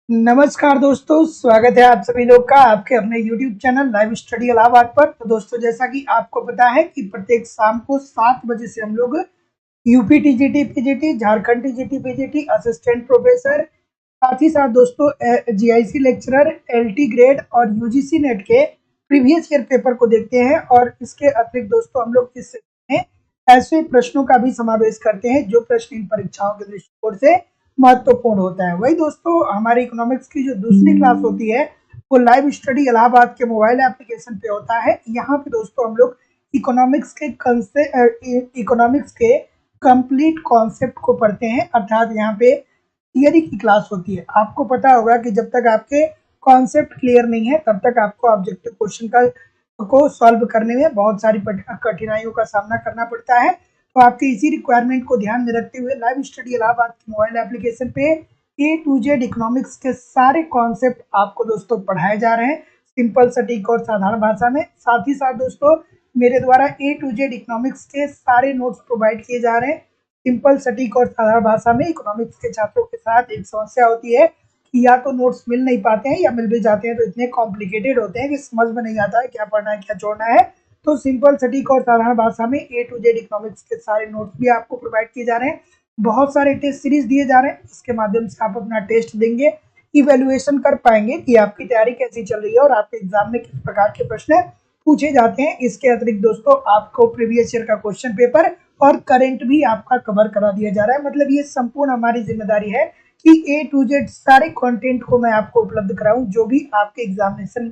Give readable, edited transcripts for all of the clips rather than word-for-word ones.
नमस्कार दोस्तों, स्वागत है आप सभी लोग का आपके अपने YouTube channel live study Allahabad पर। तो दोस्तों, जैसा कि आपको पता है कि प्रत्येक शाम को 7 बजे से हम लोग UP TGT PGT, Jharkhand TGT PGT, assistant professor, साथ ही साथ दोस्तों जीआईसी लेक्चरर, एलटी ग्रेड और यूजीसी नेट के प्रीवियस ईयर पेपर को देखते हैं। और इसके अतिरिक्त दोस्तों हम लोग इस में ऐसे प्रश्नों का भी समावेश करते हैं जो प्रश्न इन परीक्षाओं के दृष्टिकोण से महत्वपूर्ण होता है। वही दोस्तों, हमारी इकोनॉमिक्स की जो दूसरी क्लास होती है वो लाइव स्टडी इलाहाबाद के मोबाइल एप्लीकेशन पे होता है। यहाँ पे दोस्तों हम लोग इकोनॉमिक्स के कंप्लीट कॉन्सेप्ट को पढ़ते हैं, अर्थात यहाँ पे थियरी की क्लास होती है। आपको पता होगा कि जब तक आपके कॉन्सेप्ट क्लियर नहीं है तब तक आपको ऑब्जेक्टिव क्वेश्चन का को सॉल्व करने में बहुत सारी कठिनाइयों का सामना करना पड़ता है। तो आपके इसी रिक्वायरमेंट को ध्यान में रखते हुए लाइव स्टडी इलाहाबाद के मोबाइल एप्लीकेशन पे A to Z इकोनॉमिक्स के सारे कॉन्सेप्ट आपको दोस्तों पढ़ाए जा रहे हैं सिंपल, सटीक और साधारण भाषा में। साथ ही साथ दोस्तों मेरे द्वारा A to Z इकोनॉमिक्स के सारे नोट्स प्रोवाइड किए जा रहे हैं सिंपल, सटीक और साधारण भाषा में। इकोनॉमिक्स के छात्रों के साथ एक समस्या होती है कि या तो नोट्स मिल नहीं पाते हैं या मिल भी जाते हैं तो इतने कॉम्प्लिकेटेड होते हैं कि समझ में नहीं आता है क्या पढ़ना है क्या छोड़ना है। तो सिंपल, सटीक और साधारण भाषा में A to Z इकोनॉमिक्स के सारे नोट्स भी आपको प्रोवाइड किए जा रहे हैं। बहुत सारे टेस्ट सीरीज दिए जा रहे हैं, इसके माध्यम से आप अपना टेस्ट देंगे, इवेल्युएशन कर पाएंगे कि आपकी तैयारी कैसी चल रही है और आपके एग्जाम में किस प्रकार के प्रश्न पूछे जाते हैं। इसके अतिरिक्त दोस्तों आपको प्रीवियस ईयर का क्वेश्चन पेपर और करंट भी आपका कवर करा दिया जा रहा है। मतलब ये संपूर्ण हमारी जिम्मेदारी है कि A to Z सारे कंटेंट को मैं आपको उपलब्ध कराऊं जो भी आपके एग्जामिनेशन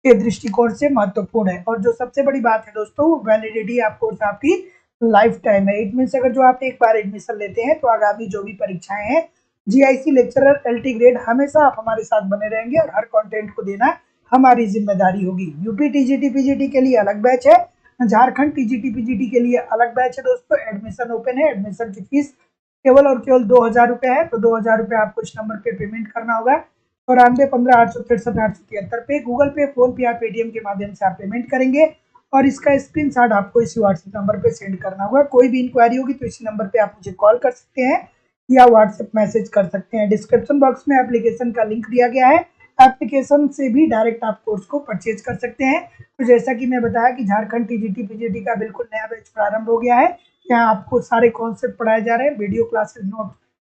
के दृष्टिकोण से महत्वपूर्ण है। और जो सबसे बड़ी बात है दोस्तों, वैलिडिटी आपको आपकी लाइफ टाइम है। इट मीन्स अगर जो आप एक बार एडमिशन लेते हैं तो आगामी जो भी परीक्षाएं हैं, जीआईसी लेक्चरर, एलटी ग्रेड, हमेशा आप हमारे साथ बने रहेंगे और हर कंटेंट को देना हमारी जिम्मेदारी होगी। यूपी टीजीटी पीजीटी के लिए अलग बैच है, झारखंड टीजीटी पीजीटी के लिए अलग बैच है दोस्तों। एडमिशन ओपन है, एडमिशन की फीस केवल और केवल 2000 रुपये है। तो 2000 रुपये आपको इस नंबर पे पेमेंट करना होगा, 94 15 863 873 पे, गूगल पे, फोन पे या पेटीएम के माध्यम से आप पेमेंट करेंगे और इसका स्क्रीनशॉट आपको इसी व्हाट्सएप नंबर पे सेंड करना होगा। कोई भी इंक्वायरी होगी तो इसी नंबर पे आप मुझे कॉल कर सकते हैं या व्हाट्सएप मैसेज कर सकते हैं। डिस्क्रिप्शन बॉक्स में एप्लीकेशन का लिंक दिया गया है, एप्लीकेशन से भी डायरेक्ट आप कोर्स को परचेज कर सकते हैं। तो जैसा कि मैं बताया कि झारखंड टीजीटी पीजीटी का बिल्कुल नया बैच प्रारंभ हो गया है। यहाँ आपको सारे कॉन्सेप्ट पढ़ाए जा रहे हैं, video classes,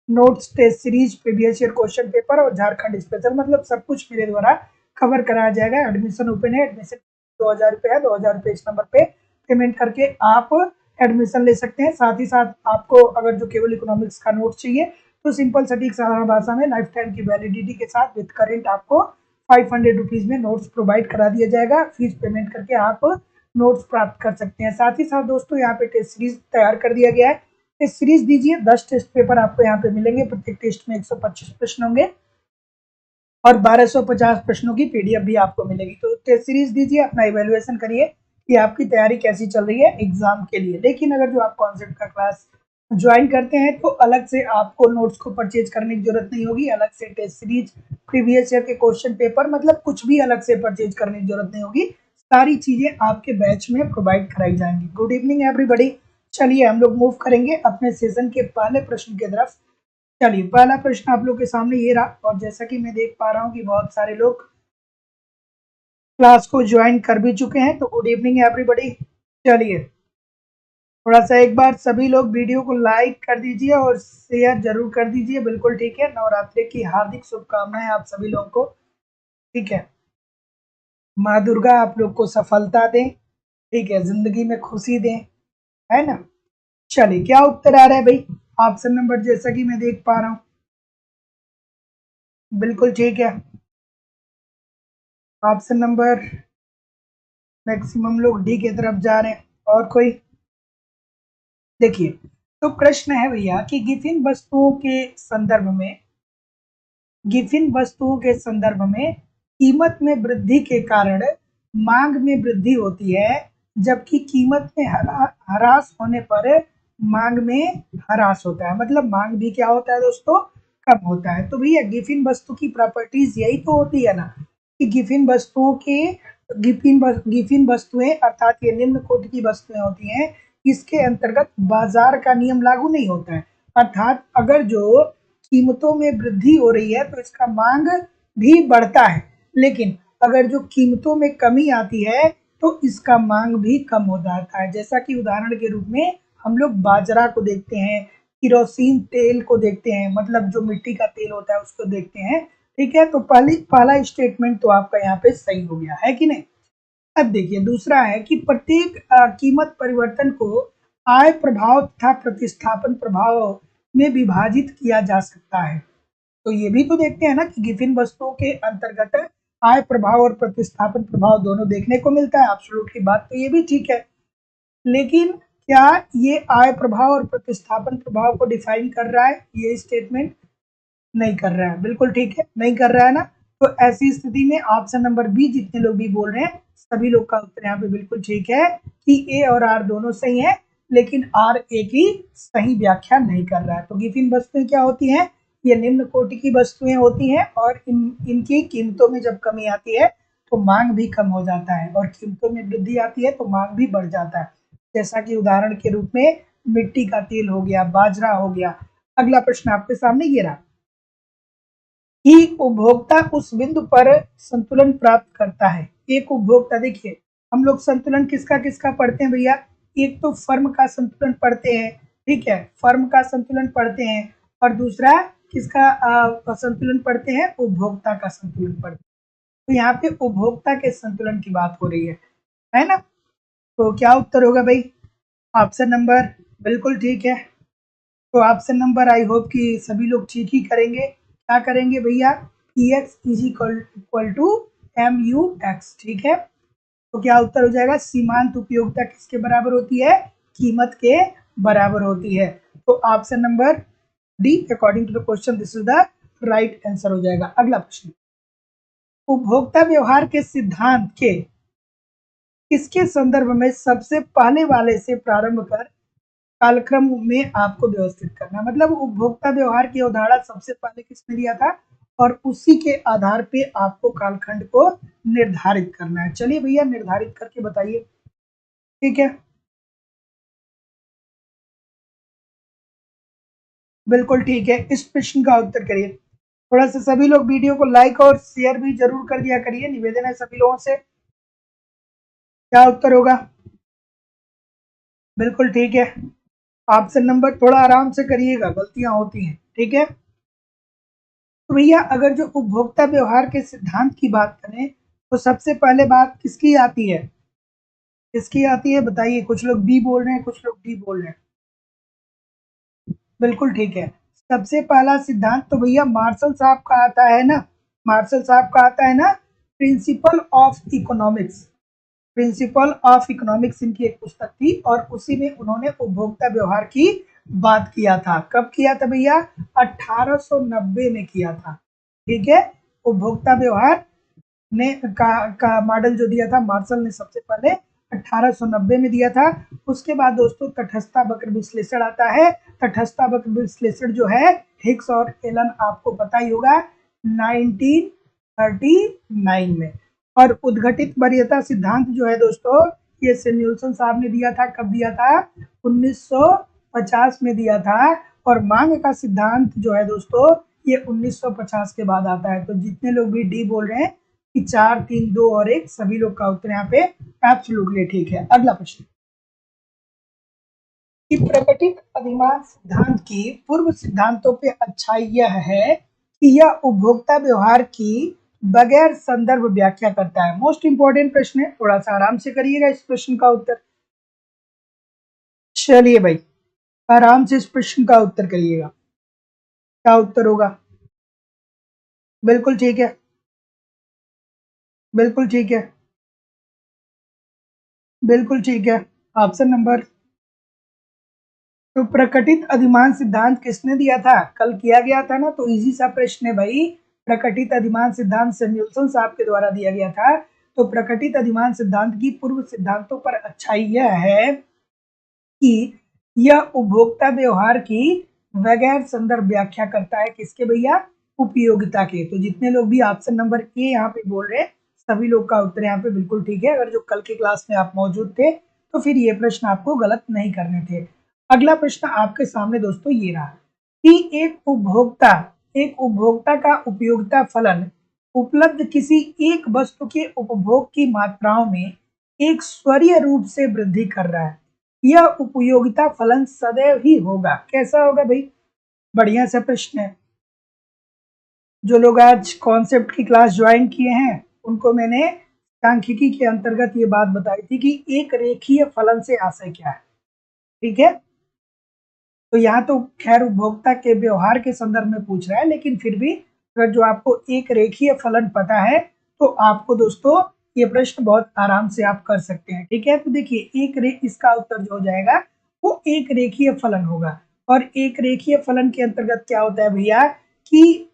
notes, test series, previous year question paper और झारखंड स्पेशल, मतलब सब कुछ मेरे द्वारा कवर कराया जाएगा। एडमिशन ओपन है, एडमिशन 2000 रुपये है। 2000 रुपये इस नंबर पे पेमेंट करके आप एडमिशन ले सकते हैं। साथ ही साथ आपको अगर जो केवल इकोनॉमिक्स का नोट चाहिए तो सिंपल, सटीक, साधारण भाषा में लाइफ टाइम की वैलिडिटी के साथ विद करेंट आपको 500 रुपीज में नोट्स प्रोवाइड करा दिया जाएगा। फीस पेमेंट करके आप नोट्स प्राप्त कर सकते हैं। साथ ही साथ दोस्तों यहाँ पे टेस्ट सीरीज तैयार कर दिया गया है। टेस्ट सीरीज दीजिए, 10 टेस्ट पेपर आपको यहाँ पे मिलेंगे। प्रत्येक टेस्ट में 125 प्रश्न होंगे और 1250 प्रश्नों की पीडीएफ भी आपको मिलेगी। तो टेस्ट सीरीज दीजिए, अपना इवेल्युएशन करिए कि आपकी तैयारी कैसी चल रही है एग्जाम के लिए। लेकिन अगर जो आप कॉन्सेप्ट का क्लास ज्वाइन करते हैं तो अलग से आपको नोट्स को परचेज करने की जरूरत नहीं होगी, अलग से टेस्ट सीरीज, प्रीवियस ईयर के क्वेश्चन पेपर, मतलब कुछ भी अलग से परचेज करने की जरूरत नहीं होगी। सारी चीजें आपके बैच में प्रोवाइड कराई जाएंगी। Good evening everybody. चलिए हम लोग मूव करेंगे अपने सेशन के पहले प्रश्न की तरफ। चलिए पहला प्रश्न आप लोग के सामने ये रहा और जैसा कि मैं देख पा रहा हूँ कि बहुत सारे लोग क्लास को ज्वाइन कर भी चुके हैं, तो गुड इवनिंग एवरीबॉडी। चलिए थोड़ा सा एक बार सभी लोग वीडियो को लाइक कर दीजिए और शेयर जरूर कर दीजिए। बिल्कुल ठीक है। नवरात्रि की हार्दिक शुभकामनाएं आप सभी लोगों को। ठीक है, माँ दुर्गा आप लोग को सफलता दें, ठीक है, जिंदगी में खुशी दें, है ना। चलिए क्या उत्तर आ रहा है भाई? ऑप्शन नंबर जैसा कि मैं देख पा रहा हूँ, बिल्कुल ठीक है। ऑप्शन नंबर, मैक्सिमम लोग डी की तरफ जा रहे हैं। और कोई? देखिए, तो प्रश्न है भैया कि गिफिन वस्तुओं के संदर्भ में कीमत में वृद्धि के कारण मांग में वृद्धि होती है, जबकि कीमत में ह्रास होने पर मांग में ह्रास होता है। मतलब मांग भी क्या होता है दोस्तों? कम होता है। तो भैया गिफिन वस्तु की प्रॉपर्टीज यही तो होती है ना कि गिफिन वस्तुएं अर्थात ये निम्न कोटि की वस्तुएं होती हैं, इसके अंतर्गत बाजार का नियम लागू नहीं होता है। अर्थात अगर जो कीमतों में वृद्धि हो रही है तो इसका मांग भी बढ़ता है, लेकिन अगर जो कीमतों में कमी आती है तो इसका मांग भी कम हो जाता है। जैसा कि उदाहरण के रूप में हम लोग बाजरा को देखते हैं, किरोसिन तेल को देखते हैं, मतलब जो मिट्टी का तेल होता है उसको देखते हैं। ठीक है, तो पहला स्टेटमेंट तो आपका यहाँ पे सही हो गया है कि नहीं। अब देखिए दूसरा है कि प्रत्येक कीमत परिवर्तन को आय प्रभाव तथा प्रतिस्थापन प्रभाव में विभाजित किया जा सकता है। तो ये भी तो देखते हैं ना कि गिवन वस्तुओं के अंतर्गत आय प्रभाव और प्रतिस्थापन प्रभाव दोनों देखने को मिलता है। एब्सोल्युटली बात तो ये भी ठीक है, लेकिन क्या ये आय प्रभाव और प्रतिस्थापन प्रभाव को डिफाइन कर रहा है? ये स्टेटमेंट नहीं कर रहा है। बिल्कुल ठीक है, नहीं कर रहा है ना। तो ऐसी स्थिति में ऑप्शन नंबर बी, जितने लोग भी बोल रहे हैं सभी लोग का उत्तर यहाँ पे बिल्कुल ठीक है कि ए और आर दोनों सही है, लेकिन आर ए की सही व्याख्या नहीं कर रहा है। तो गिवन वस्तुएं क्या होती हैं? ये निम्न कोटि की वस्तुएं होती हैं और इनकी कीमतों में जब कमी आती है तो मांग भी कम हो जाता है, और कीमतों में वृद्धि आती है तो मांग भी बढ़ जाता है। जैसा कि उदाहरण के रूप में मिट्टी का तेल हो गया, बाजरा हो गया। अगला प्रश्न आपके सामने ये रहा कि उपभोक्ता उस बिंदु पर संतुलन प्राप्त करता है। एक उपभोक्ता, देखिए हम लोग संतुलन किसका किसका पढ़ते हैं भैया? एक तो फर्म का संतुलन पढ़ते हैं, ठीक है, फर्म का संतुलन पढ़ते हैं, और दूसरा किसका संतुलन पढ़ते हैं? उपभोक्ता का संतुलन पढ़ते हैं। तो यहाँ पे उपभोक्ता के संतुलन की बात हो रही है ना। तो क्या उत्तर होगा भाई? ऑप्शन नंबर बिल्कुल ठीक है। तो ऑप्शन नंबर आई होप कि सभी लोग ठीक ही करेंगे। क्या करेंगे भैया? P X is equal to M U X, ठीक है। तो क्या उत्तर हो जाएगा? सीमांत उपयोगिता किसके बराबर होती है? कीमत के बराबर होती है। तो option number D according to the question this is the right answer हो जाएगा। अगला प्रश्न, उपभोक्ता व्यवहार के सिद्धांत के किसके संदर्भ में सबसे पहले वाले से प्रारंभ कर कालक्रम में आपको व्यवस्थित करना, मतलब उपभोक्ता व्यवहार की अवधारणा सबसे पहले किसने दिया था और उसी के आधार पे आपको कालखंड को निर्धारित करना है। चलिए भैया निर्धारित करके बताइए। ठीक है, बिल्कुल ठीक है, इस प्रश्न का उत्तर करिए। थोड़ा सा सभी लोग वीडियो को लाइक और शेयर भी जरूर कर दिया करिए, निवेदन है सभी लोगों से। क्या उत्तर होगा? बिल्कुल ठीक है। ऑप्शन नंबर, थोड़ा आराम से करिएगा, गलतियां होती हैं, ठीक है। तो भैया अगर जो उपभोक्ता व्यवहार के सिद्धांत की बात करें तो सबसे पहले बात किसकी आती है? किसकी आती है बताइए? कुछ लोग बी बोल रहे हैं, कुछ लोग डी बोल रहे हैं। बिल्कुल ठीक है, सबसे पहला सिद्धांत तो भैया मार्शल साहब का आता है ना। मार्शल साहब का आता है ना, principle of economics. Principle of economics इनकी एक पुस्तक थी और उसी में उन्होंने उपभोक्ता व्यवहार की बात किया था। कब किया था भैया? 1890 में किया था। ठीक है, उपभोक्ता व्यवहार ने का मॉडल जो दिया था मार्शल ने सबसे पहले 1890 में दिया था। उसके बाद दोस्तों तटस्थता वक्र विश्लेषण आता है। तटस्थता वक्र विश्लेषण जो है हिग्स और एलन आपको पता ही होगा 1939 में। और उद्घटित वरीयता सिद्धांत जो है दोस्तों ये सैमुअल्सन साहब ने दिया था। कब दिया था? 1950 में दिया था। और मांग का सिद्धांत जो है दोस्तों ये 1950 के बाद आता है। तो जितने लोग भी डी बोल रहे हैं कि 4, 3, 2 और 1, सभी लोग का उत्तर यहाँ पे एब्सोल्युटली ठीक है। अगला प्रश्न, कि प्रकटित अधिमान सिद्धांत की पूर्व सिद्धांतों पे अच्छाई यह है कि यह उपभोक्ता व्यवहार की बगैर संदर्भ व्याख्या करता है। मोस्ट इंपॉर्टेंट प्रश्न है, थोड़ा सा आराम से करिएगा इस प्रश्न का उत्तर। चलिए भाई आराम से इस प्रश्न का उत्तर करिएगा। क्या उत्तर होगा? बिल्कुल ठीक है, बिल्कुल ठीक है, बिल्कुल ठीक है। ऑप्शन नंबर, तो प्रकटित अधिमान सिद्धांत किसने दिया था? कल किया गया था ना, तो इजी सा प्रश्न है भाई। प्रकटित अधिमान सिद्धांत सैमुअल्सन साहब के द्वारा दिया गया था। तो प्रकटित अधिमान सिद्धांत की पूर्व सिद्धांतों पर अच्छाई यह है कि यह उपभोक्ता व्यवहार की बगैर संदर्भ व्याख्या करता है। किसके भैया? उपयोगिता के। तो जितने लोग भी ऑप्शन नंबर ए यहाँ पे बोल रहे हैं सभी लोग का उत्तर यहाँ पे बिल्कुल ठीक है। अगर जो कल के क्लास में आप मौजूद थे तो फिर ये प्रश्न आपको गलत नहीं करने थे। अगला प्रश्न आपके सामने दोस्तों ये रहा कि एक उपभोक्ता का उपयोगिता फलन उपलब्ध किसी एक वस्तु के उपभोग की मात्राओं में एक स्वरीय रूप से वृद्धि कर रहा है। यह उपयोगिता फलन सदैव ही होगा। कैसा होगा भाई? बढ़िया सा प्रश्न है। जो लोग आज कॉन्सेप्ट की क्लास ज्वाइन किए हैं उनको मैंने सांख्यिकी के अंतर्गत ये बात बताई थी कि एक रेखीय फलन से आशय क्या है। ठीक है, तो यहाँ तो खैर उपभोक्ता के व्यवहार के संदर्भ में पूछ रहा है, लेकिन फिर भी अगर जो आपको एक रेखीय फलन पता है तो आपको दोस्तों ये प्रश्न बहुत आराम से आप कर सकते हैं। ठीक है, तो देखिए इसका उत्तर जो हो जाएगा वो एक रेखीय फलन होगा। और एक रेखीय फलन के अंतर्गत क्या होता है भैया कि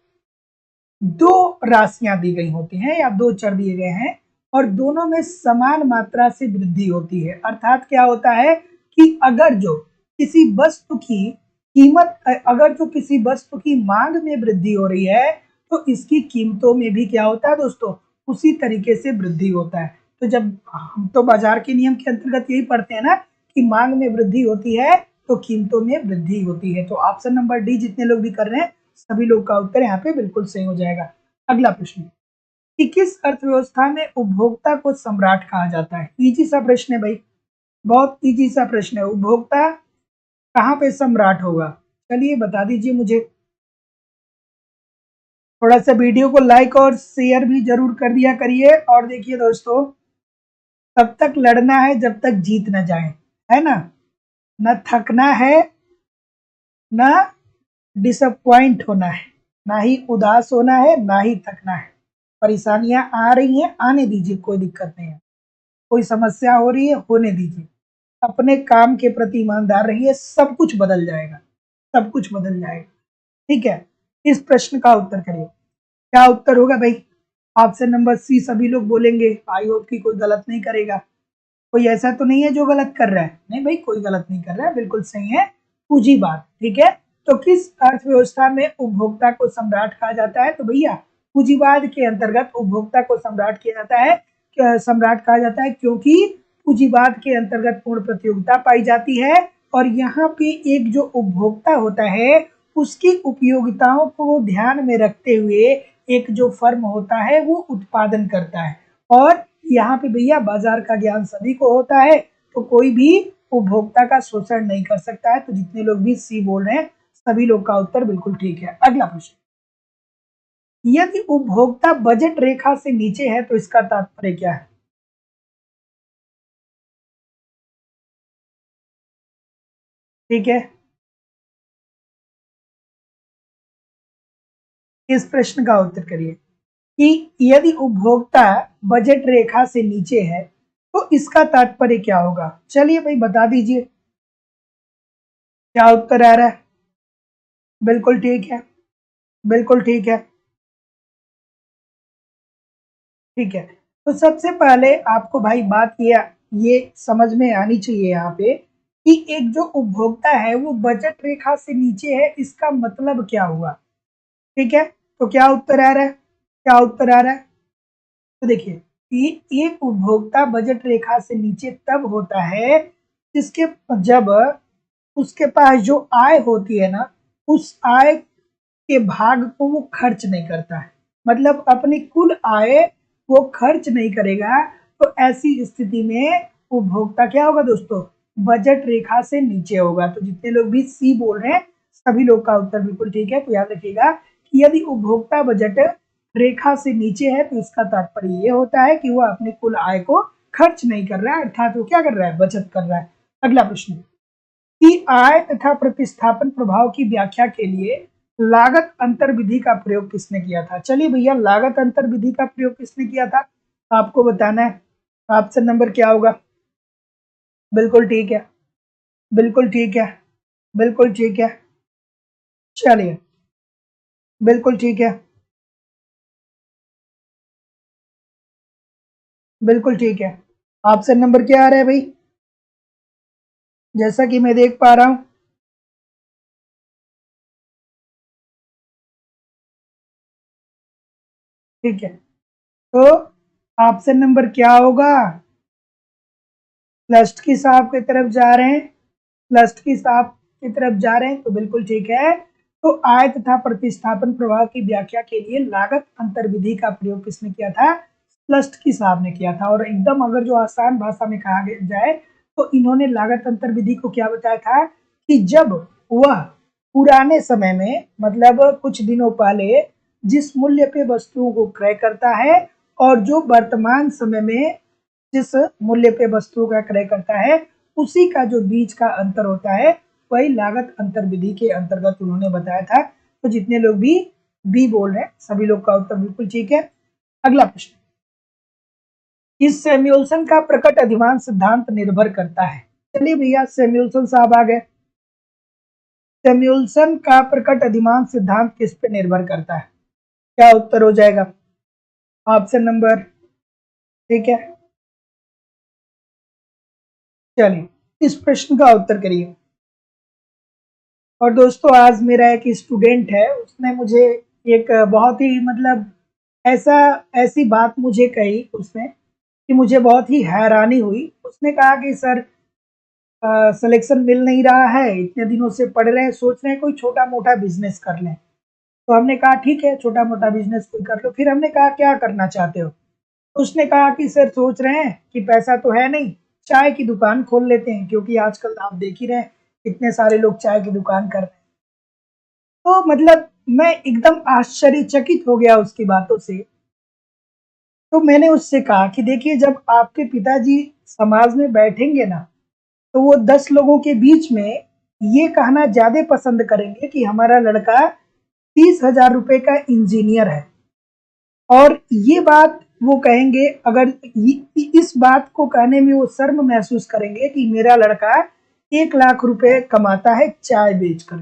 दो राशियां दी गई होती हैं या दो चर दिए गए हैं और दोनों में समान मात्रा से वृद्धि होती है। अर्थात क्या होता है कि अगर जो किसी वस्तु की मांग में वृद्धि हो रही है तो इसकी कीमतों में भी क्या होता है दोस्तों, उसी तरीके से वृद्धि होता है। तो जब हम तो बाजार के नियम के अंतर्गत यही पढ़ते हैं ना कि मांग में वृद्धि होती है तो कीमतों में वृद्धि होती है। तो ऑप्शन नंबर डी जितने लोग भी कर रहे हैं सभी लोग का उत्तर यहाँ पे बिल्कुल सही हो जाएगा। अगला प्रश्न कि किस अर्थव्यवस्था में उपभोक्ता को सम्राट कहा जाता है? इजी सा प्रश्न है भाई, बहुत इजी सा प्रश्न है। उपभोक्ता कहाँ पे सम्राट होगा? चलिए बता दीजिए मुझे। थोड़ा सा वीडियो को लाइक और शेयर भी जरूर कर दिया करिए। और देखिए दोस्तों, तब तक लड़ना है जब तक जीत न जाए, है ना? न थकना है, न डिसअपॉइंट होना है, ना ही उदास होना है, ना ही थकना है। परेशानियां आ रही हैं, आने दीजिए, कोई दिक्कत नहीं है। कोई समस्या हो रही है, होने दीजिए। अपने काम के प्रति ईमानदार रहिए, सब कुछ बदल जाएगा, सब कुछ बदल जाएगा। ठीक है, इस प्रश्न का उत्तर करिए। क्या उत्तर होगा भाई? ऑप्शन नंबर सी सभी लोग बोलेंगे। आई होप कि कोई गलत नहीं करेगा। कोई ऐसा तो नहीं है जो गलत कर रहा है? नहीं भाई, कोई गलत नहीं कर रहा है, बिल्कुल सही है, पूंजीवाद। ठीक है, तो किस अर्थव्यवस्था में उपभोक्ता को सम्राट कहा जाता है? तो भैया पूंजीवाद के अंतर्गत उपभोक्ता को सम्राट किया जाता है। सम्राट कहा जाता है क्योंकि पूंजीवाद के अंतर्गत पूर्ण प्रतियोगिता पाई जाती है और यहाँ पे एक जो उपभोक्ता होता है उसकी उपयोगिताओं को ध्यान में रखते हुए एक जो फर्म होता है वो उत्पादन करता है। और यहाँ पे भैया बाजार का ज्ञान सभी को होता है, तो कोई भी उपभोक्ता का शोषण नहीं कर सकता है। तो जितने लोग भी सी बोल रहे हैं सभी लोग का उत्तर बिल्कुल ठीक है। अगला प्रश्न, यदि उपभोक्ता बजट रेखा से नीचे है तो इसका तात्पर्य क्या है? ठीक है, इस प्रश्न का उत्तर करिए कि यदि उपभोक्ता बजट रेखा से नीचे है तो इसका तात्पर्य क्या होगा? चलिए भाई बता दीजिए, क्या उत्तर आ रहा है? बिल्कुल ठीक है, बिल्कुल ठीक है, ठीक है। तो सबसे पहले आपको भाई बात ये समझ में आनी चाहिए यहाँ पे कि एक जो उपभोक्ता है वो बजट रेखा से नीचे है, इसका मतलब क्या हुआ? ठीक है, तो क्या उत्तर आ रहा है? क्या उत्तर आ रहा है? तो देखिए, एक उपभोक्ता बजट रेखा से नीचे तब होता है जिसके जब उसके पास जो आय होती है ना, उस आय के भाग को वो खर्च नहीं करता है। मतलब अपनी कुल आय वो खर्च नहीं करेगा। तो ऐसी स्थिति में उपभोक्ता क्या होगा दोस्तों? बजट रेखा से नीचे होगा। तो जितने लोग भी सी बोल रहे हैं सभी लोग का उत्तर बिल्कुल ठीक है। तो याद रखिएगा कि यदि उपभोक्ता बजट रेखा से नीचे है तो इसका तात्पर्य ये होता है कि वो अपनी कुल आय को खर्च नहीं कर रहा है, अर्थात वो क्या कर रहा है? बचत कर रहा है। अगला प्रश्न कि आय तथा प्रतिस्थापन प्रभाव की व्याख्या के लिए लागत अंतर विधि का प्रयोग किसने किया था? चलिए भैया, लागत अंतर विधि का प्रयोग किसने किया था आपको बताना है। ऑप्शन नंबर क्या होगा? बिल्कुल ठीक है, बिल्कुल ठीक है, बिल्कुल ठीक है। चलिए, बिल्कुल ठीक है, बिल्कुल ठीक है। ऑप्शन नंबर क्या आ रहा है भाई? जैसा कि मैं देख पा रहा हूं, ठीक है, तो ऑप्शन नंबर क्या होगा? लस्ट की साहब की तरफ जा रहे हैं, लस्ट की साहब की तरफ जा रहे हैं, तो बिल्कुल ठीक है। तो आय तथा प्रतिस्थापन प्रभाव की व्याख्या के लिए लागत अंतर विधि का प्रयोग किसने किया था? स्लस्टकी साहब ने किया था। और एकदम अगर जो आसान भाषा में कहा जाए तो इन्होंने लागत अंतर विधि को क्या बताया था कि जब वह पुराने समय में मतलब कुछ दिनों पहले जिस मूल्य पे वस्तुओं को क्रय करता है और जो वर्तमान समय में जिस मूल्य पे वस्तुओं का क्रय करता है उसी का जो बीच का अंतर होता है वही लागत अंतर विधि के अंतर्गत उन्होंने बताया था। तो जितने लोग भी बी बोल रहे हैं सभी लोग का उत्तर बिल्कुल ठीक है। अगला प्रश्न, इस सैमुअल्सन का प्रकट अधिमान सिद्धांत निर्भर करता है? चलिए भैया सैमुअल्सन साहब आ गए। सैमुअल्सन का प्रकट अधिमान सिद्धांत किस पे निर्भर करता है? क्या उत्तर हो जाएगा? ऑप्शन नंबर, ठीक है, चलिए इस प्रश्न का उत्तर करिए। और दोस्तों आज मेरा एक स्टूडेंट है, उसने मुझे एक बहुत ही मतलब ऐसी बात मुझे कही उसने कि मुझे बहुत ही हैरानी हुई। उसने कहा कि सर सिलेक्शन मिल नहीं रहा है, इतने दिनों से पढ़ रहे हैं, सोच रहे हैं कोई छोटा मोटा बिजनेस कर लें। तो हमने कहा ठीक है छोटा मोटा बिजनेस कोई कर लो। फिर हमने कहा क्या करना चाहते हो? उसने कहा कि सर सोच रहे हैं कि पैसा तो है नहीं, चाय की दुकान खोल लेते हैं, क्योंकि आजकल आप देख ही रहे हैं इतने सारे लोग चाय की दुकान कर रहे हैं। तो मतलब मैं एकदम आश्चर्यचकित हो गया उसकी बातों से। तो मैंने उससे कहा कि देखिए जब आपके पिताजी समाज में बैठेंगे ना तो वो 10 लोगों के बीच में ये कहना ज्यादा पसंद करेंगे कि हमारा लड़का 30,000 रुपए का इंजीनियर है। और ये बात वो कहेंगे, अगर इस बात को कहने में वो शर्म महसूस करेंगे कि मेरा लड़का 1 लाख रुपए कमाता है चाय बेच कर।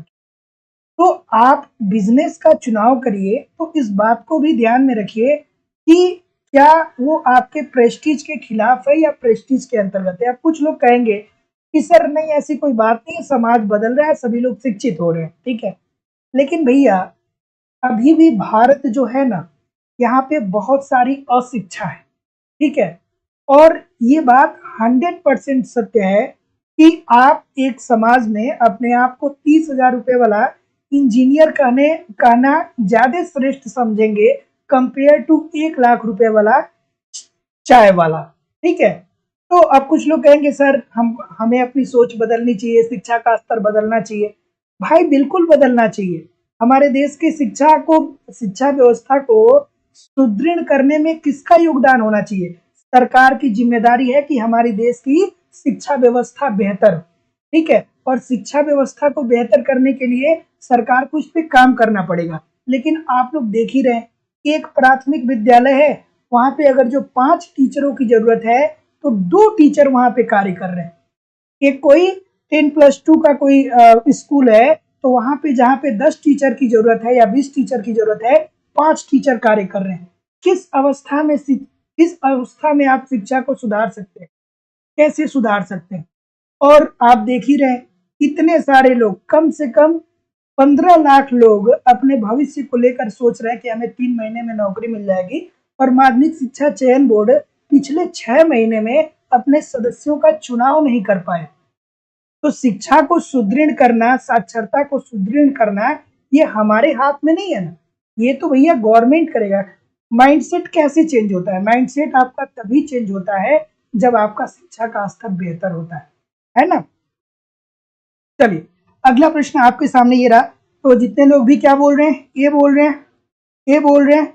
तो आप बिजनेस का चुनाव करिए तो इस बात को भी ध्यान में रखिए कि क्या वो आपके प्रेस्टीज के खिलाफ है या प्रेस्टीज के अंतर्गत है। अब कुछ लोग कहेंगे कि सर नहीं ऐसी कोई बात नहीं, समाज बदल रहा है, सभी लोग शिक्षित हो रहे हैं, ठीक है, लेकिन भैया अभी भी भारत जो है ना यहाँ पे बहुत सारी अशिक्षा है, ठीक है। और ये बात 100% सत्य है कि आप एक समाज में अपने आप को 30,000 रुपए वाला इंजीनियर कहना ज्यादा श्रेष्ठ समझेंगे कंपेयर टू 1 लाख रुपए वाला चाय वाला, ठीक है। तो अब कुछ लोग कहेंगे सर हमें अपनी सोच बदलनी चाहिए, शिक्षा का स्तर बदलना चाहिए। भाई बिल्कुल बदलना चाहिए। हमारे देश की शिक्षा व्यवस्था को सुदृढ़ करने में किसका योगदान होना चाहिए? सरकार की जिम्मेदारी है कि हमारे देश की शिक्षा व्यवस्था बेहतर हो, ठीक है। और शिक्षा व्यवस्था को बेहतर करने के लिए सरकार को इस पे काम करना पड़ेगा। लेकिन आप लोग देख ही रहे हैं, एक प्राथमिक विद्यालय है, वहां पे अगर जो 5 टीचरों की जरूरत है तो 2 टीचर वहां पे कार्य कर रहे हैं। एक कोई 10+2 का कोई स्कूल है तो वहां पे जहां पे 10 टीचर की जरूरत है या 20 टीचर की जरूरत है 5 टीचर कार्य कर रहे हैं। किस अवस्था में आप शिक्षा को सुधार सकते हैं? कैसे सुधार सकते हैं? और आप देख ही रहे इतने सारे लोग, कम से कम 15 लाख लोग अपने भविष्य को लेकर सोच रहे हैं कि हमें 3 महीने में नौकरी मिल जाएगी। और माध्यमिक शिक्षा चयन बोर्ड पिछले 6 महीने में अपने सदस्यों का चुनाव नहीं कर पाए। तो शिक्षा को सुदृढ़ करना, साक्षरता को सुदृढ़ करना ये हमारे हाथ में नहीं है ना, ये तो भैया गवर्नमेंट करेगा। माइंडसेट कैसे चेंज होता है? माइंडसेट आपका तभी चेंज होता है जब आपका शिक्षा का स्तर बेहतर होता है ना। चलिए अगला प्रश्न आपके सामने ये रहा। तो जितने लोग भी क्या बोल रहे हैं? ए बोल रहे हैं, ए बोल रहे हैं।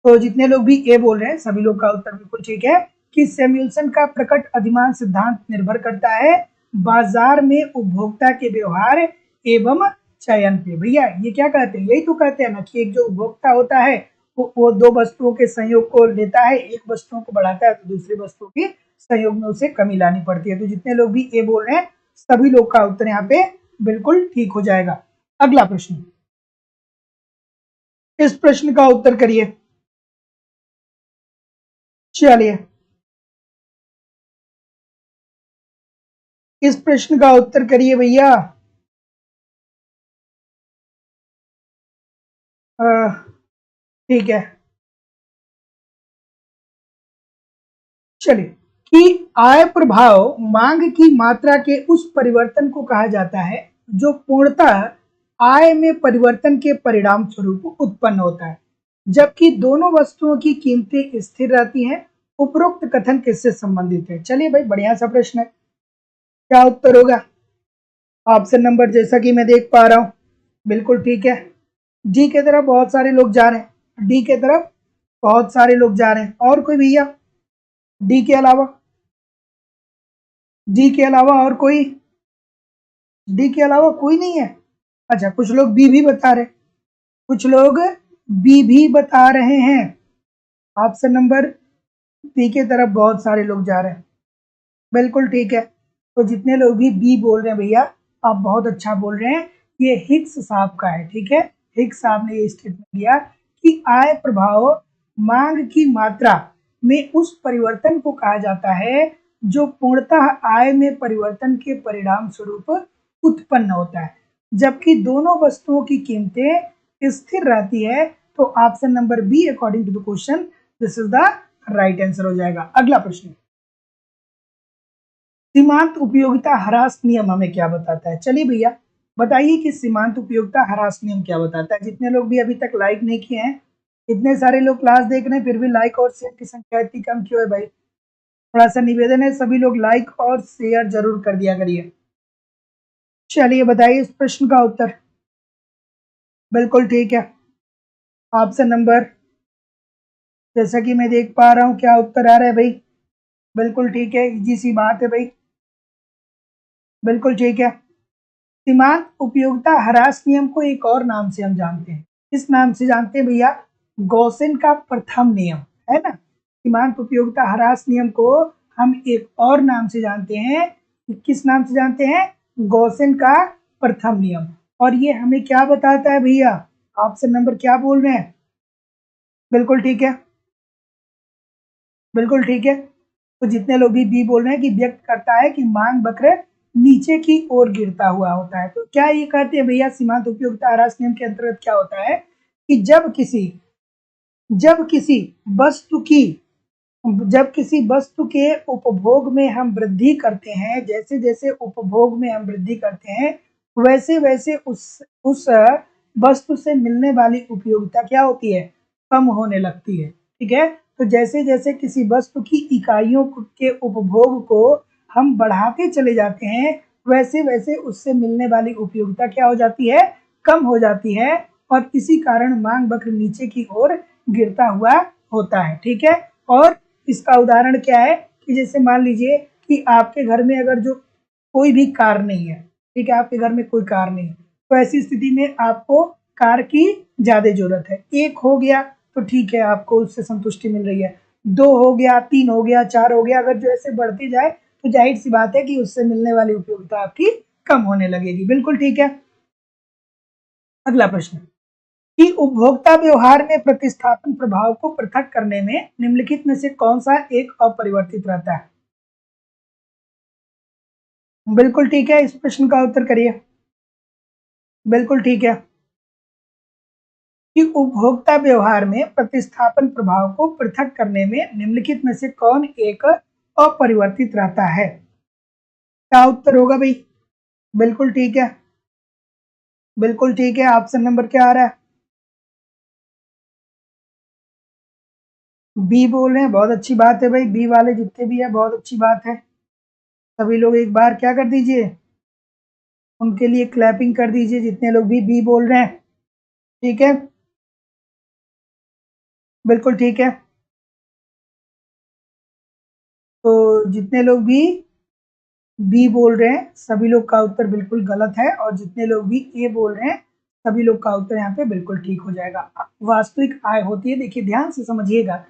तो जितने लोग भी ए बोल रहे हैं सभी लोग का उत्तर बिल्कुल ठीक है कि सैमुअल्सन का प्रकट अधिमान सिद्धांत निर्भर करता है बाजार में उपभोक्ता के व्यवहार एवं चयन पे। भैया ये क्या कहते हैं? यही तो कहते हैं ना कि एक जो उपभोक्ता होता है वो 2 वस्तुओं के संयोग को लेता है, एक वस्तुओं को बढ़ाता है तो दूसरी वस्तु की संयोग में उसे कमी लानी पड़ती है। तो जितने लोग भी ए बोल रहे हैं सभी लोग का उत्तर यहाँ पे बिल्कुल ठीक हो जाएगा। अगला प्रश्न, इस प्रश्न का उत्तर करिए। चलिए इस प्रश्न का उत्तर करिए भैया। ठीक है, चलिए कि आय प्रभाव मांग की मात्रा के उस परिवर्तन को कहा जाता है जो पूर्णतः आय में परिवर्तन के परिणाम स्वरूप उत्पन्न होता है, जबकि दोनों वस्तुओं की कीमतें स्थिर रहती हैं। उपरोक्त कथन किससे संबंधित है? चलिए भाई, बढ़िया सा प्रश्न है। क्या उत्तर होगा? ऑप्शन नंबर, जैसा कि मैं देख पा रहा हूं, बिल्कुल ठीक है। डी के तरफ बहुत सारे लोग जा रहे हैं, डी के तरफ बहुत सारे लोग जा रहे हैं। और कोई भैया? डी के अलावा, डी के अलावा और कोई? डी के अलावा कोई नहीं है? अच्छा, कुछ लोग बी भी बता रहे, कुछ लोग बी भी बता रहे हैं। ऑप्शन नंबर बी के तरफ बहुत सारे लोग जा रहे हैं, बिल्कुल ठीक है। तो जितने लोग भी बी बोल रहे हैं भैया, आप बहुत अच्छा बोल रहे हैं। ये हिग्स साहब का है, ठीक है। हिग्स साहब ने ये स्टेटमेंट दिया कि आय प्रभाव मांग की मात्रा में उस परिवर्तन को कहा जाता है जो पूर्णतः आय में परिवर्तन के परिणाम स्वरूप उत्पन्न होता है, जबकि दोनों वस्तुओं की कीमतें स्थिर रहती है। तो option number B according to the question this is the right answer हो जाएगा। अगला प्रश्न, सीमांत उपयोगिता ह्रास नियम हमें क्या बताता है? चलिए भैया, बताइए कि सीमांत उपयोगिता ह्रास नियम क्या बताता है। जितने लोग भी अभी तक लाइक नहीं किए हैं, इतने सारे लोग क्लास देख रहे हैं, फिर भी लाइक और शेयर की संख्या इतनी कम क्यों है भाई? थोड़ा सा निवेदन है, सभी लोग लाइक और शेयर जरूर कर दिया करिए। चलिए बताइए इस प्रश्न का उत्तर। बिल्कुल ठीक है। ऑप्शन नंबर, जैसा कि मैं देख पा रहा हूं, क्या उत्तर आ रहा है भाई? बिल्कुल ठीक है, इजी सी बात है भाई, बिल्कुल ठीक है। सीमांत उपयोगिता ह्रास नियम को एक और नाम से हम जानते हैं, किस नाम से जानते हैं भैया? गॉसेन का प्रथम नियम, है ना। सीमांत उपयोगिता ह्रास नियम को हम एक और नाम से जानते हैं, किस नाम से जानते हैं? गॉसेन का प्रथम नियम। और ये हमें क्या बताता है भैया? ऑप्शन नंबर क्या बोल रहे हैं? बिल्कुल ठीक है, बिल्कुल ठीक है। तो जितने लोग भी बी बोल रहे हैं कि व्यक्त करता है कि मांग वक्र नीचे की ओर गिरता हुआ होता है। तो क्या ये कहते हैं भैया, सीमांत उपयोगिता ह्रास नियम के अंतर्गत क्या होता है कि जब किसी वस्तु की जब किसी वस्तु के उपभोग में हम वृद्धि करते हैं, जैसे जैसे उपभोग में हम वृद्धि करते हैं, वैसे वैसे उस वस्तु से मिलने वाली उपयोगिता क्या होती है? कम होने लगती है, ठीक है। तो जैसे जैसे किसी वस्तु की इकाइयों के उपभोग को हम बढ़ाते चले जाते हैं, वैसे वैसे उससे मिलने वाली उपयोगिता क्या हो जाती है? कम हो जाती है। और इसी कारण मांग वक्र नीचे की ओर गिरता हुआ होता है, ठीक है। और इसका उदाहरण क्या है कि जैसे मान लीजिए कि आपके घर में अगर जो कोई भी कार नहीं है, ठीक है, आपके घर में कोई कार नहीं है, तो ऐसी स्थिति में आपको कार की ज्यादा जरूरत है। एक हो गया तो ठीक है, आपको उससे संतुष्टि मिल रही है, दो हो गया, तीन हो गया, चार हो गया, अगर जो ऐसे बढ़ती जाए तो जाहिर सी बात है कि उससे मिलने वाली उपयोगिता आपकी कम होने लगेगी। बिल्कुल ठीक है। अगला प्रश्न कि उपभोक्ता व्यवहार में प्रतिस्थापन प्रभाव को पृथक करने में निम्नलिखित में से कौन सा एक अपरिवर्तित रहता है? बिल्कुल ठीक है, इस प्रश्न का उत्तर करिए। बिल्कुल ठीक है कि उपभोक्ता व्यवहार में प्रतिस्थापन प्रभाव को पृथक करने में निम्नलिखित में से कौन एक अपरिवर्तित रहता है? क्या उत्तर होगा भाई? बिल्कुल ठीक है, बिल्कुल ठीक है। ऑप्शन नंबर क्या आ रहा है? बी बोल रहे हैं, बहुत अच्छी बात है भाई। बी वाले जितने भी है, बहुत अच्छी बात है। सभी लोग एक बार क्या कर दीजिए, उनके लिए क्लैपिंग कर दीजिए, जितने लोग भी बी बोल रहे हैं, ठीक है, बिल्कुल ठीक है। तो जितने लोग भी बी बोल रहे हैं, सभी लोग का उत्तर बिल्कुल गलत है, और जितने लोग भी ए बोल रहे हैं, सभी लोग का उत्तर यहाँ पे बिल्कुल ठीक हो जाएगा। वास्तविक आय होती है, देखिए ध्यान से समझिएगा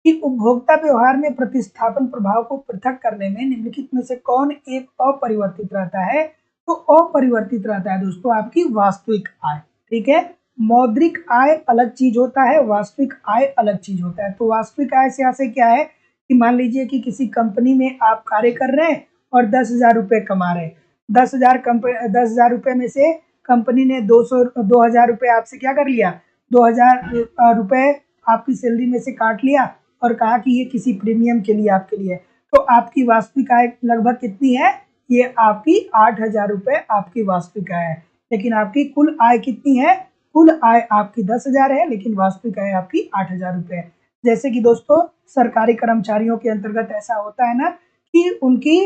कि उपभोक्ता व्यवहार में प्रतिस्थापन प्रभाव को पृथक करने में निम्नलिखित में से कौन एक अपरिवर्तित रहता है? तो अपरिवर्तित रहता है दोस्तों आपकी वास्तविक आय, ठीक है। मौद्रिक आय अलग चीज होता है, वास्तविक आय अलग चीज होता है। तो वास्तविक आय से यहाँ से क्या है कि मान लीजिए कि किसी कंपनी में आप कार्य कर रहे हैं और 10,000 रुपए कमा रहे हैं। 10,000 रुपए में से कंपनी ने 2,000 रुपए आपसे क्या कर लिया, 2,000 रुपए आपकी सैलरी में से काट लिया और कहा कि ये किसी प्रीमियम के लिए आपके लिए। तो आपकी वास्तविक आय लगभग कितनी है? ये आपकी 8,000 रुपए आपकी वास्तविक आय है। लेकिन आपकी कुल आय कितनी है? कुल आय आपकी 10,000 है, लेकिन वास्तविक आय आपकी 8,000 रुपए है। जैसे कि दोस्तों सरकारी कर्मचारियों के अंतर्गत ऐसा होता है ना कि उनकी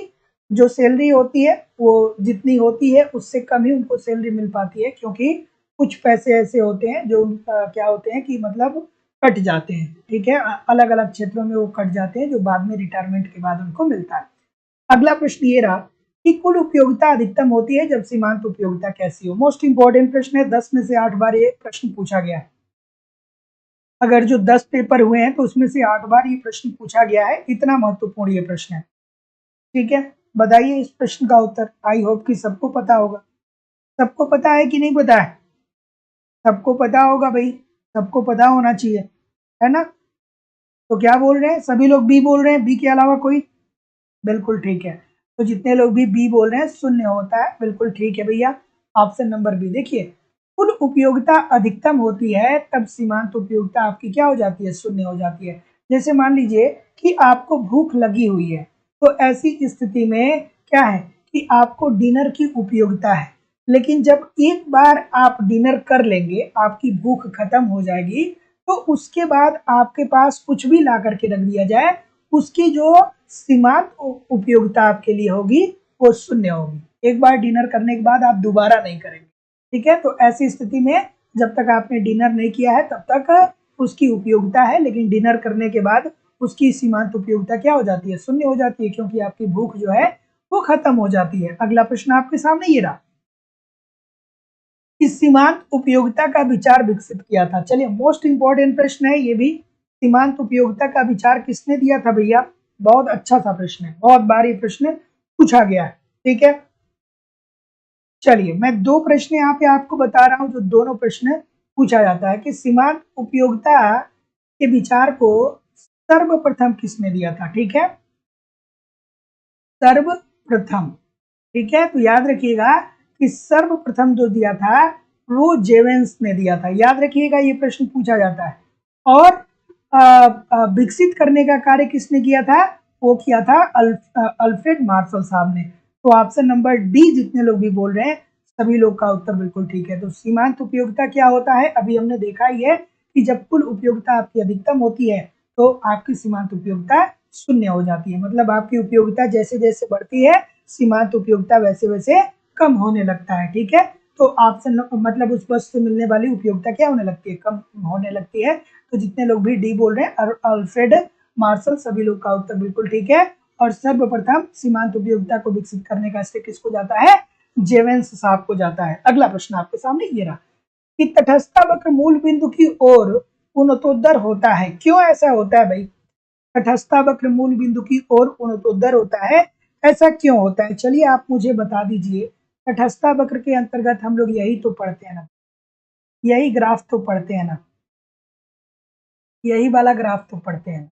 जो सैलरी होती है वो जितनी होती है उससे कम ही उनको सैलरी मिल पाती है, क्योंकि कुछ पैसे ऐसे होते हैं जो क्या होते हैं कि मतलब कट जाते हैं, ठीक है, अलग अलग क्षेत्रों में वो कट जाते हैं जो बाद में रिटायरमेंट के बाद उनको मिलता है। अगला प्रश्न ये रहा कि कुल उपयोगिता अधिकतम होती है जब सीमांत उपयोगिता कैसी हो। मोस्ट इंपॉर्टेंट प्रश्न है, 10 में से 8 बार ये प्रश्न पूछा गया है। अगर जो 10 पेपर हुए हैं तो उसमें से 8 बार ये प्रश्न पूछा गया है, इतना महत्वपूर्ण ये प्रश्न है, ठीक है। बताइए इस प्रश्न का उत्तर। आई होप कि सबको पता होगा। सबको पता है कि नहीं पता है? सबको पता होगा भाई, सबको पता होना चाहिए, है ना। तो क्या बोल रहे हैं सभी लोग? बी बोल रहे हैं, बी के अलावा कोई? बिल्कुल ठीक है। तो जितने लोग भी बी बोल रहे हैं शून्य होता है, बिल्कुल ठीक है भैया। Option number B. देखिए कुल उपयोगिता अधिकतम होती है तब सीमांत उपयोगिता आपकी क्या हो जाती है? शून्य हो जाती है। जैसे मान लीजिए कि आपको भूख लगी हुई है, तो ऐसी स्थिति में क्या है कि आपको डिनर की उपयोगिता है, लेकिन जब एक बार आप डिनर कर लेंगे आपकी भूख खत्म हो जाएगी, तो उसके बाद आपके पास कुछ भी ला करके रख दिया जाए, उसकी जो सीमांत उपयोगिता आपके लिए होगी वो शून्य होगी। एक बार डिनर करने के बाद आप दोबारा नहीं करेंगे, ठीक है। तो ऐसी स्थिति में जब तक आपने डिनर नहीं किया है तब तक उसकी उपयोगिता है, लेकिन डिनर करने के बाद उसकी सीमांत उपयोगिता क्या हो जाती है? शून्य हो जाती है, क्योंकि आपकी भूख जो है वो खत्म हो जाती है। अगला प्रश्न आपके सामने ये रहा, इस सीमांत उपयोगिता का विचार विकसित किया था। चलिए मोस्ट इंपॉर्टेंट प्रश्न है ये भी। सीमांत उपयोगिता का विचार किसने दिया था भैया? बहुत अच्छा सा प्रश्न है, बहुत बार ये प्रश्न पूछा गया है, ठीक है। चलिए मैं दो प्रश्न यहाँ पे आपको बता रहा हूँ जो दोनों प्रश्न पूछा जाता है कि सीमांत उपयोगिता के विचार को सर्वप्रथम किसने दिया था, ठीक है। सर्वप्रथम, ठीक है। तो याद रखिएगा कि सर्वप्रथम जो दिया था वो जेवेंस ने दिया था, याद रखिएगा ये प्रश्न पूछा जाता है। और विकसित करने का कार्य किसने किया था? वो किया था अल्फ्रेड मार्शल साहब ने। तो ऑप्शन नंबर डी जितने लोग भी बोल रहे हैं सभी लोग का उत्तर बिल्कुल ठीक है। तो सीमांत उपयोगिता क्या होता है अभी हमने देखा ही है कि जब कुल उपयोगिता आपकी अधिकतम होती है तो आपकी सीमांत उपयोगिता शून्य हो जाती है। मतलब आपकी उपयोगिता जैसे जैसे बढ़ती है सीमांत उपयोगिता वैसे वैसे कम होने लगता है, ठीक है। तो ऑप्शन मतलब उस वस्तु से मिलने वाली उपयोगिता क्या होने लगती है? कम होने लगती है। तो जितने लोग भी डी बोल रहे हैं अल्फ्रेड मार्शल सभी लोग का उत्तर बिल्कुल ठीक है। और सर्वप्रथम सीमांत उपयोगिता को विकसित करने का श्रेय किसको जाता है? जेवेंस साहब को जाता है। अगला प्रश्न आपके सामने ये रहा कि तटस्थता वक्र मूल बिंदु की ओर उन्नतोत्तर होता है। क्यों ऐसा होता है भाई? तटस्थता वक्र मूल बिंदु की ओर उन्नतोत्तर होता है, ऐसा क्यों होता है? चलिए आप मुझे बता दीजिए। तटस्थता वक्र के अंतर्गत हम लोग यही तो पढ़ते हैं ना, यही ग्राफ तो पढ़ते हैं ना, यही वाला ग्राफ तो पढ़ते हैं,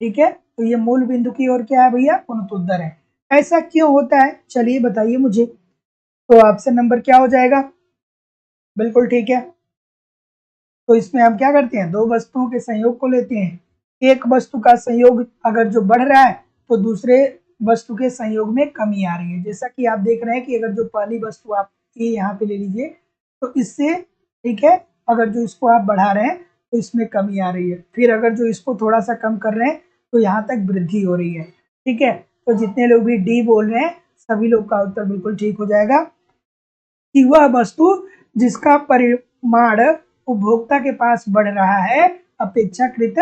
ठीक है। तो ये मूल बिंदु की ओर क्या है भैया? उन्नतोत्तर है। ऐसा क्यों होता है चलिए बताइए मुझे। तो ऑप्शन नंबर क्या हो जाएगा? बिल्कुल ठीक है। तो इसमें हम क्या करते हैं? दो वस्तुओं के संयोग को लेते हैं। एक वस्तु का संयोग अगर जो बढ़ रहा है तो दूसरे वस्तु के संयोग में कमी आ रही है। जैसा कि आप देख रहे हैं कि अगर जो पहली वस्तु आप ये यहाँ पे ले लीजिए तो इससे, ठीक है, अगर जो इसको आप बढ़ा रहे हैं तो इसमें कमी आ रही है। फिर अगर जो इसको थोड़ा सा कम कर रहे हैं तो यहाँ तक वृद्धि हो रही है, ठीक है। तो जितने लोग भी डी बोल रहे हैं सभी लोग का उत्तर बिल्कुल ठीक हो जाएगा कि वह वस्तु जिसका परिमाण उपभोक्ता के पास बढ़ रहा है अपेक्षाकृत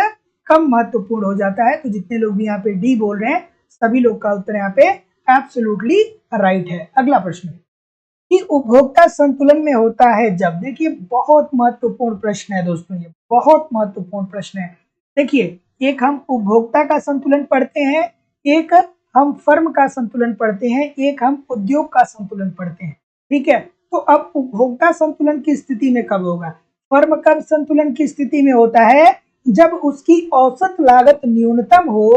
कम महत्वपूर्ण हो जाता है। तो जितने लोग भी यहाँ पे डी बोल रहे हैं सभी लोग का उत्तर यहाँ पे एब्सोल्युटली राइट है। अगला प्रश्न कि उपभोक्ता संतुलन में होता है जब, देखिए बहुत महत्वपूर्ण प्रश्न है दोस्तों, ये बहुत महत्वपूर्ण प्रश्न है। देखिए एक हम उपभोक्ता का संतुलन पढ़ते हैं, एक हम फर्म का संतुलन पढ़ते हैं, एक हम उद्योग का संतुलन पढ़ते हैं, ठीक है। तो अब उपभोक्ता संतुलन की स्थिति में कब होगा? फर्म कब संतुलन की स्थिति में होता है? जब उसकी औसत लागत न्यूनतम हो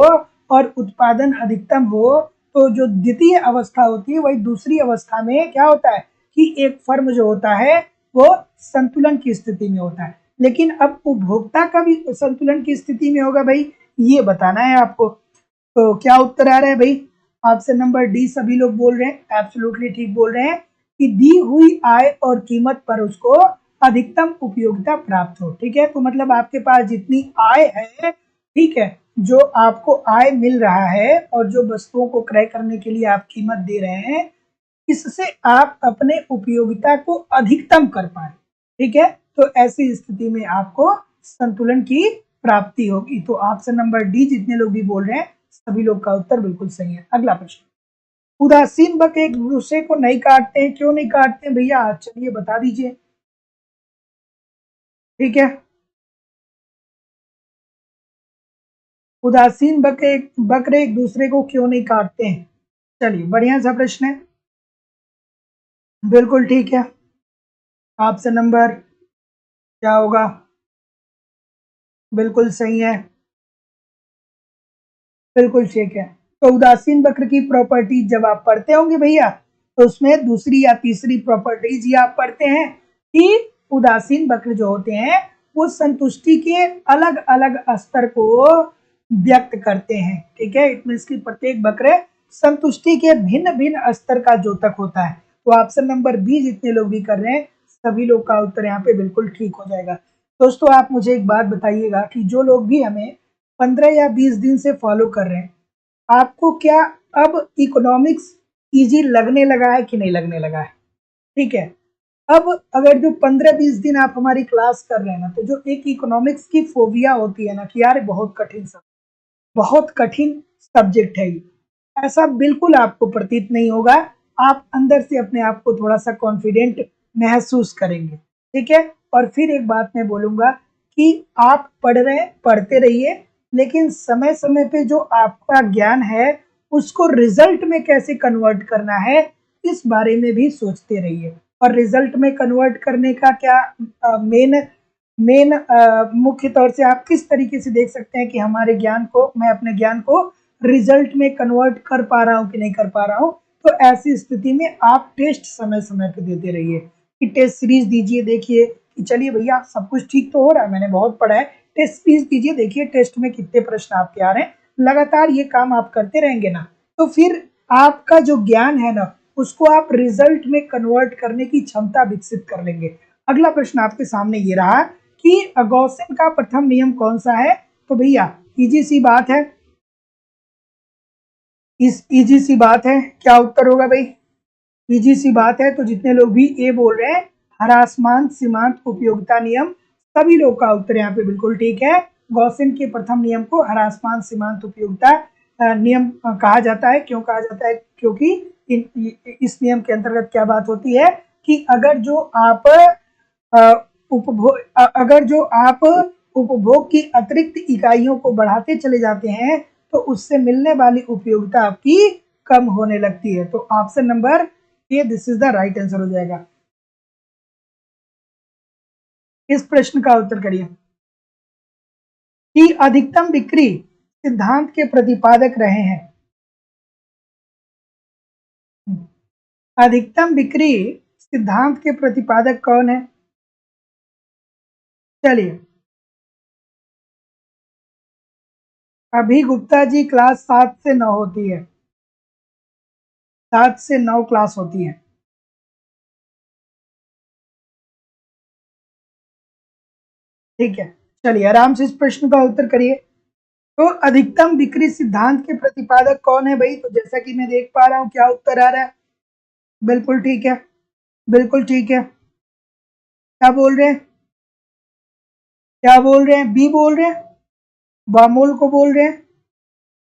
और उत्पादन अधिकतम हो। तो जो द्वितीय अवस्था होती है वही दूसरी अवस्था में क्या होता है कि एक फर्म जो होता है वो संतुलन की स्थिति में होता है। लेकिन अब उपभोक्ता का भी संतुलन की स्थिति में होगा भाई, ये बताना है आपको। तो क्या उत्तर आ रहा है भाई? ऑप्शन नंबर डी सभी लोग बोल रहे हैं, एब्सोल्युटली ठीक बोल रहे हैं कि दी हुई आय और कीमत पर उसको अधिकतम उपयोगिता प्राप्त हो। ठीक है, तो मतलब आपके पास जितनी आय है, ठीक है, जो आपको आय मिल रहा है और जो वस्तुओं को क्रय करने के लिए आप कीमत दे रहे हैं, इससे आप अपने उपयोगिता को अधिकतम कर पाए। ठीक है, तो ऐसी स्थिति में आपको संतुलन की प्राप्ति होगी। तो ऑप्शन नंबर डी जितने लोग भी बोल रहे हैं सभी लोग का उत्तर बिल्कुल सही है। अगला प्रश्न, उदासीन बक एक दूसरे को नहीं काटते हैं, क्यों नहीं काटते हैं भैया? चलिए बता दीजिए। ठीक है, उदासीन बकरे एक दूसरे को क्यों नहीं काटते हैं? चलिए, बढ़िया सा प्रश्न है, बिल्कुल ठीक है। ऑप्शन नंबर क्या होगा? बिल्कुल सही है, बिल्कुल ठीक है। तो उदासीन वक्र की प्रॉपर्टी जब आप पढ़ते होंगे भैया, तो उसमें दूसरी या तीसरी प्रॉपर्टीज ही आप पढ़ते हैं कि उदासीन वक्र जो होते हैं वो संतुष्टि के अलग अलग स्तर को व्यक्त करते हैं। ठीक है, इट मीन्स की प्रत्येक वक्र संतुष्टि के भिन्न भिन्न स्तर का द्योतक होता है। तो ऑप्शन नंबर बी जितने लोग भी कर रहे हैं सभी लोग का उत्तर यहाँ पे बिल्कुल ठीक हो जाएगा। दोस्तों, आप मुझे एक बात बताइएगा कि जो लोग भी हमें 15 या 20 दिन से फॉलो कर रहे हैं, आपको क्या अब इकोनॉमिक्स इजी लगने लगा है कि नहीं लगने लगा है? ठीक है, अब अगर जो 15-20 दिन आप हमारी क्लास कर रहे हैं ना, तो जो एक इकोनॉमिक्स की फोबिया होती है ना कि यार बहुत कठिन बहुत कठिन सब्जेक्ट है ये, ऐसा बिल्कुल आपको प्रतीत नहीं होगा। आप अंदर से अपने आप को थोड़ा सा कॉन्फिडेंट महसूस करेंगे। ठीक है, और फिर एक बात मैं बोलूंगा कि आप पढ़ रहे हैं, पढ़ते रहिए, लेकिन समय समय पे जो आपका ज्ञान है उसको रिजल्ट में कैसे कन्वर्ट करना है इस बारे में भी सोचते रहिए। और रिजल्ट में कन्वर्ट करने का क्या मेन मेन मुख्य तौर से आप किस तरीके से देख सकते हैं कि हमारे ज्ञान को, मैं अपने ज्ञान को रिजल्ट में कन्वर्ट कर पा रहा हूँ कि नहीं कर पा रहा हूँ? तो ऐसी स्थिति में आप टेस्ट समय समय पे देते रहिए कि टेस्ट सीरीज दीजिए, देखिए कि चलिए भैया सब कुछ ठीक तो हो रहा है, मैंने बहुत पढ़ा है, टेस्ट सीरीज दीजिए, देखिए टेस्ट में कितने प्रश्न आपके आ रहे हैं। लगातार ये काम आप करते रहेंगे ना, तो फिर आपका जो ज्ञान है ना उसको आप रिजल्ट में कन्वर्ट करने की क्षमता विकसित कर लेंगे। अगला प्रश्न आपके सामने ये रहा कि गॉसियन का प्रथम नियम कौन सा है? तो भैया इजी सी बात है, इजी सी बात है, क्या उत्तर होगा भाई? इजी सी बात है, तो जितने लोग भी ए बोल रहे हैं ह्रासमान सीमांत उपयोगिता नियम, सभी लोग का उत्तर यहाँ पे बिल्कुल ठीक है। गॉसियन के प्रथम नियम को ह्रासमान सीमांत उपयोगिता नियम कहा जाता है। क्यों कहा जाता है? क्योंकि इस नियम के अंतर्गत क्या बात होती है कि अगर जो आप उपभोग की अतिरिक्त इकाइयों को बढ़ाते चले जाते हैं तो उससे मिलने वाली उपयोगिता आपकी कम होने लगती है। तो option number A this is the right answer हो जाएगा। इस प्रश्न का उत्तर करिए कि अधिकतम बिक्री सिद्धांत के प्रतिपादक रहे हैं। अधिकतम बिक्री सिद्धांत के प्रतिपादक कौन है? चलिए, अभी गुप्ता जी क्लास 7 से 9 होती है, 7 से 9 क्लास होती है। ठीक है, चलिए आराम से इस प्रश्न का उत्तर करिए। तो अधिकतम बिक्री सिद्धांत के प्रतिपादक कौन है भाई? तो जैसा कि मैं देख पा रहा हूं, क्या उत्तर आ रहा है? बिल्कुल ठीक है, बिल्कुल ठीक है। क्या बोल रहे हैं? क्या बोल रहे हैं? बी बोल रहे हैं, बामोल को बोल रहे हैं।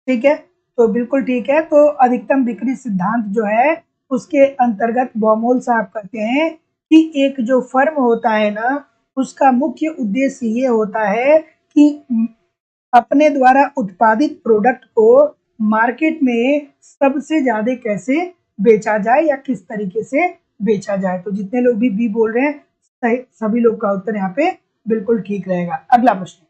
ठीक है, तो बिल्कुल ठीक है। तो अधिकतम बिक्री सिद्धांत जो है उसके अंतर्गत बॉमोल साहब कहते हैं कि एक जो फर्म होता है ना उसका मुख्य उद्देश्य ये होता है कि अपने द्वारा उत्पादित प्रोडक्ट को मार्केट में सबसे ज्यादा कैसे बेचा जाए या किस तरीके से बेचा जाए। तो जितने लोग भी बी बोल रहे हैं सभी लोग का उत्तर यहाँ पे बिल्कुल ठीक रहेगा। अगला प्रश्न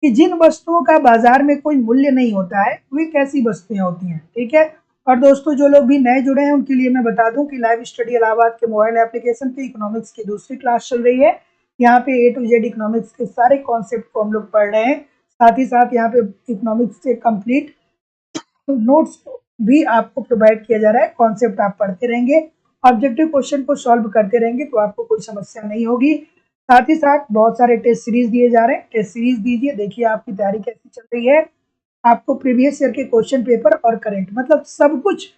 कि जिन वस्तुओं का बाजार में कोई मूल्य नहीं होता है वे कैसी वस्तुएं होती हैं? ठीक है, और दोस्तों जो लोग भी नए जुड़े हैं उनके लिए मैं बता दूं कि लाइव स्टडी इलाहाबाद के मोबाइल एप्लीकेशन पे इकोनॉमिक्स की दूसरी क्लास चल रही है। यहाँ पे ए टू जेड इकोनॉमिक्स के सारे कॉन्सेप्ट को हम लोग पढ़ रहे हैं। साथ ही साथ यहाँ पे इकोनॉमिक्स से कंप्लीट नोट्स भी आपको प्रोवाइड किया जा रहा है, कॉन्सेप्ट आप पढ़ते रहेंगे ऑब्जेक्टिव क्वेश्चन को सॉल्व करते रहेंगे तो आपको कोई समस्या नहीं होगी। साथ ही साथ बहुत सारे टेस्ट सीरीज दिए जा रहे हैं, टेस्ट सीरीज दीजिए, देखिए आपकी तैयारी कैसी चल रही है। आपको प्रीवियस ईयर के क्वेश्चन पेपर और करंट मतलब सब कुछ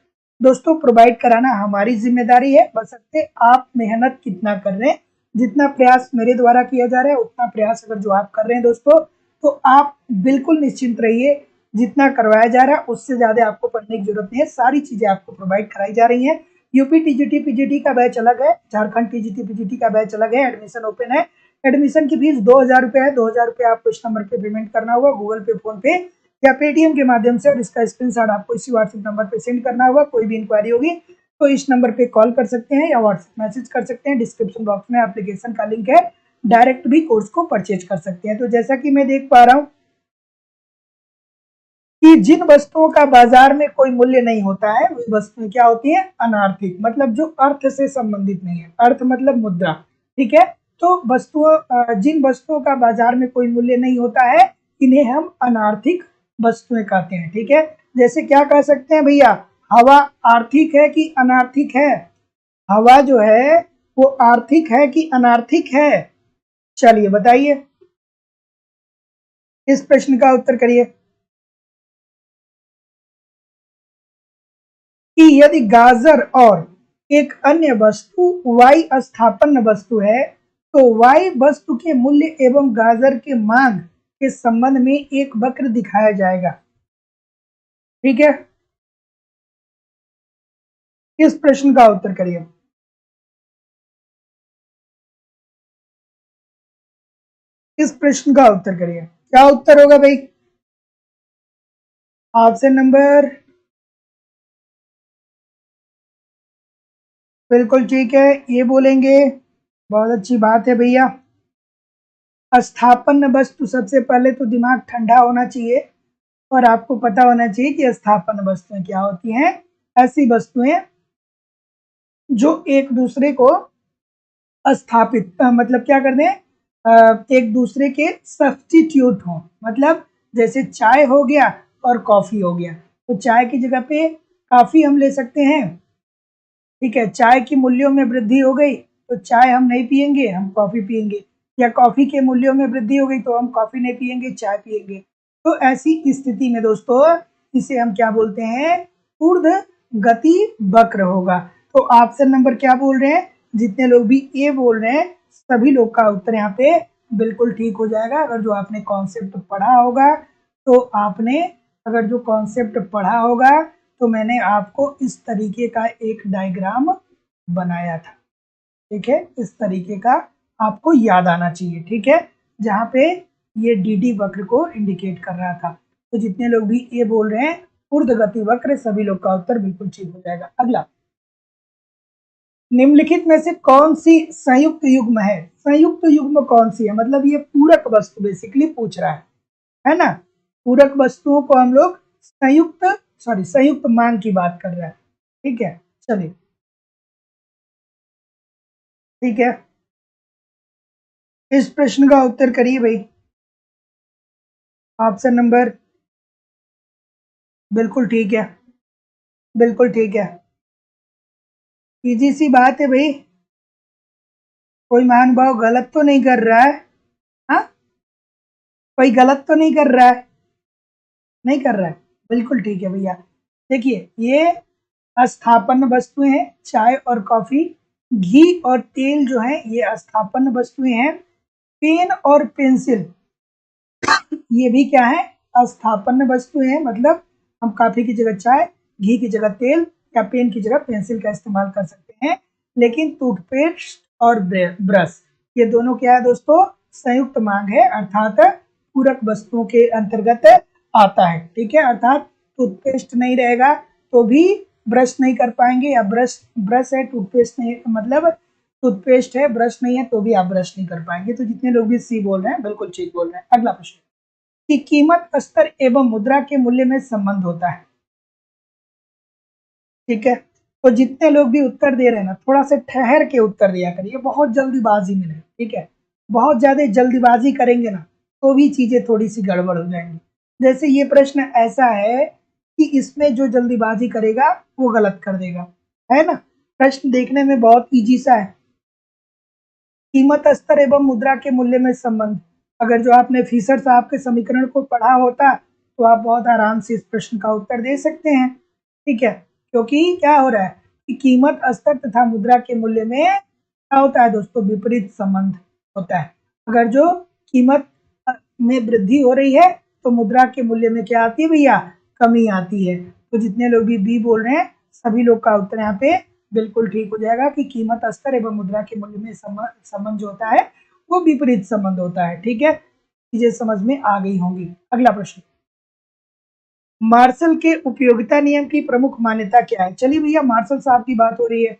दोस्तों प्रोवाइड कराना हमारी जिम्मेदारी है, बशर्ते आप मेहनत कितना कर रहे हैं। जितना प्रयास मेरे द्वारा किया जा रहा है उतना प्रयास अगर जो आप कर रहे हैं दोस्तों, तो आप बिल्कुल निश्चिंत रहिए। जितना करवाया जा रहा है उससे ज्यादा आपको पढ़ने की जरूरत नहीं है, सारी चीजें आपको प्रोवाइड कराई जा रही हैं। यूपी टीजीटी पीजीटी का बैच अलग है, झारखंड टीजीटी पीजीटी का बैच अलग है, एडमिशन ओपन है। एडमिशन की फीस 2,000 रुपए है, 2,000 रुपए आपको इस नंबर पे पेमेंट करना होगा, गूगल पे, फोन पे या पेटीएम के माध्यम से, और इसका स्क्रीनशॉट आपको इसी व्हाट्सएप नंबर पे सेंड करना होगा। कोई भी इंक्वायरी होगी तो इस नंबर पे कॉल कर सकते हैं या व्हाट्सएप मैसेज कर सकते हैं। डिस्क्रिप्शन बॉक्स में एप्लीकेशन का लिंक है, डायरेक्ट भी कोर्स को परचेज कर सकते हैं। तो जैसा कि मैं देख पा रहा हूँ कि जिन वस्तुओं का बाजार में कोई मूल्य नहीं होता है वे वस्तुएं क्या होती हैं? अनार्थिक, मतलब जो अर्थ से संबंधित नहीं है। अर्थ मतलब मुद्रा, ठीक है। तो जिन वस्तुओं का बाजार में कोई मूल्य नहीं होता है इन्हें हम अनार्थिक वस्तुएं कहते हैं, ठीक है। जैसे क्या कह सकते हैं भैया, हवा आर्थिक है कि अनार्थिक है? हवा जो है वो आर्थिक है कि अनार्थिक है? चलिए बताइए, इस प्रश्न का उत्तर करिए कि यदि गाजर और एक अन्य वस्तु y स्थापन्न वस्तु है तो y वस्तु के मूल्य एवं गाजर के मांग के संबंध में एक वक्र दिखाया जाएगा, ठीक है। इस प्रश्न का उत्तर करिए। इस प्रश्न का उत्तर करिए, क्या उत्तर होगा भाई? ऑप्शन नंबर, बिल्कुल ठीक है, ये बोलेंगे। बहुत अच्छी बात है भैया। स्थापन्न वस्तु, सबसे पहले तो दिमाग ठंडा होना चाहिए और आपको पता होना चाहिए कि स्थापन्न वस्तुएं क्या होती हैं। ऐसी वस्तुएं जो एक दूसरे को स्थापित मतलब क्या कर दें, एक दूसरे के सब्स्टिट्यूट हो। मतलब जैसे चाय हो गया और कॉफी हो गया, तो चाय की जगह पे कॉफी हम ले सकते हैं, ठीक है। चाय की मूल्यों में वृद्धि हो गई तो चाय हम नहीं पियेंगे, हम कॉफी पियेंगे, या कॉफी के मूल्यों में वृद्धि हो गई तो हम कॉफी नहीं पियेंगे, चाय पियेंगे। तो ऐसी स्थिति में दोस्तों इसे हम क्या बोलते हैं? ऊर्ध गति वक्र होगा। तो ऑप्शन नंबर क्या बोल रहे हैं? जितने लोग भी ए बोल रहे हैं सभी लोग का उत्तर यहाँ पे बिल्कुल ठीक हो जाएगा। अगर जो आपने कॉन्सेप्ट पढ़ा होगा तो आपने, अगर जो कॉन्सेप्ट पढ़ा होगा तो मैंने आपको इस तरीके का एक डायग्राम बनाया था, ठीक है। इस तरीके का आपको याद आना चाहिए, ठीक है, जहाँ पे ये डी वक्र को इंडिकेट कर रहा था। तो जितने लोग भी ये बोल रहे हैं ऊर्ध्वगति वक्र, सभी लोग का उत्तर बिल्कुल ठीक हो जाएगा। अगला, निम्नलिखित में से कौन सी संयुक्त युग्म है? संयुक्त युग्म कौन सी है? मतलब ये पूरक वस्तु बेसिकली पूछ रहा है ना। पूरक वस्तुओं को हम लोग संयुक्त मान की बात कर रहा है, ठीक है। चलिए, ठीक है, इस प्रश्न का उत्तर करिए भाई। ऑप्शन नंबर, बिल्कुल ठीक है, बिल्कुल ठीक है, इजी सी बात है भाई। कोई महानुभाव गलत तो नहीं कर रहा है? हाँ, कोई गलत तो नहीं कर रहा है? नहीं कर रहा है, बिल्कुल ठीक है भैया। देखिए, ये स्थापन्न वस्तुएं हैं, चाय और कॉफी। घी और तेल जो है ये स्थापन्न वस्तुएं हैं। पेन और पेंसिल ये भी क्या है? स्थापन्न वस्तुएं हैं। मतलब हम कॉफी की जगह चाय, घी की जगह तेल या पेन की जगह पेंसिल का इस्तेमाल कर सकते हैं। लेकिन टूथपेस्ट और ब्रश ये दोनों क्या है दोस्तों? संयुक्त मांग है, अर्थात पूरक वस्तुओं के अंतर्गत आता है, ठीक है। अर्थात टूथपेस्ट नहीं रहेगा तो भी ब्रश नहीं कर पाएंगे, या ब्रश ब्रश है टूथपेस्ट नहीं, मतलब टूथपेस्ट है ब्रश नहीं है तो भी आप ब्रश नहीं कर पाएंगे। तो जितने लोग भी सी बोल रहे हैं बिल्कुल ठीक बोल रहे हैं। अगला प्रश्न, कि कीमत स्तर एवं मुद्रा के मूल्य में संबंध होता है, ठीक है। तो जितने लोग भी उत्तर दे रहे हैं ना, थोड़ा सा ठहर के उत्तर दिया करिए, बहुत जल्दीबाजी में नहीं, ठीक है। बहुत ज्यादा जल्दीबाजी करेंगे ना तो भी चीजें थोड़ी सी गड़बड़ हो जाएंगी। जैसे ये प्रश्न ऐसा है कि इसमें जो जल्दीबाजी करेगा वो गलत कर देगा, है ना। प्रश्न देखने में बहुत इजी सा है। कीमत स्तर एवं मुद्रा के मूल्य में संबंध। अगर जो आपने फिशर साहब के समीकरण को पढ़ा होता तो आप बहुत आराम से इस प्रश्न का उत्तर दे सकते हैं। ठीक है, क्योंकि क्या हो रहा है कि कीमत स्तर तथा मुद्रा के मूल्य में क्या होता है दोस्तों, विपरीत संबंध होता है। अगर जो कीमत में वृद्धि हो रही है तो मुद्रा के मूल्य में क्या आती है भैया, कमी आती है। तो जितने लोग भी बी बोल रहे हैं सभी लोग का उत्तर यहाँ पे बिल्कुल ठीक हो जाएगा कि कीमत स्तर एवं मुद्रा के मूल्य में संबंध जो होता है वो विपरीत संबंध होता है। ठीक है, चीजें समझ में आ गई होंगी। अगला प्रश्न, मार्शल के उपयोगिता नियम की प्रमुख मान्यता क्या है? चलिए भैया, मार्शल साहब की बात हो रही है।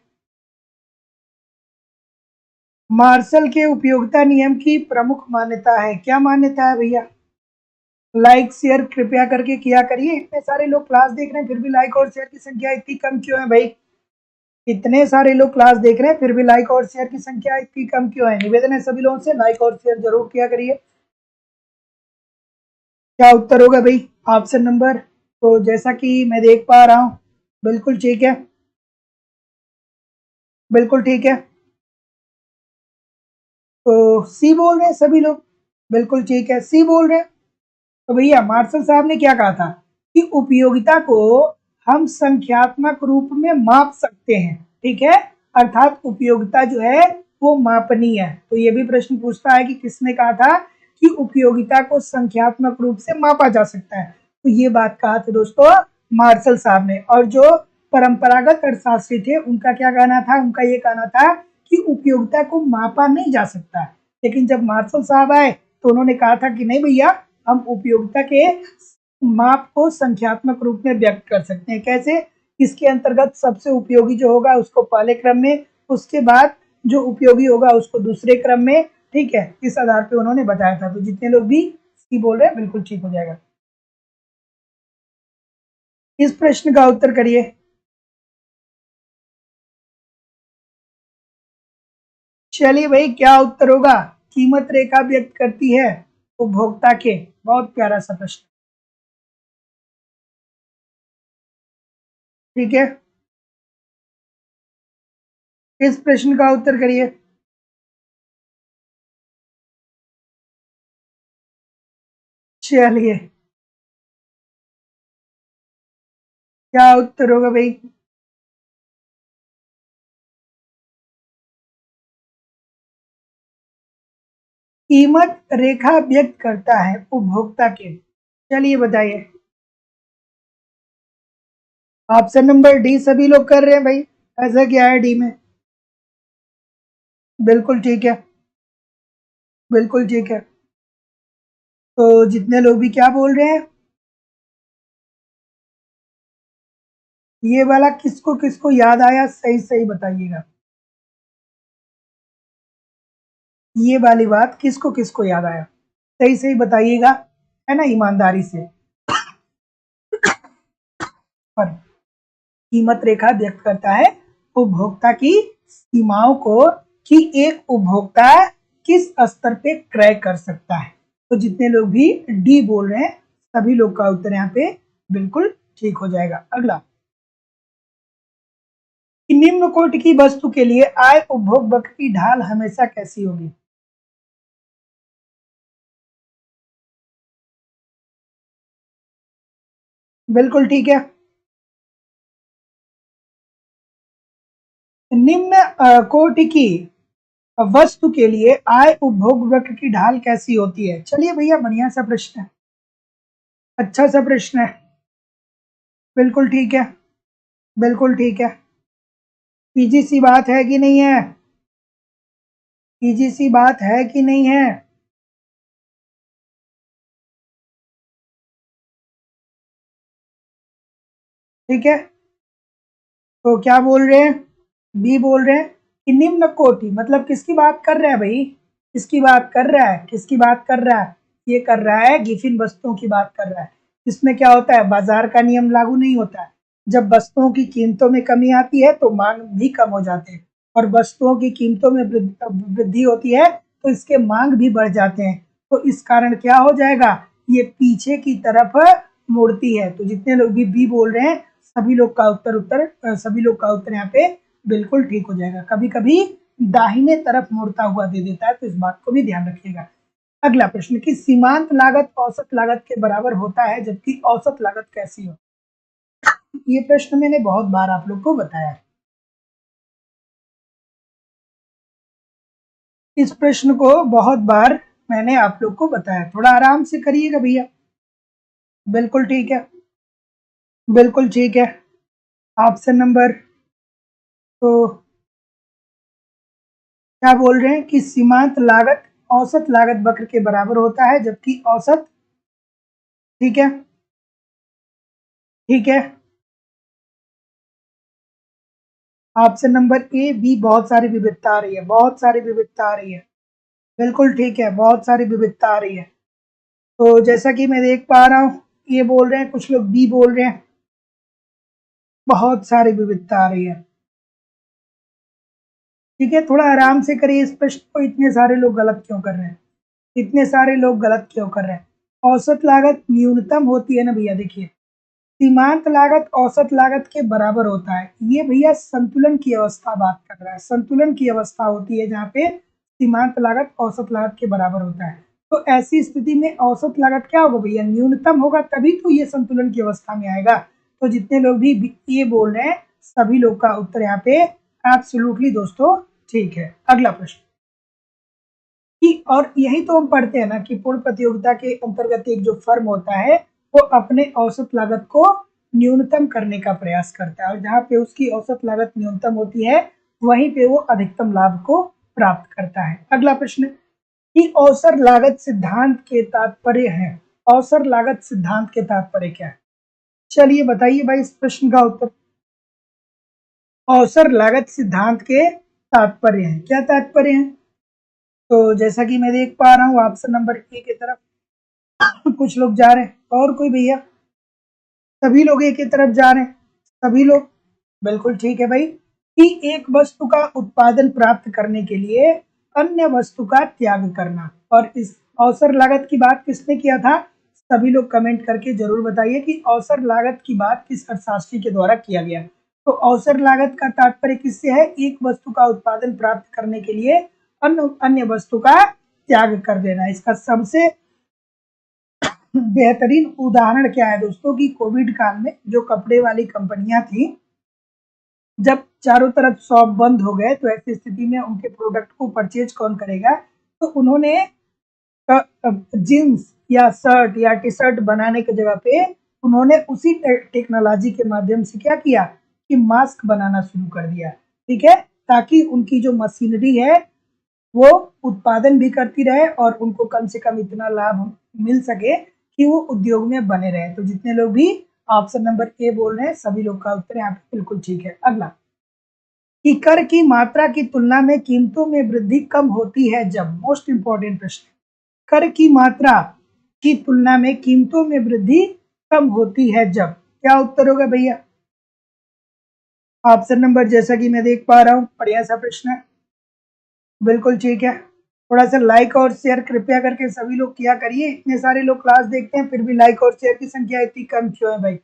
मार्शल के उपयोगिता नियम की प्रमुख मान्यता है, क्या मान्यता है भैया? लाइक शेयर कृपया करके किया करिए। इतने सारे लोग क्लास देख रहे हैं फिर भी लाइक और शेयर की संख्या इतनी कम क्यों है भाई? इतने सारे लोग क्लास देख रहे हैं फिर भी लाइक और शेयर की संख्या इतनी कम क्यों है? निवेदन है सभी लोगों से, लाइक और शेयर जरूर किया करिए। क्या उत्तर होगा भाई? ऑप्शन नंबर, तो जैसा कि मैं देख पा रहा हूं, बिल्कुल ठीक है, बिल्कुल ठीक है। तो सी बोल रहे हैं सभी लोग, बिल्कुल ठीक है, सी बोल रहे हैं। तो भैया मार्शल साहब ने क्या कहा था कि उपयोगिता को हम संख्यात्मक रूप में माप सकते हैं। ठीक है, अर्थात उपयोगिता जो है वो मापनीय है। तो ये भी प्रश्न पूछता है कि किसने कहा था कि उपयोगिता को संख्यात्मक रूप से मापा जा सकता है। तो ये बात कहा था दोस्तों मार्शल साहब ने। और जो परंपरागत अर्थशास्त्री थे उनका क्या कहना था? उनका ये कहना था कि उपयोगिता को मापा नहीं जा सकता। लेकिन जब मार्शल साहब आए तो उन्होंने कहा था कि नहीं भैया, हम उपयोगिता के माप को संख्यात्मक रूप में व्यक्त कर सकते हैं। कैसे? इसके अंतर्गत सबसे उपयोगी जो होगा उसको पहले क्रम में, उसके बाद जो उपयोगी होगा उसको दूसरे क्रम में। ठीक है, इस आधार पे उन्होंने बताया था। तो जितने लोग भी सी बोल रहे हैं बिल्कुल ठीक हो जाएगा। इस प्रश्न का उत्तर करिए। चलिए भाई, क्या उत्तर होगा? कीमत रेखा व्यक्त करती है उपभोक्ता के। बहुत प्यारा सा प्रश्न। ठीक है, इस प्रश्न का उत्तर करिए। चलिए, क्या उत्तर होगा भाई? कीमत रेखा व्यक्त करता है उपभोक्ता के। चलिए बताइए। ऑप्शन नंबर डी सभी लोग कर रहे हैं भाई। ऐसा क्या है डी में? बिल्कुल ठीक है, बिल्कुल ठीक है। तो जितने लोग भी क्या बोल रहे हैं, ये वाला किसको किसको याद आया सही सही बताइएगा। ये वाली बात किसको किसको याद आया सही सही बताइएगा, है ना, ईमानदारी से। पर कीमत रेखा व्यक्त करता है उपभोक्ता की सीमाओं को, कि एक उपभोक्ता किस स्तर पे क्रय कर सकता है। तो जितने लोग भी डी बोल रहे हैं सभी लोग का उत्तर यहाँ पे बिल्कुल ठीक हो जाएगा। अगला, कि निम्न कोटि की वस्तु के लिए आय उपभोग वक्र की ढाल हमेशा कैसी होगी? बिल्कुल ठीक है। निम्न कोटि की वस्तु के लिए आय उपभोग वक्र की ढाल कैसी होती है? चलिए भैया, बढ़िया सा प्रश्न है, अच्छा सा प्रश्न है। बिल्कुल ठीक है, बिल्कुल ठीक है। इजी सी बात है कि नहीं है? इजी सी बात है कि नहीं है? ठीक है, तो क्या बोल रहे हैं? बी बोल रहे हैं कि निम्न कोटि, मतलब किसकी बात कर रहा है भाई? किसकी बात कर रहा है? किसकी बात कर रहा है? ये कर रहा है गिफिन वस्तुओं की बात कर रहा है। इसमें क्या होता है, बाजार का नियम लागू नहीं होता है। जब वस्तुओं की कीमतों में कमी आती है तो मांग भी कम हो जाते हैं, और वस्तुओं की कीमतों में वृद्धि होती है तो इसके मांग भी बढ़ जाते हैं। तो इस कारण क्या हो जाएगा, ये पीछे की तरफ मुड़ती है। तो जितने लोग भी बी बोल रहे हैं सभी लोग का उत्तर यहाँ पे बिल्कुल ठीक हो जाएगा। कभी कभी दाहिने तरफ मुड़ता हुआ दे देता है, तो इस बात को भी ध्यान रखिएगा। अगला प्रश्न कि सीमांत लागत औसत लागत के बराबर होता है जबकि औसत लागत कैसी हो। ये प्रश्न मैंने बहुत बार आप लोग को बताया है। इस प्रश्न को बहुत बार मैंने आप लोग को बताया, थोड़ा आराम से करिएगा भैया। बिल्कुल ठीक है, बिल्कुल ठीक है। ऑप्शन नंबर तो क्या बोल रहे हैं कि सीमांत लागत औसत लागत वक्र के बराबर होता है जबकि औसत, ठीक है, ठीक है। ऑप्शन नंबर ए बी बहुत सारी विविधता आ रही है, बहुत सारी विविधता आ रही है। बिल्कुल ठीक है, बहुत सारी विविधता आ रही है। तो जैसा कि मैं देख पा रहा हूँ, ये बोल रहे हैं, कुछ लोग बी बोल रहे हैं, बहुत सारी विविधता आ रही है। ठीक है, थोड़ा आराम से करिए इस प्रश्न को। इतने सारे लोग गलत क्यों कर रहे हैं, इतने सारे लोग गलत क्यों कर रहे हैं। औसत लागत न्यूनतम होती है ना भैया, देखिए सीमांत लागत औसत लागत के बराबर होता है। ये भैया संतुलन की अवस्था बात कर रहा है, संतुलन की अवस्था होती है जहाँ पे सीमांत लागत औसत लागत के बराबर होता है। तो ऐसी स्थिति में औसत लागत क्या होगा भैया, न्यूनतम होगा, तभी तो ये संतुलन की अवस्था में आएगा। तो जितने लोग भी ये बोल रहे हैं, सभी लोग का उत्तर यहाँ पे एब्सोल्युटली दोस्तों ठीक है। अगला प्रश्न कि और यही तो हम पढ़ते हैं ना कि पूर्ण प्रतियोगिता के अंतर्गत एक जो फर्म होता है वो अपने औसत लागत को न्यूनतम करने का प्रयास करता है, और जहाँ पे उसकी औसत लागत न्यूनतम होती है वहीं पे वो अधिकतम लाभ को प्राप्त करता है। अगला प्रश्न कि औसत लागत सिद्धांत के तात्पर्य है, औसत लागत सिद्धांत के तात्पर्य क्या है। चलिए बताइए भाई इस प्रश्न का उत्तर। औसत लागत सिद्धांत के तात्पर्य है, क्या तात्पर्य है। तो जैसा कि मैं देख पा रहा हूँ ऑप्शन नंबर ए की तरफ कुछ लोग जा रहे हैं, और कोई भैया, सभी लोग एक ही तरफ जा रहे हैं, सभी लोग, बिल्कुल ठीक है भाई कि एक वस्तु का उत्पादन प्राप्त करने के लिए अन्य वस्तु का त्याग करना। और इस अवसर लागत की बात किसने किया था, सभी लोग कमेंट करके जरूर बताइए कि अवसर लागत की बात किस अर्थशास्त्री के द्वारा किया गया। तो अवसर लागत का तात्पर्य किससे है, एक वस्तु का उत्पादन प्राप्त करने के लिए अन्य वस्तु का त्याग कर देना। इसका सबसे बेहतरीन उदाहरण क्या है दोस्तों कि कोविड काल में जो कपड़े वाली कंपनियां थी, जब चारों तरफ शॉप बंद हो गए, तो ऐसी स्थिति में उनके प्रोडक्ट को परचेज कौन करेगा, तो उन्होंने जींस या शर्ट या टी शर्ट बनाने की जगह पे उन्होंने उसी टेक्नोलॉजी के माध्यम से क्या किया कि मास्क बनाना शुरू कर दिया। ठीक है, ताकि उनकी जो मशीनरी है वो उत्पादन भी करती रहे और उनको कम से कम इतना लाभ मिल सके कि वो उद्योग में बने रहे। तो जितने लोग भी ऑप्शन नंबर ए बोल रहे हैं, सभी लोग का उत्तर यहाँ पे बिल्कुल ठीक है। अगला कि कर की मात्रा की तुलना में कीमतों में वृद्धि कम होती है जब, मोस्ट इंपॉर्टेंट प्रश्न, कर की मात्रा की तुलना में कीमतों में वृद्धि कम होती है जब, क्या उत्तर होगा भैया। ऑप्शन नंबर जैसा कि मैं देख पा रहा हूँ, बढ़िया सा प्रश्न है, बिल्कुल ठीक है। थोड़ा सा लाइक और शेयर कृपया करके सभी लोग किया करिए, इतने सारे लोग क्लास देखते हैं फिर भी लाइक और शेयर की संख्या इतनी कम क्यों है भाई।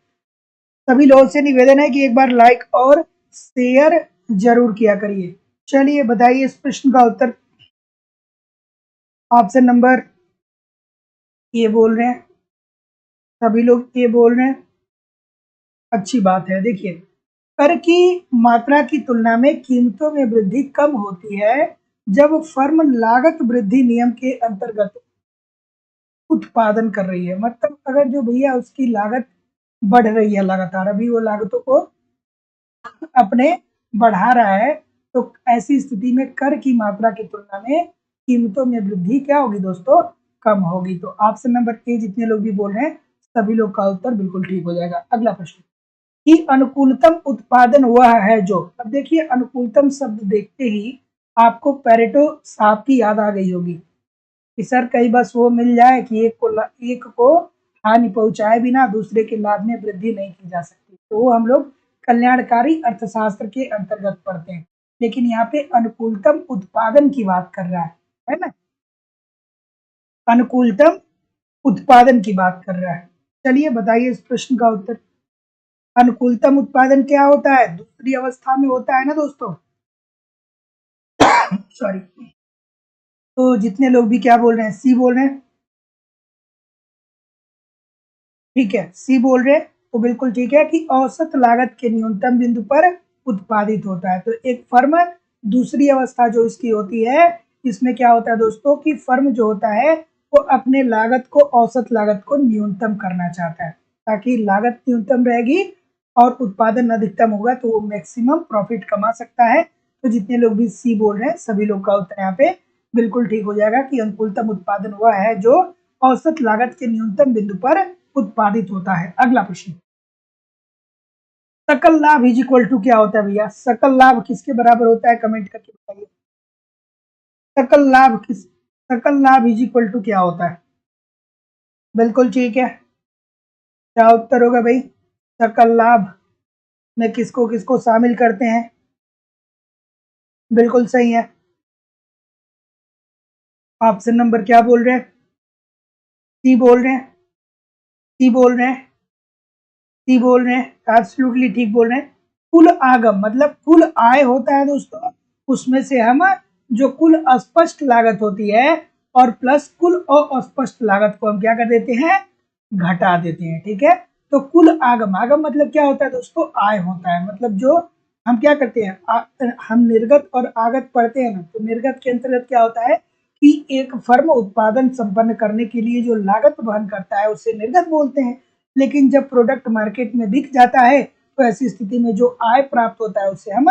सभी लोगों से निवेदन है कि एक बार लाइक और शेयर जरूर किया करिए। चलिए बताइए इस प्रश्न का उत्तर। ऑप्शन नंबर ये बोल रहे हैं, सभी लोग ये बोल रहे हैं, अच्छी बात है। देखिए कर की मात्रा की तुलना में कीमतों में वृद्धि कम होती है जब फर्म लागत वृद्धि नियम के अंतर्गत उत्पादन कर रही है। मतलब अगर जो भैया उसकी लागत बढ़ रही है लगातार, अभी वो लागतों को अपने बढ़ा रहा है, तो ऐसी स्थिति में कर की मात्रा की तुलना में कीमतों में वृद्धि क्या होगी दोस्तों, कम होगी। तो ऑप्शन नंबर ए जितने लोग भी बोल रहे हैं, सभी लोग का उत्तर बिल्कुल ठीक हो जाएगा। अगला प्रश्न कि अनुकूलतम उत्पादन वह है जो, अब देखिए अनुकूलतम शब्द देखते ही आपको पेरेटो साहब की याद आ गई होगी कि सर कहीं बस वो मिल जाए कि एक को हानि पहुंचाए बिना दूसरे के लाभ में वृद्धि नहीं की जा सकती, तो वो हम लोग कल्याणकारी अर्थशास्त्र के अंतर्गत पढ़ते हैं। लेकिन यहाँ पे अनुकूलतम उत्पादन की बात कर रहा है ना, अनुकूलतम उत्पादन की बात कर रहा है। चलिए बताइए इस प्रश्न का उत्तर। अनुकूलतम उत्पादन क्या होता है? दूसरी अवस्था में होता है ना दोस्तों। सॉरी। तो जितने लोग भी क्या बोल रहे हैं? सी बोल रहे हैं। ठीक है, सी बोल रहे हैं तो बिल्कुल ठीक है कि औसत लागत के न्यूनतम बिंदु पर उत्पादित होता है। तो एक फर्म दूसरी अवस्था जो इसकी होती है, इसमें क्या होता है दोस्तों कि फर्म जो होता है वो अपने लागत को, औसत लागत को न्यूनतम करना चाहता है, ताकि लागत न्यूनतम रहेगी और उत्पादन अधिकतम होगा तो वो मैक्सिमम प्रॉफिट कमा सकता है। तो जितने लोग भी सी बोल रहे हैं सभी लोग का उत्तर यहाँ पे बिल्कुल ठीक हो जाएगा कि अनुकूलतम उत्पादन हुआ है जो औसत लागत के न्यूनतम बिंदु पर उत्पादित होता है। अगला प्रश्न, सकल लाभ इज इक्वल टू क्या होता है भैया? सकल लाभ किसके बराबर होता है? कमेंट करके बताइए। सकल लाभ इज इक्वल टू क्या होता है? बिल्कुल ठीक है, क्या उत्तर होगा भाई? सकल लाभ में किसको किसको शामिल करते हैं? बिल्कुल सही है। ऑप्शन नंबर क्या बोल रहे हैं? सी बोल रहे हैं। सी बोल रहे हैं। सी बोल रहे हैं, एब्सोल्युटली ठीक बोल रहे हैं। कुल आगम मतलब कुल आय होता है दोस्तों, उसमें से हम जो कुल अस्पष्ट लागत होती है और प्लस कुल अस्पष्ट लागत को हम क्या कर देते हैं? घटा देते हैं। ठीक है, तो कुल आगम, आगम मतलब क्या होता है दोस्तों? आय होता है। मतलब जो हम क्या करते हैं, हम निर्गत और आगत पढ़ते हैं ना, तो निर्गत के अंतर्गत क्या होता है कि एक फर्म उत्पादन संपन्न करने के लिए जो लागत वहन करता है उसे निर्गत बोलते हैं। लेकिन जब प्रोडक्ट मार्केट में बिक जाता है तो ऐसी स्थिति में जो आय प्राप्त होता है उसे हम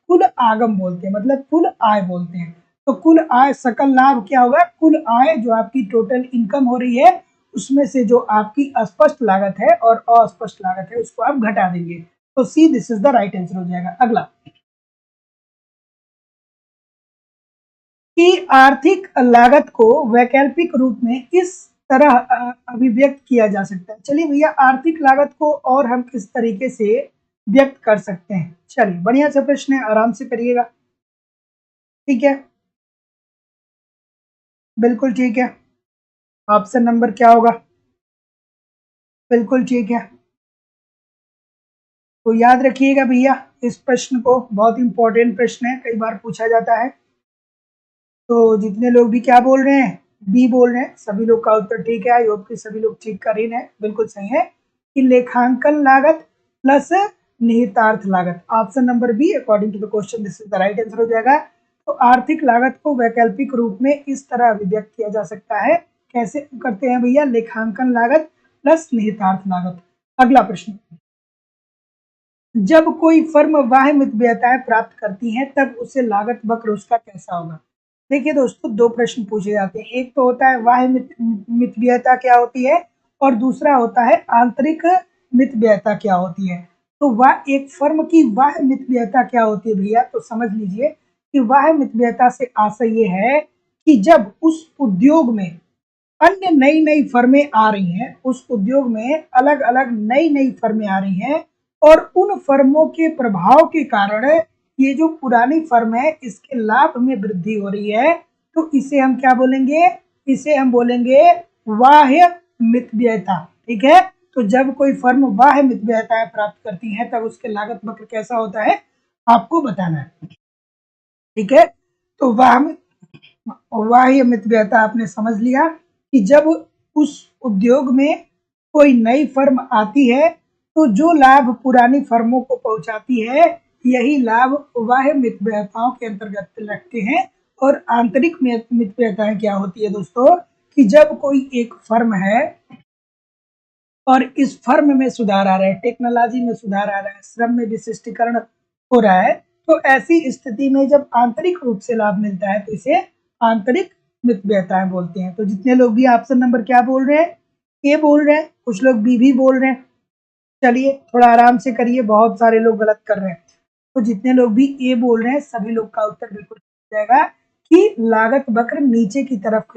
कुल आगम बोलते हैं, मतलब कुल आय बोलते हैं। तो कुल आय, सकल लाभ क्या होगा? कुल आय जो आपकी टोटल इनकम हो रही है उसमें से जो आपकी अस्पष्ट लागत है और अस्पष्ट लागत है उसको आप घटा देंगे। तो see this is the right answer हो जाएगा। अगला, कि आर्थिक लागत को वैकल्पिक रूप में इस तरह अभिव्यक्त किया जा सकता है। चलिए भैया, आर्थिक लागत को और हम किस तरीके से व्यक्त कर सकते हैं? चलिए, बढ़िया सा प्रश्न है, आराम से करिएगा। ठीक है, बिल्कुल ठीक है। ऑप्शन नंबर क्या होगा? बिल्कुल ठीक है। तो याद रखिएगा भैया इस प्रश्न को, बहुत इंपॉर्टेंट प्रश्न है, कई बार पूछा जाता है। तो जितने लोग भी क्या बोल रहे हैं? बी बोल रहे हैं, सभी लोग का उत्तर ठीक है। आई होप कि सभी लोग ठीक कर ही रहे हैं, बिल्कुल सही है कि लेखांकन लागत प्लस निहितार्थ लागत। Option number B according to the question this is the right answer हो जाएगा। तो आर्थिक लागत को वैकल्पिक रूप में इस तरह अभिव्यक्त किया जा सकता है। कैसे करते हैं भैया? लेखांकन लागत प्लस निहितार्थ लागत। अगला प्रश्न, जब कोई फर्म बाह्य मितव्ययताएं प्राप्त करती है तब उसे लागत वक्र उसका कैसा होगा? देखिए दोस्तों, दो प्रश्न पूछे जाते हैं, एक तो होता है बाह्य मितव्ययता क्या होती है और दूसरा होता है आंतरिक मितव्ययता क्या होती है। तो वह एक फर्म की बाह्य मितव्ययता क्या होती है भैया? तो समझ लीजिए कि बाह्य मितव्ययता से आशय ये है कि जब उस उद्योग में अन्य नई नई फर्में आ रही हैं, उस उद्योग में अलग अलग नई नई फर्में आ रही हैं और उन फर्मों के प्रभाव के कारण ये जो पुरानी फर्म है इसके लाभ में वृद्धि हो रही है। तो इसे हम क्या बोलेंगे? इसे हम बोलेंगे बाह्य मितव्ययता। ठीक है, तो जब कोई फर्म बाह्य मितव्ययताएं प्राप्त करती है तब उसके लागत वक्र कैसा होता है आपको बताना है। ठीक है, तो बाह्य मितव्ययता आपने समझ लिया कि जब उस उद्योग में कोई नई फर्म आती है तो जो लाभ पुरानी फर्मों को पहुंचाती है यही लाभ बाह्य मितव्ययताओं के अंतर्गत लगते हैं। और आंतरिक मितव्ययताएं क्या होती है दोस्तों कि जब कोई एक फर्म है और इस फर्म में सुधार आ रहा है, टेक्नोलॉजी में सुधार आ रहा है, श्रम में विशिष्टीकरण हो रहा है, तो ऐसी स्थिति में जब आंतरिक रूप से लाभ मिलता है तो इसे आंतरिक मितव्ययताएं बोलते हैं। तो जितने लोग भी ऑप्शन नंबर क्या बोल रहे हैं? ए बोल रहे हैं, कुछ लोग बी भी बोल रहे हैं। चलिए थोड़ा आराम से करिए, बहुत सारे लोग गलत कर रहे हैं। तो जितने लोग भी ए बोल रहे हैं सभी लोग का उत्तर बिल्कुल हो जाएगा कि लागत वक्र नीचे की तरफ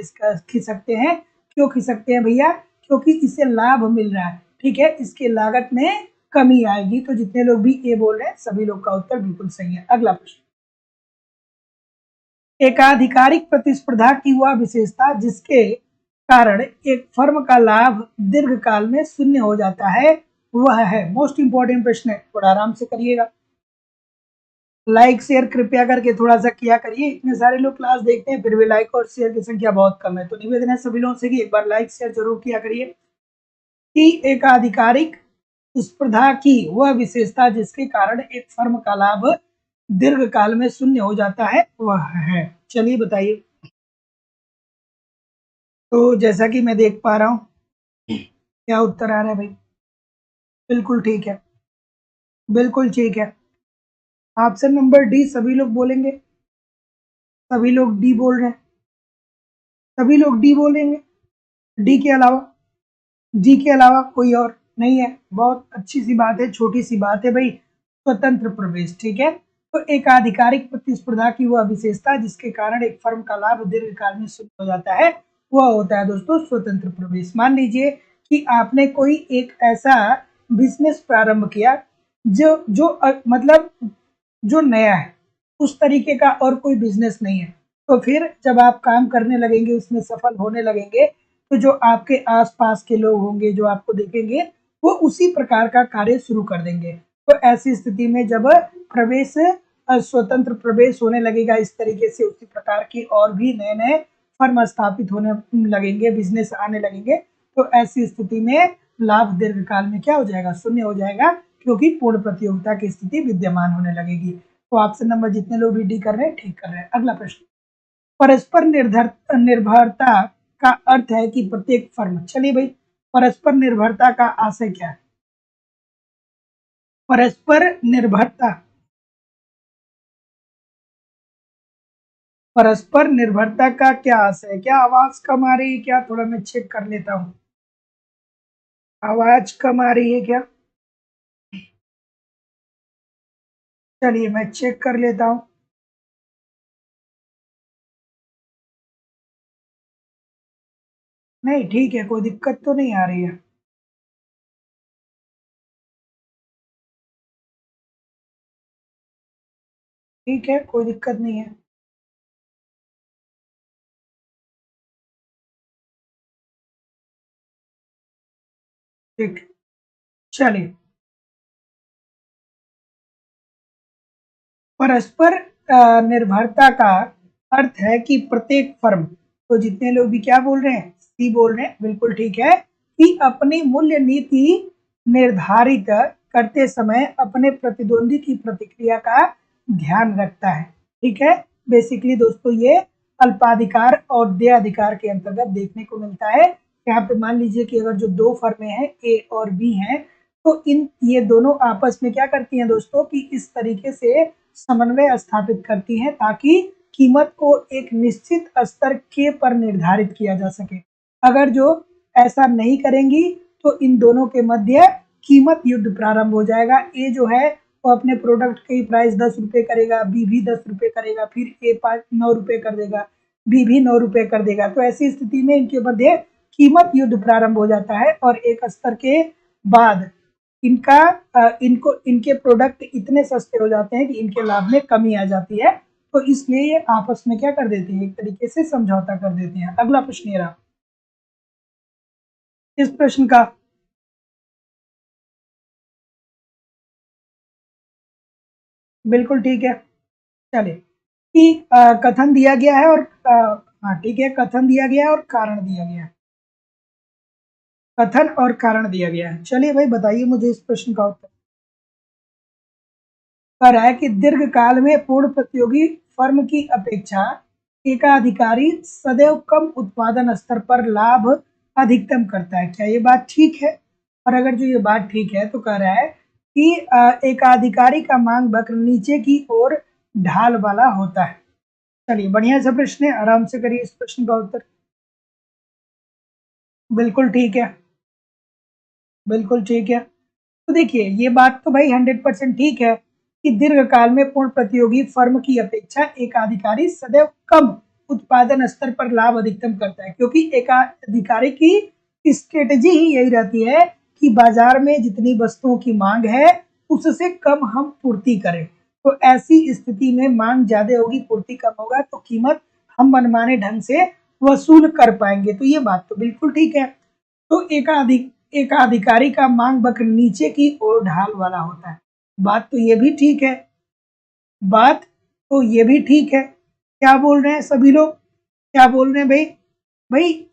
खिसकते हैं। क्यों खिसकते हैं भैया? क्योंकि इसे लाभ मिल रहा है। ठीक है, इसके लागत में कमी आएगी। तो जितने लोग भी ए बोल रहे हैं सभी लोग का उत्तर बिल्कुल सही है। अगला प्रश्न, एकाधिकारिक प्रतिस्पर्धा की वह विशेषता जिसके कारण एक फर्म का लाभ दीर्घकाल में शून्य हो जाता है वह है। मोस्ट इंपॉर्टेंट प्रश्न है, थोड़ा आराम से करिएगा। लाइक शेयर कृपया करके थोड़ा सा किया करिए, इतने सारे लोग क्लास देखते हैं फिर भी लाइक और शेयर की संख्या बहुत कम है, तो निवेदन है सभी लोगों से कि एक बार लाइक शेयर जरूर किया करिए। कि एक आधिकारिक स्पर्धा की वह विशेषता जिसके कारण एक फर्म का लाभ दीर्घ काल में शून्य हो जाता है वह है। चलिए बताइए। तो जैसा कि मैं देख पा रहा हूँ, क्या उत्तर आ रहा है भाई? बिल्कुल ठीक है, बिल्कुल ठीक है। ऑप्शन नंबर डी सभी लोग बोलेंगे, सभी लोग डी बोल रहे हैं, सभी लोग डी बोलेंगे। डी के अलावा, डी के अलावा कोई और नहीं है। बहुत अच्छी सी बात है, छोटी सी बात है भाई, स्वतंत्र प्रवेश। ठीक है, तो एक आधिकारिक प्रतिस्पर्धा की वह विशेषता जिसके कारण एक फर्म का लाभ दीर्घकाल में शून्य हो जाता है वह होता है दोस्तों स्वतंत्र प्रवेश। मान लीजिए कि आपने कोई एक ऐसा बिजनेस प्रारंभ किया जो जो मतलब जो नया है, उस तरीके का और कोई बिजनेस नहीं है। तो फिर जब आप काम करने लगेंगे, उसमें सफल होने लगेंगे, तो जो आपके आस-पास के लोग होंगे, जो आपको देखेंगे, वो उसी प्रकार का कार्य शुरू कर देंगे। तो ऐसी स्थिति में जब प्रवेश स्वतंत्र प्रवेश होने लगेगा इस तरीके से, उसी प्रकार की और भी नए-नए फर्म स्थापित होने लगेंगे, बिजनेस आने लगेंगे, तो ऐसी स्थिति में लाभ दीर्घकाल में क्या हो जाएगा? शून्य हो जाएगा, क्योंकि पूर्ण प्रतियोगिता की स्थिति विद्यमान होने लगेगी। तो ऑप्शन नंबर जितने लोग भी डी कर रहे हैं, ठीक कर रहे हैं। अगला प्रश्न, परस्पर निर्भरता का अर्थ है कि प्रत्येक फर्म, चलिए भाई, परस्पर निर्भरता का आशय क्या है? परस्पर निर्भरता, परस्पर निर्भरता का क्या आशय है? क्या आवाज कम आ रही है क्या? थोड़ा मैं चेक कर लेता हूँ, आवाज कम आ रही है क्या? चलिए मैं चेक कर लेता हूँ। नहीं ठीक है, कोई दिक्कत तो नहीं आ रही है। ठीक है, कोई दिक्कत नहीं है। ठीक, चलिए। परस्पर निर्भरता का अर्थ है कि प्रत्येक फर्म, तो जितने लोग भी क्या बोल रहे हैं? सी बोल रहे हैं, बिल्कुल ठीक है, कि अपनी मूल्य नीति निर्धारित करते समय अपने प्रतिद्वंदी की प्रतिक्रिया का ध्यान रखता है। ठीक है, बेसिकली दोस्तों ये अल्पाधिकार और देयाधिकार के अंतर्गत देखने को मिलता है। यहाँ पे मान लीजिए कि अगर जो दो फर्में हैं ए और बी हैं, तो इन ये दोनों आपस में क्या करती हैं दोस्तों कि इस तरीके से समन्वय स्थापित करती हैं ताकि कीमत को एक निश्चित स्तर के पर निर्धारित किया जा सके। अगर जो ऐसा नहीं करेंगी तो इन दोनों के मध्य कीमत युद्ध प्रारंभ हो जाएगा। ए जो है वो अपने प्रोडक्ट की प्राइस 10 रुपए करेगा, बी भी 10 रुपए करेगा, फिर ए 9 रुपए कर देगा, बी भी 9 रुपए कर देगा। तो ऐसी स्थिति में इनके मध्य कीमत युद्ध प्रारंभ हो जाता है और एक स्तर के बाद इनका इनको इनके प्रोडक्ट इतने सस्ते हो जाते हैं कि इनके लाभ में कमी आ जाती है। तो इसलिए ये आपस में क्या कर देते हैं? एक तरीके से समझौता कर देते हैं। अगला प्रश्न ये रहा। इस प्रश्न का बिल्कुल ठीक है। चलिए कि कथन दिया गया है और हाँ ठीक है, कथन दिया गया है और कारण दिया गया है। कथन और कारण दिया गया है। चलिए भाई बताइए मुझे इस प्रश्न का उत्तर। कह रहा है कि दीर्घकाल में पूर्ण प्रतियोगी फर्म की अपेक्षा एकाधिकारी सदैव कम उत्पादन स्तर पर लाभ अधिकतम करता है। क्या ये बात ठीक है? और अगर जो ये बात ठीक है तो कह रहा है कि एकाधिकारी का मांग वक्र नीचे की ओर ढाल वाला होता है। चलिए बढ़िया सा प्रश्न है, आराम से करिए इस प्रश्न का उत्तर। बिल्कुल ठीक है, बिल्कुल ठीक है। तो देखिए ये बात तो भाई 100% ठीक है कि दीर्घकाल में पूर्ण प्रतियोगी फर्म की अपेक्षा एकाधिकारी सदैव कम उत्पादन स्तर पर लाभ अधिकतम करता है, क्योंकि एकाधिकारी की स्ट्रेटेजी ही यही रहती है कि बाजार में जितनी वस्तुओं की मांग है उससे कम हम पूर्ति करें। तो ऐसी स्थिति में मांग ज्यादा होगी, पूर्ति कम होगा, तो कीमत हम मनमाने ढंग से वसूल कर पाएंगे। तो ये बात तो बिल्कुल ठीक है। तो एकाधिक एकाधिकारी का मांग वक्र नीचे की ओर ढाल वाला होता है। बात तो ये भी ठीक है, बात तो ये भी ठीक है। क्या बोल रहे हैं सभी लोग, क्या बोल रहे हैं भाई? भाई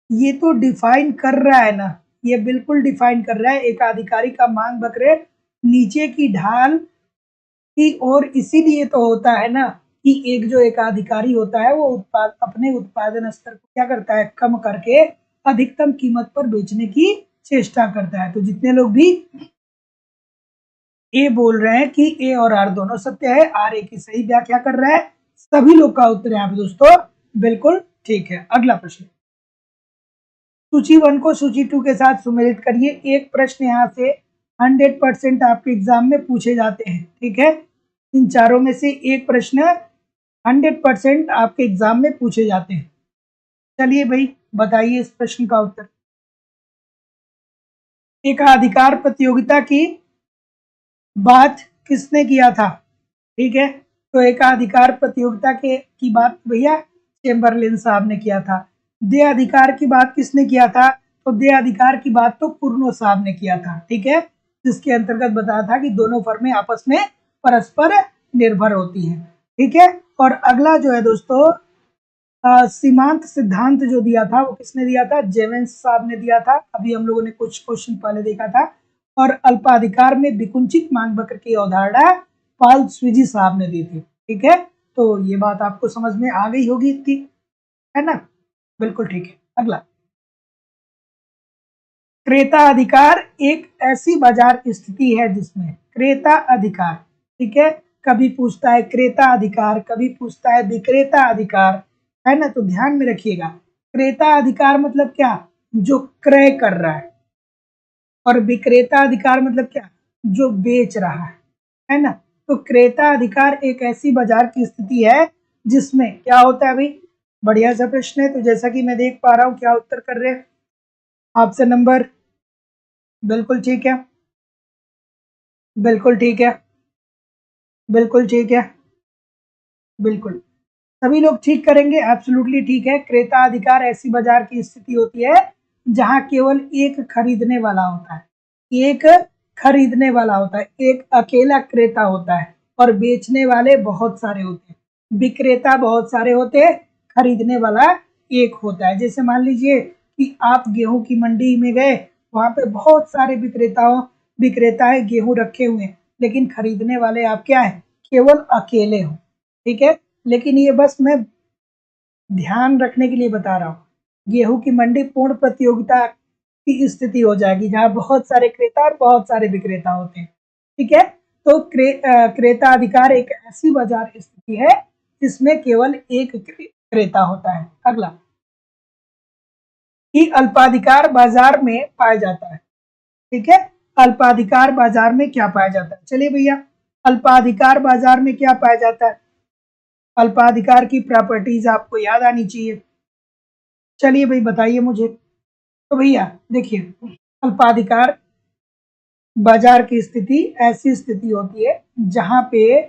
ये तो डिफाइन कर रहा है ना, ये बिल्कुल डिफाइन कर रहा है एकाधिकारी का मांग वक्र नीचे की ढाल की ओर इसीलिए तो होता है ना कि एक जो एकाधिकारी होता है वो अपने उत्पादन स्तर को क्या करता है, कम करके अधिकतम कीमत पर बेचने की चेष्टा करता है। तो जितने लोग भी ए बोल रहे हैं कि ए और आर दोनों सत्य है, आर ए की सही व्याख्या कर रहा है, सभी लोग का उत्तर यहाँ पे दोस्तों बिल्कुल ठीक है। अगला प्रश्न, सूची 1 को सूची 2 के साथ सुमेलित करिए। एक प्रश्न यहाँ से 100% आपके एग्जाम में पूछे जाते हैं, ठीक है। इन चारों में से एक प्रश्न 100% आपके एग्जाम में पूछे जाते हैं। चलिए भाई बताइए इस प्रश्न का उत्तर। एकाधिकार प्रतियोगिता की बात किसने किया था, ठीक है। तो एकाधिकार प्रतियोगिता की बात भैया चेम्बरलेन साहब ने किया था। देय अधिकार की बात किसने किया था, तो देय अधिकार की बात तो कुर्नो साहब ने किया था, ठीक है। जिसके अंतर्गत बताया था कि दोनों फर्में आपस में परस्पर निर्भर होती हैं, ठीक है। और अगला जो है दोस्तों सीमांत सिद्धांत जो दिया था वो किसने दिया था, जेवेंस साहब ने दिया था। अभी हम लोगों ने कुछ क्वेश्चन पहले देखा था। और अल्पाधिकार में विकुंचित मांग वक्र की अवधारणा पाल स्विजी साहब ने दी थी, ठीक है। तो ये बात आपको समझ में आ गई होगी इतनी, है ना, बिल्कुल ठीक है। अगला, क्रेता अधिकार एक ऐसी बाजार स्थिति है जिसमें क्रेता अधिकार, ठीक है, कभी पूछता है क्रेता अधिकार, कभी पूछता है विक्रेता अधिकार, है ना। तो ध्यान में रखिएगा, क्रेता अधिकार मतलब क्या, जो क्रय कर रहा है, और विक्रेता अधिकार मतलब क्या, जो बेच रहा है ना। तो क्रेता अधिकार एक ऐसी बाजार की स्थिति है जिसमें क्या होता है भाई, बढ़िया सा प्रश्न है। तो जैसा कि मैं देख पा रहा हूं, क्या उत्तर कर रहे हैं ऑप्शन नंबर, बिल्कुल ठीक है, बिल्कुल ठीक है, बिल्कुल ठीक है, बिल्कुल सभी लोग ठीक करेंगे, एब्सोल्युटली ठीक है। क्रेता अधिकार ऐसी बाजार की स्थिति होती है जहां केवल एक खरीदने वाला होता है, एक खरीदने वाला होता है, एक अकेला क्रेता होता है, और बेचने वाले बहुत सारे होते हैं। विक्रेता बहुत सारे होते हैं, खरीदने वाला एक होता है। जैसे मान लीजिए कि आप गेहूं की मंडी में गए, वहां पे बहुत सारे विक्रेता है गेहूं रखे हुए हैं, लेकिन खरीदने वाले आप क्या है, केवल अकेले हो, ठीक है। लेकिन ये बस मैं ध्यान रखने के लिए बता रहा हूँ, गेहूं की मंडी पूर्ण प्रतियोगिता की स्थिति हो जाएगी जहां बहुत सारे क्रेता और बहुत सारे विक्रेता होते हैं, ठीक है। तो क्रेता अधिकार एक ऐसी बाजार स्थिति है जिसमें केवल एक क्रेता होता है। अगला, कि अल्पाधिकार बाजार में पाया जाता है, ठीक है। अल्पाधिकार बाजार में क्या पाया जाता है, चलिए भैया, अल्पाधिकार बाजार में क्या पाया जाता है, अल्पाधिकार की प्रॉपर्टीज आपको याद आनी चाहिए। चलिए भाई बताइए मुझे। तो भैया देखिए, अल्पाधिकार बाजार की स्थिति ऐसी स्थिति होती है जहां पे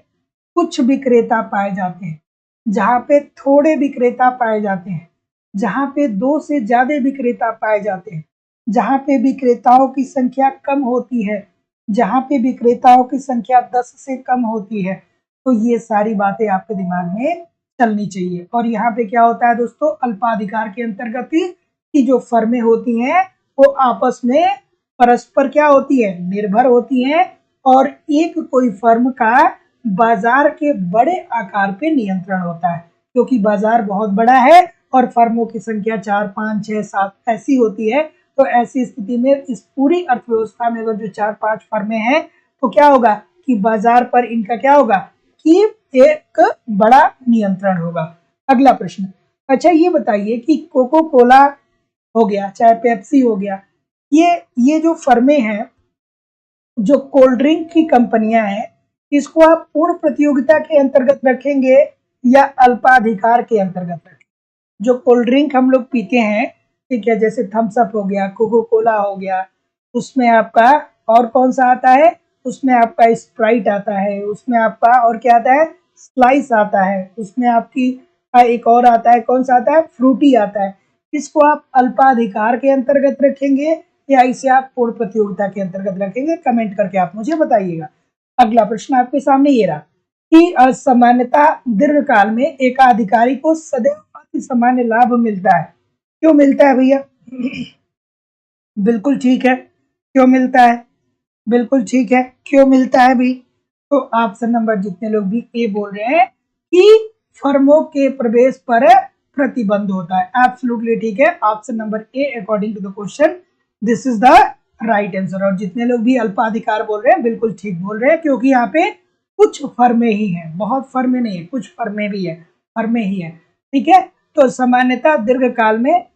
कुछ विक्रेता पाए जाते हैं, जहां पे थोड़े विक्रेता पाए जाते हैं, जहां पे दो से ज्यादा विक्रेता पाए जाते हैं, जहां पे विक्रेताओं की संख्या कम होती है, जहां पे विक्रेताओं की संख्या 10 से कम होती है। तो ये सारी बातें आपके दिमाग में चलनी चाहिए। और यहाँ पे क्या होता है दोस्तों, अल्पाधिकार के अंतर्गत की जो फर्में होती हैं वो आपस में परस्पर क्या होती है, निर्भर होती हैं, और एक कोई फर्म का बाजार के बड़े आकार पे नियंत्रण होता है, क्योंकि बाजार बहुत बड़ा है और फर्मों की संख्या 4, 5, 6, 7 ऐसी होती है। तो ऐसी स्थिति में इस पूरी अर्थव्यवस्था में अगर जो 4-5 फर्में हैं तो क्या होगा कि बाजार पर इनका क्या होगा कि एक बड़ा नियंत्रण होगा। अगला प्रश्न, अच्छा ये बताइए कि कोको कोला हो गया चाहे पेप्सी हो गया, ये जो फर्में हैं, जो कोल्ड ड्रिंक की कंपनियां हैं, इसको आप पूर्ण प्रतियोगिता के अंतर्गत रखेंगे या अल्पाधिकार के अंतर्गत रखेंगे। जो कोल्ड ड्रिंक हम लोग पीते हैं, ठीक है, जैसे थम्स अप हो गया, कोको कोला हो गया, उसमें आपका और कौन सा आता है, उसमें आपका स्प्राइट आता है, उसमें आपका और क्या आता है, स्लाइस आता है, उसमें आपकी एक और आता है, कौन सा आता है, फ्रूटी आता है। इसको आप अल्पाधिकार के अंतर्गत रखेंगे या इसे आप पूर्ण प्रतियोगिता के अंतर्गत रखेंगे? कमेंट करके आप मुझे बताइएगा। अगला प्रश्न आपके सामने ये रहा कि सामान्यतः दीर्घकाल में एकाधिकारी को सदैव अति सामान्य लाभ मिलता है। क्यों मिलता है भैया? बिल्कुल ठीक है, क्यों मिलता है? बिल्कुल ठीक है, क्यों मिलता है भी? तो ऑप्शन नंबर जितने लोग भी ए बोल रहे हैं कि फर्मों के प्रवेश पर प्रतिबंध होता है। एब्सोल्युटली ठीक है, option number A according to the question this is the right answer. और जितने लोग भी अल्पाधिकार बोल रहे हैं बिल्कुल ठीक बोल रहे हैं, क्योंकि यहाँ पे कुछ फर्में ही हैं, बहुत फर्में नहीं है, कुछ फर्में भी है, फर्में ही है। ठीक है, तो सामान्यतः दीर्घकाल में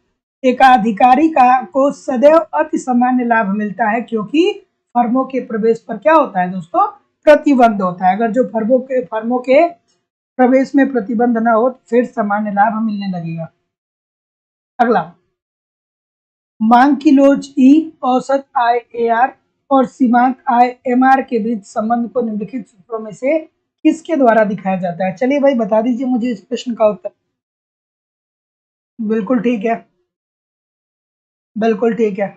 एकाधिकारी को सदैव अति सामान्य लाभ मिलता है, क्योंकि फर्मों के प्रवेश पर क्या होता है दोस्तों? प्रतिबंध होता है। अगर जो फर्मों के प्रवेश में प्रतिबंध ना हो तो फिर सामान्य लाभ मिलने लगेगा। अगला, मांग की लोच ई, औसत आय AR और सीमांत आय MR के बीच संबंध को निम्नलिखित सूत्रों में से किसके द्वारा दिखाया जाता है? चलिए भाई बता दीजिए मुझे इस प्रश्न का उत्तर। बिल्कुल ठीक है, बिल्कुल ठीक है।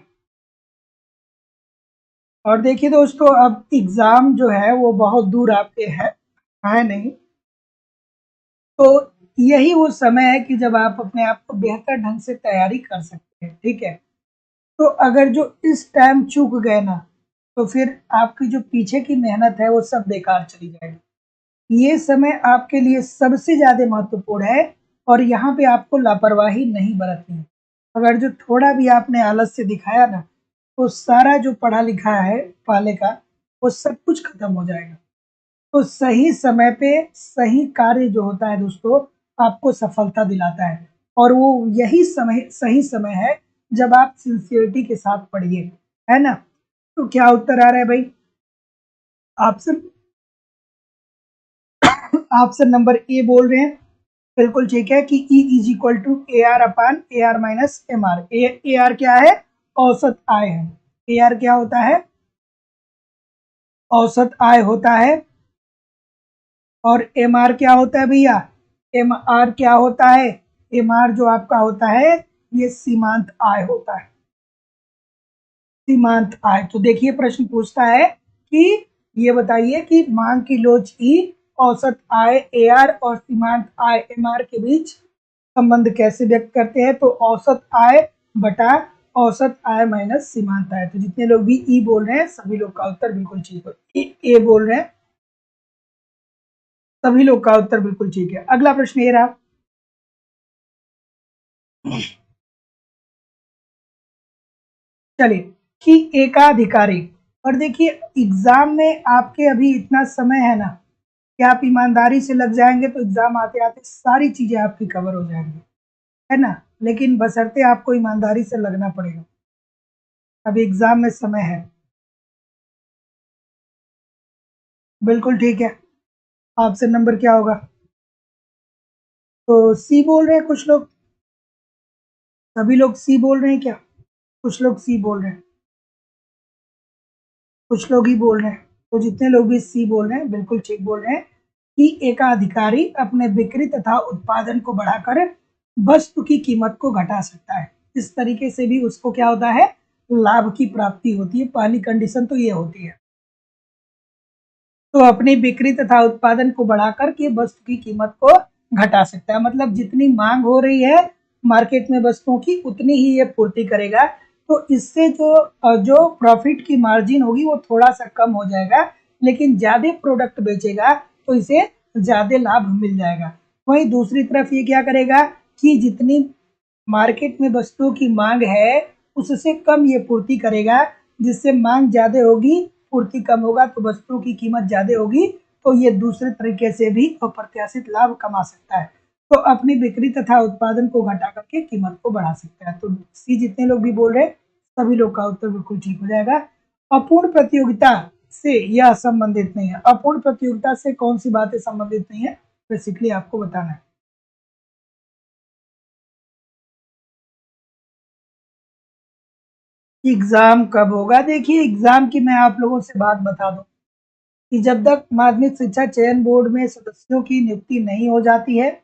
और देखिए दोस्तों, अब एग्जाम जो है वो बहुत दूर आपके है नहीं, तो यही वो समय है कि जब आप अपने आप को बेहतर ढंग से तैयारी कर सकते हैं। ठीक है, तो अगर जो इस टाइम चूक गए ना, तो फिर आपकी जो पीछे की मेहनत है वो सब बेकार चली जाएगी। ये समय आपके लिए सबसे ज्यादा महत्वपूर्ण है और यहाँ पे आपको लापरवाही नहीं बरतनी है। अगर जो थोड़ा भी आपने आलस से दिखाया ना, तो सारा जो पढ़ा लिखा है पहले का वो सब कुछ खत्म हो जाएगा। तो सही समय पे सही कार्य जो होता है दोस्तों, आपको सफलता दिलाता है, और वो यही समय सही समय है जब आप सिंसियरिटी के साथ पढ़िए, है ना? तो क्या उत्तर आ रहा है भाई? ऑप्शन ऑप्शन नंबर ए बोल रहे हैं, बिल्कुल ठीक है, कि E is equal to AR upon AR minus MR। AR क्या है? औसत आय है। AR क्या होता है? औसत आय होता है। और MR क्या होता है भैया? MR क्या होता है? MR जो आपका होता है ये सीमांत आय होता है, सीमांत आय। तो देखिए प्रश्न पूछता है कि ये बताइए कि मांग की लोच ई, औसत आय AR और सीमांत आय MR के बीच संबंध कैसे व्यक्त करते हैं? तो औसत आय बटा औसत आय माइनस सीमांत आय। तो जितने लोग भी ई बोल रहे हैं सभी लोग का उत्तर बिल्कुल ठीक है। ए बोल रहे हैं सभी लोग का उत्तर बिल्कुल ठीक है। अगला प्रश्न ये रहा, चलिए, कि एकाधिकारी। और देखिए एग्जाम में आपके अभी इतना समय है ना कि आप ईमानदारी से लग जाएंगे तो एग्जाम आते आते सारी चीजें आपकी कवर हो जाएंगी, है ना? लेकिन बशर्ते आपको ईमानदारी से लगना पड़ेगा, अभी एग्जाम में समय है। बिल्कुल ठीक है, ऑप्शन नंबर क्या होगा? तो सी बोल रहे हैं कुछ लोग, सभी लोग सी बोल रहे हैं क्या? कुछ लोग सी बोल रहे हैं, कुछ लोग ही बोल रहे हैं। तो जितने लोग भी सी बोल रहे हैं बिल्कुल ठीक बोल रहे हैं कि एकाधिकारी अपने बिक्री तथा उत्पादन को बढ़ाकर वस्तु की कीमत को घटा सकता है। इस तरीके से भी उसको क्या होता है? लाभ की प्राप्ति होती है। पहली कंडीशन तो ये होती है। तो अपनी बिक्री तथा उत्पादन को बढ़ाकर के वस्तु की कीमत को घटा सकता है, मतलब जितनी मांग हो रही है मार्केट में वस्तुओं की उतनी ही ये पूर्ति करेगा। तो इससे जो प्रॉफिट की मार्जिन होगी वो थोड़ा सा कम हो जाएगा, लेकिन ज्यादा प्रोडक्ट बेचेगा तो इसे ज्यादा लाभ मिल जाएगा। वहीं दूसरी तरफ ये क्या करेगा कि जितनी मार्केट में वस्तुओं की मांग है उससे कम ये पूर्ति करेगा, जिससे मांग ज्यादा होगी पूर्ति कम होगा तो वस्तुओं की कीमत ज्यादा होगी, तो ये दूसरे तरीके से भी अप्रत्याशित लाभ कमा सकता है। तो अपनी बिक्री तथा उत्पादन को घटा करके कीमत को बढ़ा सकता है। तो सी जितने लोग भी बोल रहे हैं सभी लोग का उत्तर बिल्कुल ठीक हो जाएगा। अपूर्ण प्रतियोगिता से यह संबंधित नहीं है। अपूर्ण प्रतियोगिता से कौन सी बातें संबंधित नहीं है बेसिकली आपको बताना है। एग्जाम कब होगा? देखिए एग्जाम की मैं आप लोगों से बात बता दूं कि जब तक माध्यमिक शिक्षा चयन बोर्ड में सदस्यों की नियुक्ति नहीं हो जाती है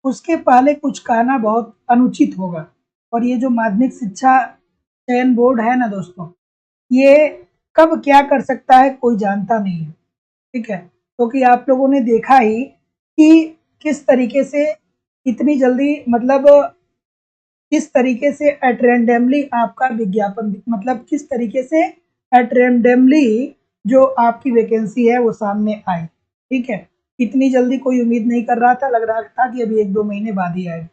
उसके पहले कुछ कहना बहुत अनुचित होगा। और ये जो माध्यमिक शिक्षा चयन बोर्ड है ना दोस्तों, ये कब क्या कर सकता है कोई जानता नहीं है, ठीक है। क्योंकि आप लोगों ने देखा ही कि किस तरीके से इतनी जल्दी, मतलब किस तरीके से एट रैंडमली आपका विज्ञापन, मतलब किस तरीके से एट रैंडमली जो आपकी वैकेंसी है वो सामने आई, ठीक है। इतनी जल्दी कोई उम्मीद नहीं कर रहा था, लग रहा था कि अभी 1-2 महीने बाद ही आएगी।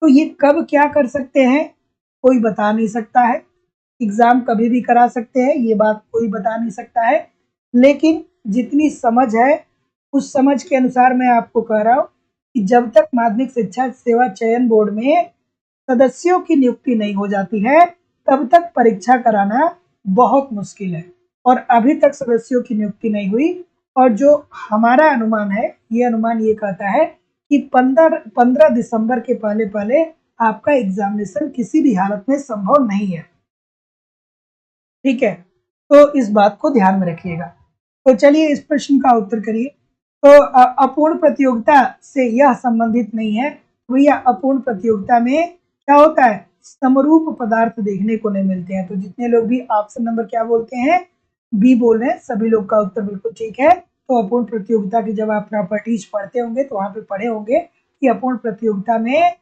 तो ये कब क्या कर सकते हैं कोई बता नहीं सकता है। एग्जाम कभी भी करा सकते हैं, ये बात कोई बता नहीं सकता है। लेकिन जितनी समझ है उस समझ के अनुसार मैं आपको कह रहा हूँ कि जब तक माध्यमिक शिक्षा सेवा चयन बोर्ड में सदस्यों की नियुक्ति नहीं हो जाती है तब तक परीक्षा कराना बहुत मुश्किल है। और अभी तक सदस्यों की नियुक्ति नहीं हुई, और जो हमारा अनुमान है, ये अनुमान ये कहता है कि 15 दिसंबर के पहले पहले आपका एग्जामिनेशन किसी भी हालत में संभव नहीं है, ठीक है। तो इस बात को ध्यान में रखिएगा। तो चलिए इस प्रश्न का उत्तर करिए। तो अपूर्ण प्रतियोगिता से यह संबंधित नहीं है। भैया अपूर्ण प्रतियोगिता में क्या होता है, समरूप पदार्थ देखने को नहीं मिलते हैं। तो जितने लोग भी ऑप्शन नंबर क्या बोलते हैं, बी बोल रहे हैं, सभी लोग का उत्तर बिल्कुल ठीक है। तो अपूर्ण प्रतियोगिता की जब आप प्रॉपर्टीज पढ़ते होंगे तो वहां पे पढ़े होंगे कि अपूर्ण प्रतियोगिता में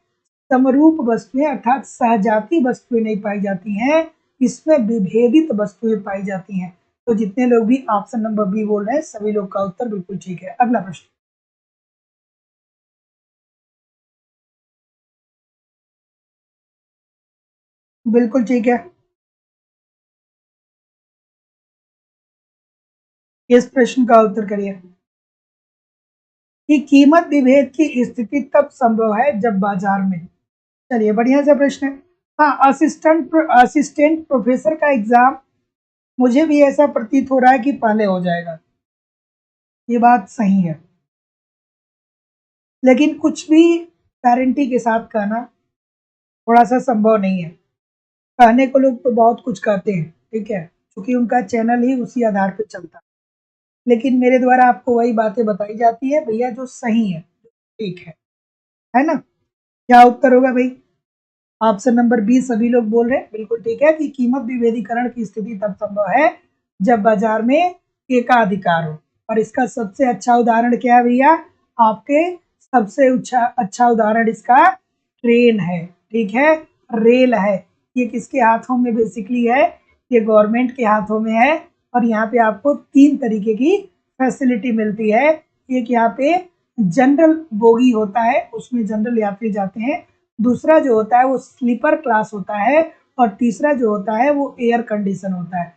समरूप वस्तुएं अर्थात सहजाती वस्तुएं नहीं पाई जाती हैं, इसमें विभेदित वस्तुएं पाई जाती हैं। तो जितने लोग भी ऑप्शन नंबर बी बोल रहे हैं सभी लोग का उत्तर बिल्कुल ठीक है। अगला प्रश्न, बिल्कुल ठीक है। इस प्रश्न का उत्तर करिए कि कीमत विभेद की स्थिति तब संभव है जब बाजार में, चलिए बढ़िया सा प्रश्न है। हाँ, असिस्टेंट प्रोफेसर का एग्जाम मुझे भी ऐसा प्रतीत हो रहा है कि पहले हो जाएगा, ये बात सही है। लेकिन कुछ भी गारंटी के साथ कहना थोड़ा सा संभव नहीं है। कहने को लोग तो बहुत कुछ कहते हैं, ठीक है, क्योंकि उनका चैनल ही उसी आधार पे चलता है। लेकिन मेरे द्वारा आपको वही बातें बताई जाती है भैया जो सही है, ठीक है ना। क्या उत्तर होगा भाई, ऑप्शन नंबर बी सभी लोग बोल रहे हैं बिल्कुल ठीक है कि कीमत विभेदीकरण की स्थिति तब संभव है जब बाजार में एकाधिकार हो। और इसका सबसे अच्छा उदाहरण क्या है भैया, आपके सबसे अच्छा उदाहरण इसका ट्रेन है, ठीक है, रेल है। ये किसके हाथों में बेसिकली है, ये गवर्नमेंट के हाथों में है। और यहाँ पे आपको 3 तरीके की फैसिलिटी मिलती है। एक यहाँ पे जनरल बोगी होता है, उसमें जनरल यात्री जाते हैं। दूसरा जो होता है वो स्लीपर क्लास होता है। और तीसरा जो होता है वो एयर कंडीशन होता है।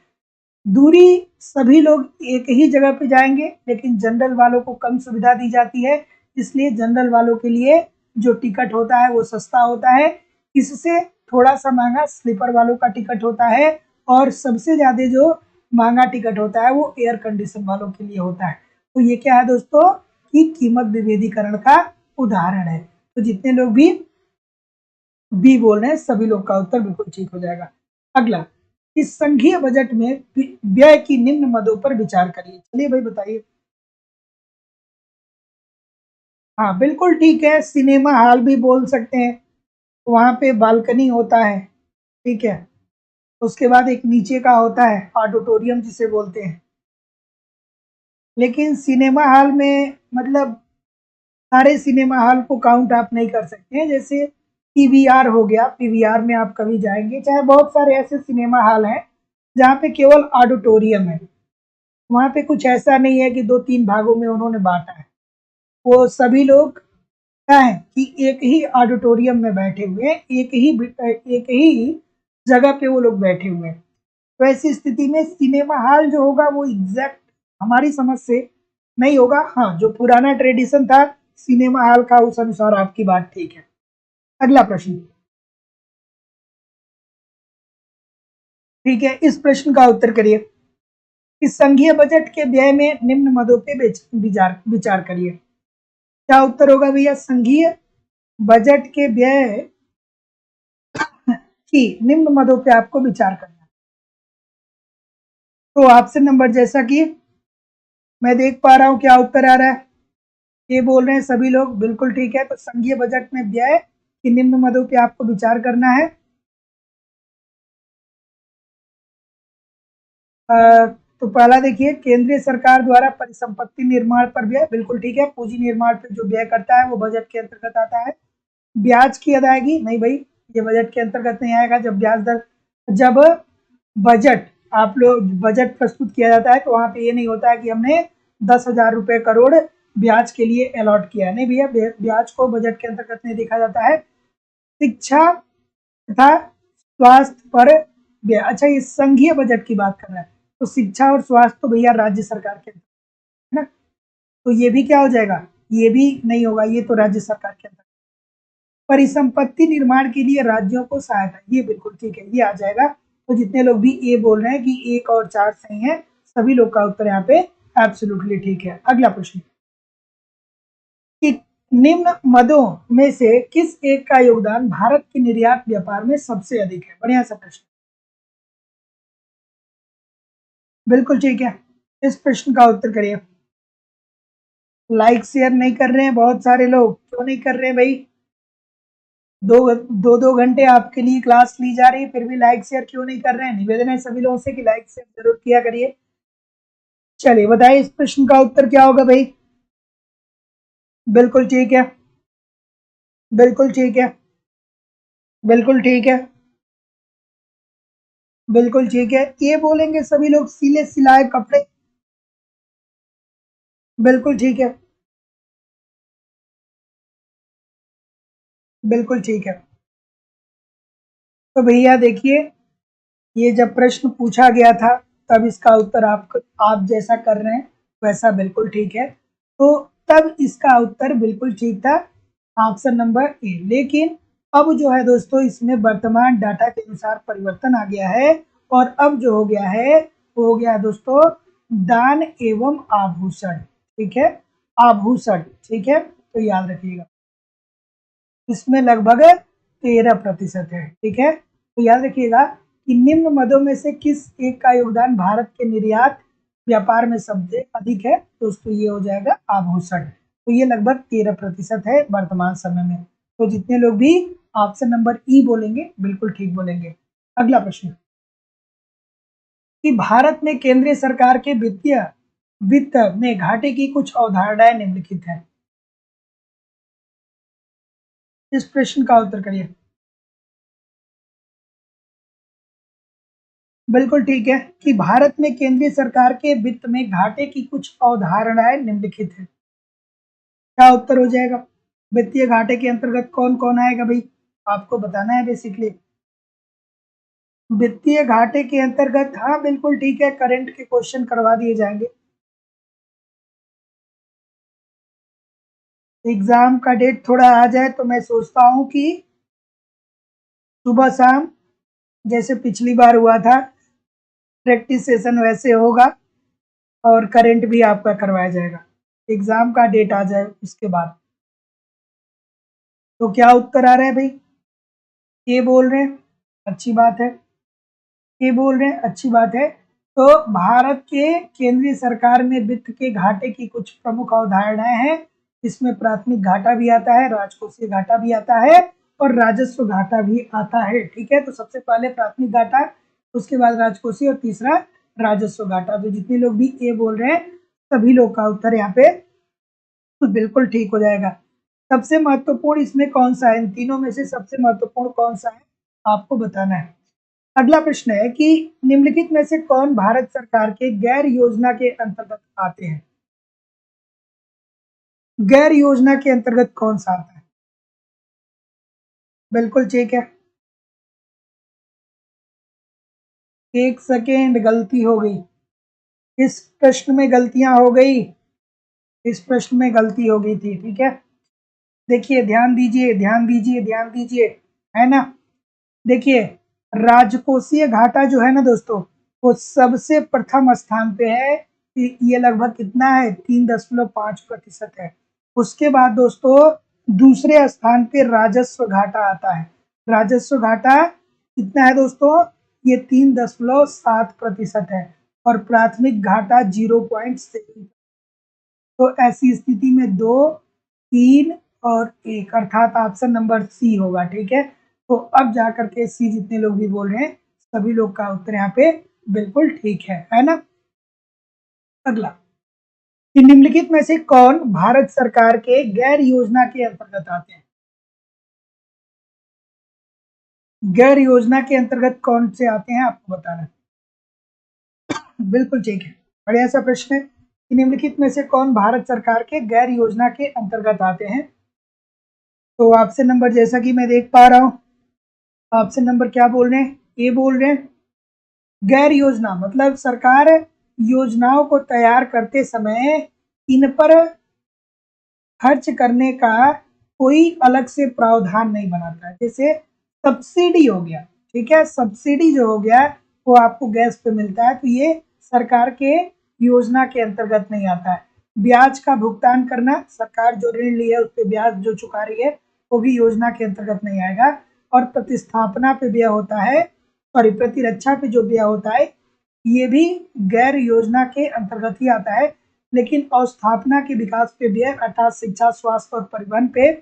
दूरी सभी लोग एक ही जगह पे जाएंगे, लेकिन जनरल वालों को कम सुविधा दी जाती है, इसलिए जनरल वालों के लिए जो टिकट होता है वो सस्ता होता है। इससे थोड़ा सा महंगा स्लीपर वालों का टिकट होता है। और सबसे ज्यादा जो महंगा टिकट होता है वो एयर कंडीशन वालों के लिए होता है। तो ये क्या है दोस्तों कि कीमत विभेदीकरण का उदाहरण है। तो जितने लोग भी बी बोल रहे हैं सभी लोग का उत्तर बिल्कुल ठीक हो जाएगा। अगला, इस संघीय बजट में व्यय की निम्न मदों पर विचार करिए। चलिए भाई बताइए। हाँ बिल्कुल ठीक है, सिनेमा हॉल भी बोल सकते हैं, वहां पे बालकनी होता है, ठीक है। उसके बाद एक नीचे का होता है ऑडिटोरियम जिसे बोलते हैं। लेकिन सिनेमा हॉल में मतलब सारे सिनेमा हॉल को काउंट आप नहीं कर सकते हैं। जैसे पीवीआर हो गया, पीवीआर में आप कभी जाएंगे, चाहे बहुत सारे ऐसे सिनेमा हॉल हैं जहाँ पे केवल ऑडिटोरियम है, वहां पे कुछ ऐसा नहीं है कि 2-3 भागों में उन्होंने बांटा है। वो सभी लोग क्या है कि एक ही ऑडिटोरियम में बैठे हुए हैं, एक ही जगह पे वो लोग बैठे हुए हैं। तो ऐसी स्थिति में सिनेमा हॉल जो होगा वो एग्जैक्ट हमारी समझ से नहीं होगा। हाँ, जो पुराना ट्रेडिशन था सिनेमा हॉल का उस अनुसार आपकी बात ठीक है। अगला प्रश्न, ठीक है, इस प्रश्न का उत्तर करिए कि संघीय बजट के व्यय में निम्न मदों पे विचार विचार करिए। क्या उत्तर होगा भैया, संघीय बजट के व्यय की निम्न मदों पे आपको विचार करना है। तो ऑप्शन नंबर जैसा कि मैं देख पा रहा हूं क्या उत्तर आ रहा है, ये बोल रहे हैं सभी लोग बिल्कुल ठीक है। तो संघीय बजट में व्यय की निम्न मदों पे आपको विचार करना है। तो पहला देखिए, केंद्रीय सरकार द्वारा परिसंपत्ति निर्माण पर व्यय, बिल्कुल ठीक है। पूंजी निर्माण पर जो व्यय करता है वो बजट के अंतर्गत आता है। ब्याज की अदायगी, नहीं भाई, ये बजट के अंतर्गत नहीं आएगा। जब बजट आप लोग बजट प्रस्तुत किया जाता है तो वहां पे ये नहीं होता है कि हमने 10,000 रुपए करोड़ ब्याज के लिए अलॉट किया, नहीं भैया, ब्याज को बजट के अंतर्गत नहीं देखा जाता है। शिक्षा तथा स्वास्थ्य पर व्यय, अच्छा ये संघीय बजट की बात कर रहा है, तो शिक्षा और स्वास्थ्य तो भैया राज्य सरकार के, है ना, तो ये भी क्या हो जाएगा, ये भी नहीं होगा, ये तो राज्य सरकार के अंदर। परिसंपत्ति निर्माण के लिए राज्यों को सहायता, ये बिल्कुल ठीक है, ये आ जाएगा। तो जितने लोग भी ए बोल रहे हैं कि 1 और 4 सही है, सभी लोग का उत्तर यहाँ पे एब्सोल्युटली ठीक है। अगला प्रश्न, कि निम्न मदों में से किस एक का योगदान भारत के निर्यात व्यापार में सबसे अधिक है? बढ़िया सा प्रश्न, बिल्कुल ठीक है। इस प्रश्न का उत्तर करिए। लाइक शेयर नहीं कर रहे हैं बहुत सारे लोग, क्यों नहीं कर रहे हैं भाई? दो घंटे आपके लिए क्लास ली जा रही है, फिर भी लाइक शेयर क्यों नहीं कर रहे हैं? निवेदन है सभी लोगों से कि लाइक शेयर जरूर किया करिए। चलिए बताइए इस प्रश्न का उत्तर क्या होगा भाई? बिल्कुल ठीक है, बिल्कुल ठीक है, बिल्कुल ठीक है, बिल्कुल ठीक है। ये बोलेंगे सभी लोग, सिले सिलाए कपड़े, बिल्कुल ठीक है, बिल्कुल ठीक है। तो भैया देखिए, ये जब प्रश्न पूछा गया था तब इसका उत्तर आप जैसा कर रहे हैं वैसा बिल्कुल ठीक है, तो तब इसका उत्तर बिल्कुल ठीक था, ऑप्शन नंबर ए। लेकिन अब जो है दोस्तों, इसमें वर्तमान डाटा के अनुसार परिवर्तन आ गया है, और अब जो हो गया है वो हो गया है दोस्तों दान एवं आभूषण, ठीक है, आभूषण, ठीक है, तो याद रखिएगा इसमें लगभग 13% है, ठीक है। तो याद रखिएगा कि निम्न मदों में से किस एक का योगदान भारत के निर्यात व्यापार में सबसे अधिक है? दोस्तों ये हो जाएगा आभूषण, तो ये लगभग 13% है वर्तमान समय में। तो जितने लोग भी ऑप्शन नंबर ई बोलेंगे बिल्कुल ठीक बोलेंगे। अगला प्रश्न, कि भारत में केंद्रीय सरकार के वित्त में घाटे की कुछ अवधारणाएं निम्नलिखित हैं। इस प्रश्न का उत्तर करिए। बिल्कुल ठीक है, कि भारत में केंद्रीय सरकार के वित्त में घाटे की कुछ अवधारणाएं निम्नलिखित है, क्या उत्तर हो जाएगा? वित्तीय घाटे के अंतर्गत कौन कौन आएगा भाई, आपको बताना है बेसिकली। वित्तीय घाटे के अंतर्गत, हाँ बिल्कुल ठीक है, करंट के क्वेश्चन करवा दिए जाएंगे। एग्जाम का डेट थोड़ा आ जाए तो मैं सोचता हूँ कि सुबह शाम जैसे पिछली बार हुआ था प्रैक्टिस सेशन वैसे होगा, और करंट भी आपका करवाया जाएगा। एग्जाम का डेट आ जाए उसके बाद। तो क्या उत्तर आ रहा है भाई? ये बोल रहे हैं, अच्छी बात है, ये बोल रहे हैं, अच्छी बात है। तो भारत के केंद्रीय सरकार में वित्त के घाटे की कुछ प्रमुख अवधारणाएं हैं। इसमें प्राथमिक घाटा भी आता है, राजकोषीय घाटा भी आता है, और राजस्व घाटा भी आता है, ठीक है। तो सबसे पहले प्राथमिक घाटा, उसके बाद राजकोषीय, और तीसरा राजस्व घाटा। तो जितने लोग भी ए बोल रहे हैं सभी लोग का उत्तर यहाँ पे तो बिल्कुल ठीक हो जाएगा। सबसे महत्वपूर्ण इसमें कौन सा है? इन तीनों में से सबसे महत्वपूर्ण कौन सा है आपको बताना है। अगला प्रश्न है कि निम्नलिखित में से कौन भारत सरकार के गैर योजना के अंतर्गत आते हैं? गैर योजना के अंतर्गत कौन सा आता है? बिल्कुल ठीक है, एक सेकेंड, गलती हो गई, इस प्रश्न में गलतियां हो गई, इस प्रश्न में गलती हो गई थी, ठीक है। देखिए ध्यान दीजिए, ध्यान दीजिए, ध्यान दीजिए, है ना। देखिए, राजकोषीय घाटा जो है ना दोस्तों, वो सबसे प्रथम स्थान पे है, ये लगभग कितना है, 3.5% है। उसके बाद दोस्तों दूसरे स्थान पे राजस्व घाटा आता है। राजस्व घाटा कितना है दोस्तों? ये 3.7% है, और प्राथमिक घाटा 0.7। तो ऐसी स्थिति में 2, 3 और 1 अर्थात ऑप्शन नंबर सी होगा, ठीक है। तो अब जाकर के सी जितने लोग भी बोल रहे हैं सभी लोग का उत्तर यहाँ पे बिल्कुल ठीक है ना। अगला, कि निम्नलिखित में से कौन भारत सरकार के गैर योजना के अंतर्गत आते हैं? गैर योजना के अंतर्गत कौन से आते हैं आपको बताना है। बिल्कुल ठीक है, बढ़िया सा प्रश्न है कि निम्नलिखित में से कौन भारत सरकार के गैर योजना के अंतर्गत आते हैं। तो ऑप्शन नंबर, जैसा कि मैं देख पा रहा हूं, ऑप्शन नंबर क्या बोल रहे हैं, ए बोल रहे हैं। गैर योजना मतलब सरकार योजनाओं को तैयार करते समय इन पर खर्च करने का कोई अलग से प्रावधान नहीं बनाता है। जैसे सब्सिडी हो गया, ठीक है, सब्सिडी जो हो गया वो आपको गैस पे मिलता है, तो ये सरकार के योजना के अंतर्गत नहीं आता है। ब्याज का भुगतान करना, सरकार जो ऋण ली है उस पर ब्याज जो चुका रही है वो भी योजना के अंतर्गत नहीं आएगा। और प्रतिस्थापना पे व्यय होता है, सॉरी, प्रतिरक्षा पे जो व्यय होता है ये भी गैर योजना के अंतर्गत ही आता है। लेकिन अवस्थापना के विकास पे व्यय अर्थात शिक्षा, स्वास्थ्य और परिवहन पे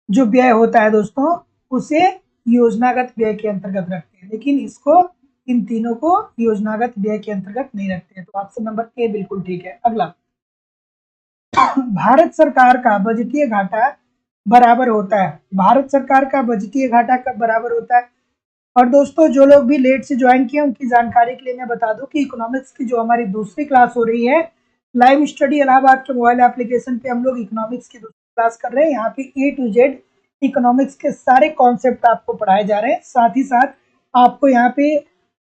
जो व्यय होता है दोस्तों, उसे योजनागत व्यय के अंतर्गत रखते हैं, लेकिन इसको, इन तीनों को योजनागत व्यय के अंतर्गत नहीं रखते हैं। तो ऑप्शन नंबर ए बिल्कुल ठीक है। अगला, भारत सरकार का बजटीय घाटा बराबर होता है। भारत सरकार का बजटीय घाटा कब बराबर होता है? और दोस्तों, जो लोग भी लेट से ज्वाइन किए उनकी जानकारी के लिए मैं बता दूं कि इकोनॉमिक्स की जो हमारी दूसरी क्लास हो रही है, लाइव स्टडी इलाहाबाद के मोबाइल एप्लीकेशन पे हम लोग इकोनॉमिक्स की दूसरी क्लास कर रहे हैं। यहाँ पे ए टू जेड इकोनॉमिक्स के सारे कॉन्सेप्ट आपको पढ़ाए जा रहे हैं। साथ ही साथ आपको यहाँ पे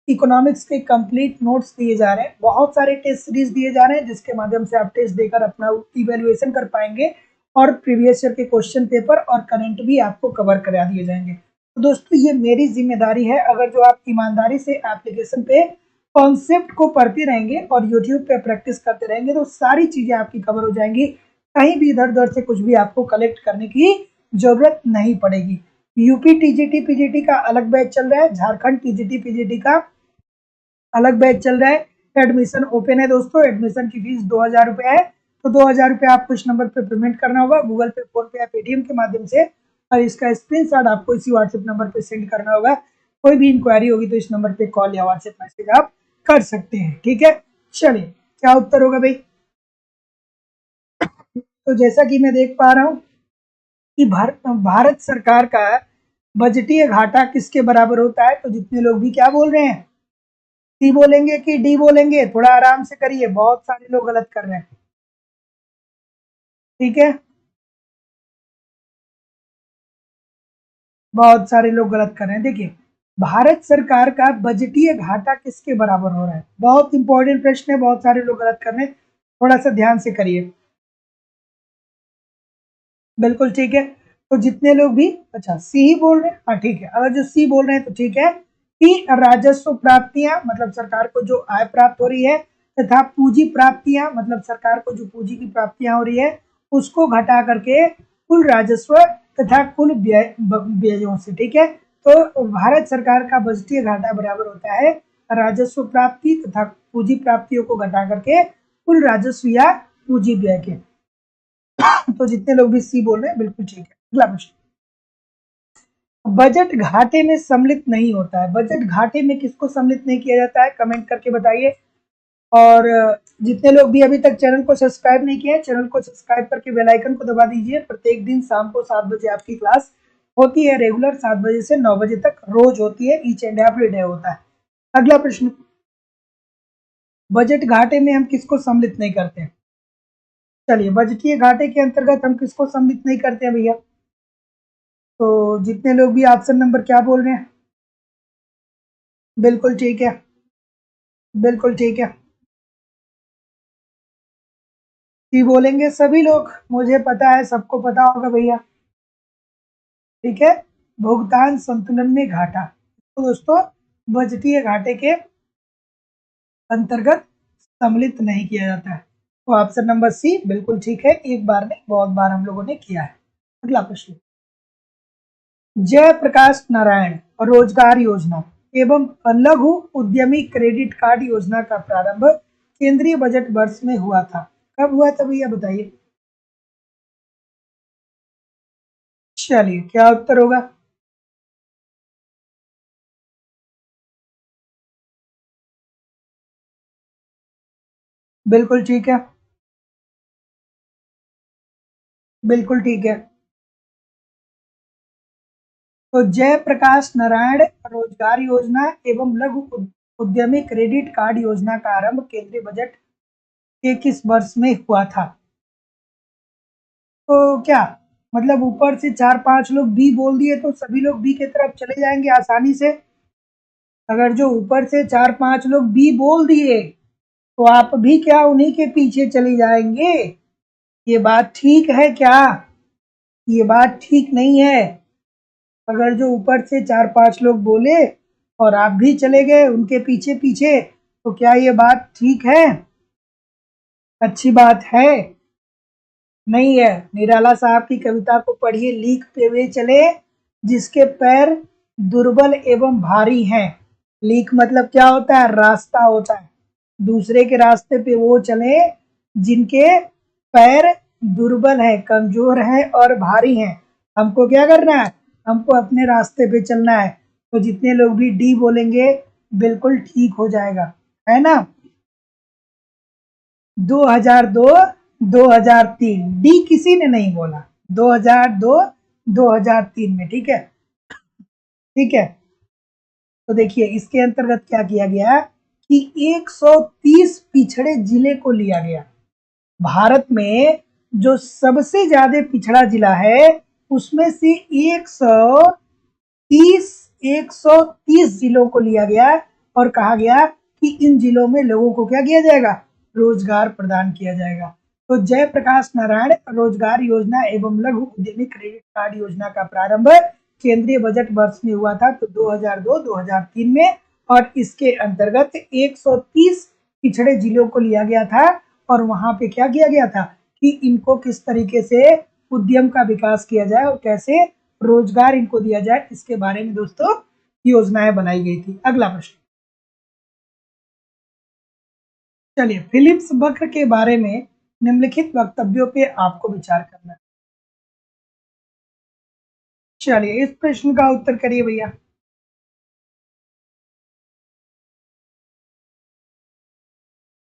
इकोनॉमिक्स के कंप्लीट नोट्स दिए जा रहे हैं, बहुत सारे टेस्ट सीरीज दिए जा रहे हैं जिसके माध्यम से आप टेस्ट देकर अपना इवेल्युएशन कर पाएंगे और प्रीवियस ईयर के क्वेश्चन पेपर और करंट भी आपको कवर करा दिए जाएंगे। तो दोस्तों, ये मेरी जिम्मेदारी है, अगर जो आप ईमानदारी से एप्लीकेशन पे कॉन्सेप्ट को पढ़ते रहेंगे और यूट्यूब पे प्रैक्टिस करते रहेंगे तो सारी चीजें आपकी कवर हो जाएंगी। कहीं भी इधर उधर से कुछ भी आपको कलेक्ट करने की जरूरत नहीं पड़ेगी। यूपी टीजीटी पीजीटी का अलग बैच चल रहा है, झारखंड टीजीटी पीजीटी का अलग बैच चल रहा है। एडमिशन ओपन है दोस्तों, एडमिशन की फीस 2,000 रुपये है। तो 2,000 रुपये आपको इस नंबर पे पेमेंट करना होगा, गूगल पे, फोन पे या पेटीएम के माध्यम से, और इसका स्क्रीनशॉट आपको इसी व्हाट्सएप नंबर पे सेंड करना होगा। कोई भी इंक्वायरी होगी तो इस नंबर पे कॉल या व्हाट्सएप मैसेज आप कर सकते हैं, ठीक है। चलिए, क्या उत्तर होगा भाई? तो जैसा कि मैं देख पा रहा हूँ कि भारत सरकार का बजटीय घाटा किसके बराबर होता है, तो जितने लोग भी क्या बोल रहे हैं, सी बोलेंगे कि डी बोलेंगे? थोड़ा आराम से करिए, बहुत सारे लोग गलत कर रहे हैं, ठीक है, बहुत सारे लोग गलत कर रहे हैं। देखिए, भारत सरकार का बजटीय घाटा किसके बराबर हो रहा है, बहुत इंपॉर्टेंट प्रश्न है, बहुत सारे लोग गलत कर रहे हैं, थोड़ा सा ध्यान से करिए। बिल्कुल ठीक है, तो जितने लोग भी, अच्छा, सी ही बोल रहे हैं, हाँ ठीक है, अगर जो सी बोल रहे हैं तो ठीक है कि राजस्व प्राप्तियां मतलब सरकार को जो आय प्राप्त हो रही है, तथा पूंजी प्राप्तियां मतलब सरकार को जो पूंजी की प्राप्तियां हो रही है, उसको घटा करके कुल राजस्व तथा कुल व्ययों से, ठीक है। तो भारत सरकार का बजटीय घाटा बराबर होता है राजस्व प्राप्ति तथा पूंजी प्राप्तियों को घटा करके कुल राजस्व या पूंजी व्यय के। तो जितने लोग भी सी बोल रहे हैं बिल्कुल ठीक है। अगला प्रश्न, बजट घाटे में सम्मिलित नहीं होता है। बजट घाटे में किसको सम्मिलित नहीं किया जाता है, कमेंट करके बताइए। और जितने लोग भी अभी तक चैनल को सब्सक्राइब नहीं किए हैं, चैनल को सब्सक्राइब करके बेल आइकन को दबा दीजिए। प्रत्येक दिन शाम को 7 बजे आपकी क्लास होती है, रेगुलर 7 बजे से 9 बजे तक रोज होती है, ईच एंड एवरी डे होता है। अगला प्रश्न, बजट घाटे में हम किसको सम्मिलित नहीं करते हैं? चलिए, बजटीय घाटे के अंतर्गत हम किसको सम्मिलित नहीं करते हैं भैया? तो जितने लोग भी ऑप्शन नंबर क्या बोल रहे हैं, बिल्कुल ठीक है, बिल्कुल ठीक है, सी बोलेंगे सभी लोग, मुझे पता है, सबको पता होगा भैया, ठीक है। भुगतान संतुलन में घाटा, तो दोस्तों बजटीय घाटे के अंतर्गत सम्मिलित नहीं किया जाता है। तो ऑप्शन नंबर सी बिल्कुल ठीक है, एक बार नहीं बहुत बार हम लोगों ने किया है। अगला प्रश्न, जयप्रकाश नारायण रोजगार योजना एवं लघु उद्यमी क्रेडिट कार्ड योजना का प्रारंभ केंद्रीय बजट वर्ष में हुआ था। कब हुआ था भैया बताइए? चलिए, क्या उत्तर होगा? बिल्कुल ठीक है। बिल्कुल ठीक है। तो जयप्रकाश नारायण रोजगार योजना एवं लघु उद्यमी क्रेडिट कार्ड योजना का आरंभ केंद्रीय बजट के किस वर्ष में हुआ था? तो क्या मतलब ऊपर से 4-5 लोग बी बोल दिए तो सभी लोग बी की तरफ चले जाएंगे आसानी से? अगर जो ऊपर से 4-5 लोग बी बोल दिए तो आप भी क्या उन्हीं के पीछे चले जाएंगे? ये बात ठीक है क्या? ये बात ठीक नहीं है। अगर जो ऊपर से 4-5 लोग बोले और आप भी चले गए उनके पीछे पीछे, तो क्या ये बात ठीक है? अच्छी बात है? नहीं है। निराला साहब की कविता को पढ़िए। लीक पे वे चले जिसके पैर दुर्बल एवं भारी हैं। लीक मतलब क्या होता है? रास्ता होता है। दूसरे के रास्ते पे वो चले जिनके पैर दुर्बल है, कमजोर है और भारी हैं। हमको क्या करना है? हमको अपने रास्ते पे चलना है। तो जितने लोग भी डी बोलेंगे बिल्कुल ठीक हो जाएगा, है ना? 2002, 2003 डी किसी ने नहीं बोला। 2002, 2003 में, ठीक है। ठीक है। तो देखिए इसके अंतर्गत क्या किया गया कि 130 पिछड़े जिले को लिया गया। भारत में जो सबसे ज्यादा पिछड़ा जिला है उसमें से 130 जिलों को लिया गया और कहा गया कि इन जिलों में लोगों को क्या किया जाएगा? रोजगार प्रदान किया जाएगा। तो जयप्रकाश नारायण रोजगार योजना एवं लघु उद्यमी क्रेडिट कार्ड योजना का प्रारंभ केंद्रीय बजट वर्ष में हुआ था, तो 2002-2003 में। और इसके अंतर्गत 130 पिछड़े जिलों को लिया गया था और वहां पे क्या किया गया था कि इनको किस तरीके से उद्यम का विकास किया जाए और कैसे रोजगार इनको दिया जाए, इसके बारे में दोस्तों योजनाएं बनाई गई थी। अगला प्रश्न, चलिए फिलिप्स वक्र के बारे में निम्नलिखित वक्तव्यों पे आपको विचार करना है। चलिए इस प्रश्न का उत्तर करिए भैया।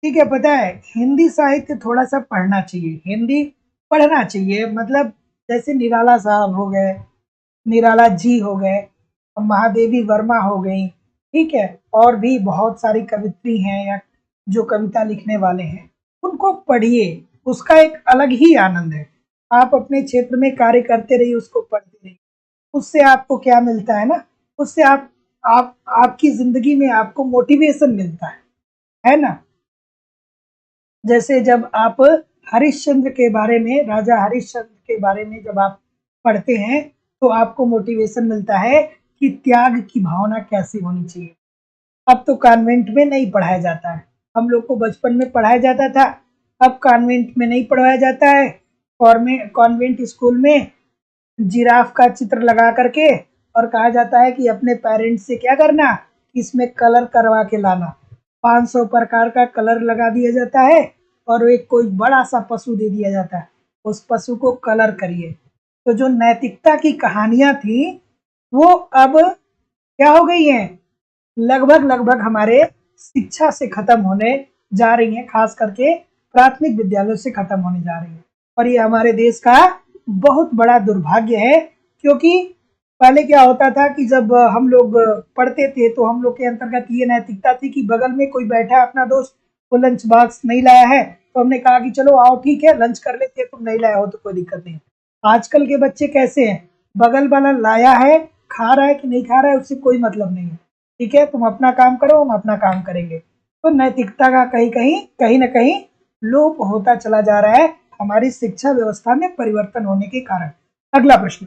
ठीक है, पता है हिंदी साहित्य थोड़ा सा पढ़ना चाहिए, हिंदी पढ़ना चाहिए। मतलब जैसे निराला साहब हो गए, निराला जी हो गए, महादेवी वर्मा हो गई, ठीक है, और भी बहुत सारी कवित्री हैं या जो कविता लिखने वाले हैं, उनको पढ़िए। उसका एक अलग ही आनंद है। आप अपने क्षेत्र में कार्य करते रहिए, उसको पढ़ते रहिए। उससे आपको क्या मिलता है ना, उससे आप आपकी जिंदगी में आपको मोटिवेशन मिलता है ना? जैसे जब आप हरिश्चंद्र के बारे में, राजा हरिश्चंद्र के बारे में जब आप पढ़ते हैं तो आपको मोटिवेशन मिलता है कि त्याग की भावना कैसी होनी चाहिए। अब तो कॉन्वेंट में नहीं पढ़ाया जाता है। हम लोग को बचपन में पढ़ाया जाता था, अब कॉन्वेंट में नहीं पढ़ाया जाता है। कॉन्वेंट स्कूल में जिराफ का चित्र लगा करके और कहा जाता है कि अपने पेरेंट्स से क्या करना, इसमें कलर करवा के लाना। 500 प्रकार का कलर लगा दिया जाता है और एक कोई बड़ा सा पशु दे दिया जाता है, उस पशु को कलर करिए। तो जो नैतिकता की कहानियां थी वो अब क्या हो गई हैं? लगभग लगभग हमारे शिक्षा से खत्म होने जा रही हैं, खास करके प्राथमिक विद्यालयों से खत्म होने जा रही है। और ये हमारे देश का बहुत बड़ा दुर्भाग्य है, क्योंकि पहले क्या होता था कि जब हम लोग पढ़ते थे तो हम लोग के अंतर्गत ये नैतिकता थी कि बगल में कोई बैठा है अपना दोस्त, वो लंच बॉक्स नहीं लाया है तो हमने कहा कि चलो आओ ठीक है लंच कर लेते हैं, तुम नहीं लाए हो तो कोई दिक्कत नहीं। आजकल के बच्चे कैसे हैं? बगल वाला लाया है, खा रहा है कि नहीं खा रहा है उससे कोई मतलब नहीं है। ठीक है, तुम अपना काम करो, हम अपना काम करेंगे। तो नैतिकता का कहीं ना कहीं लोप होता चला जा रहा है हमारी शिक्षा व्यवस्था में परिवर्तन होने के कारण। अगला प्रश्न,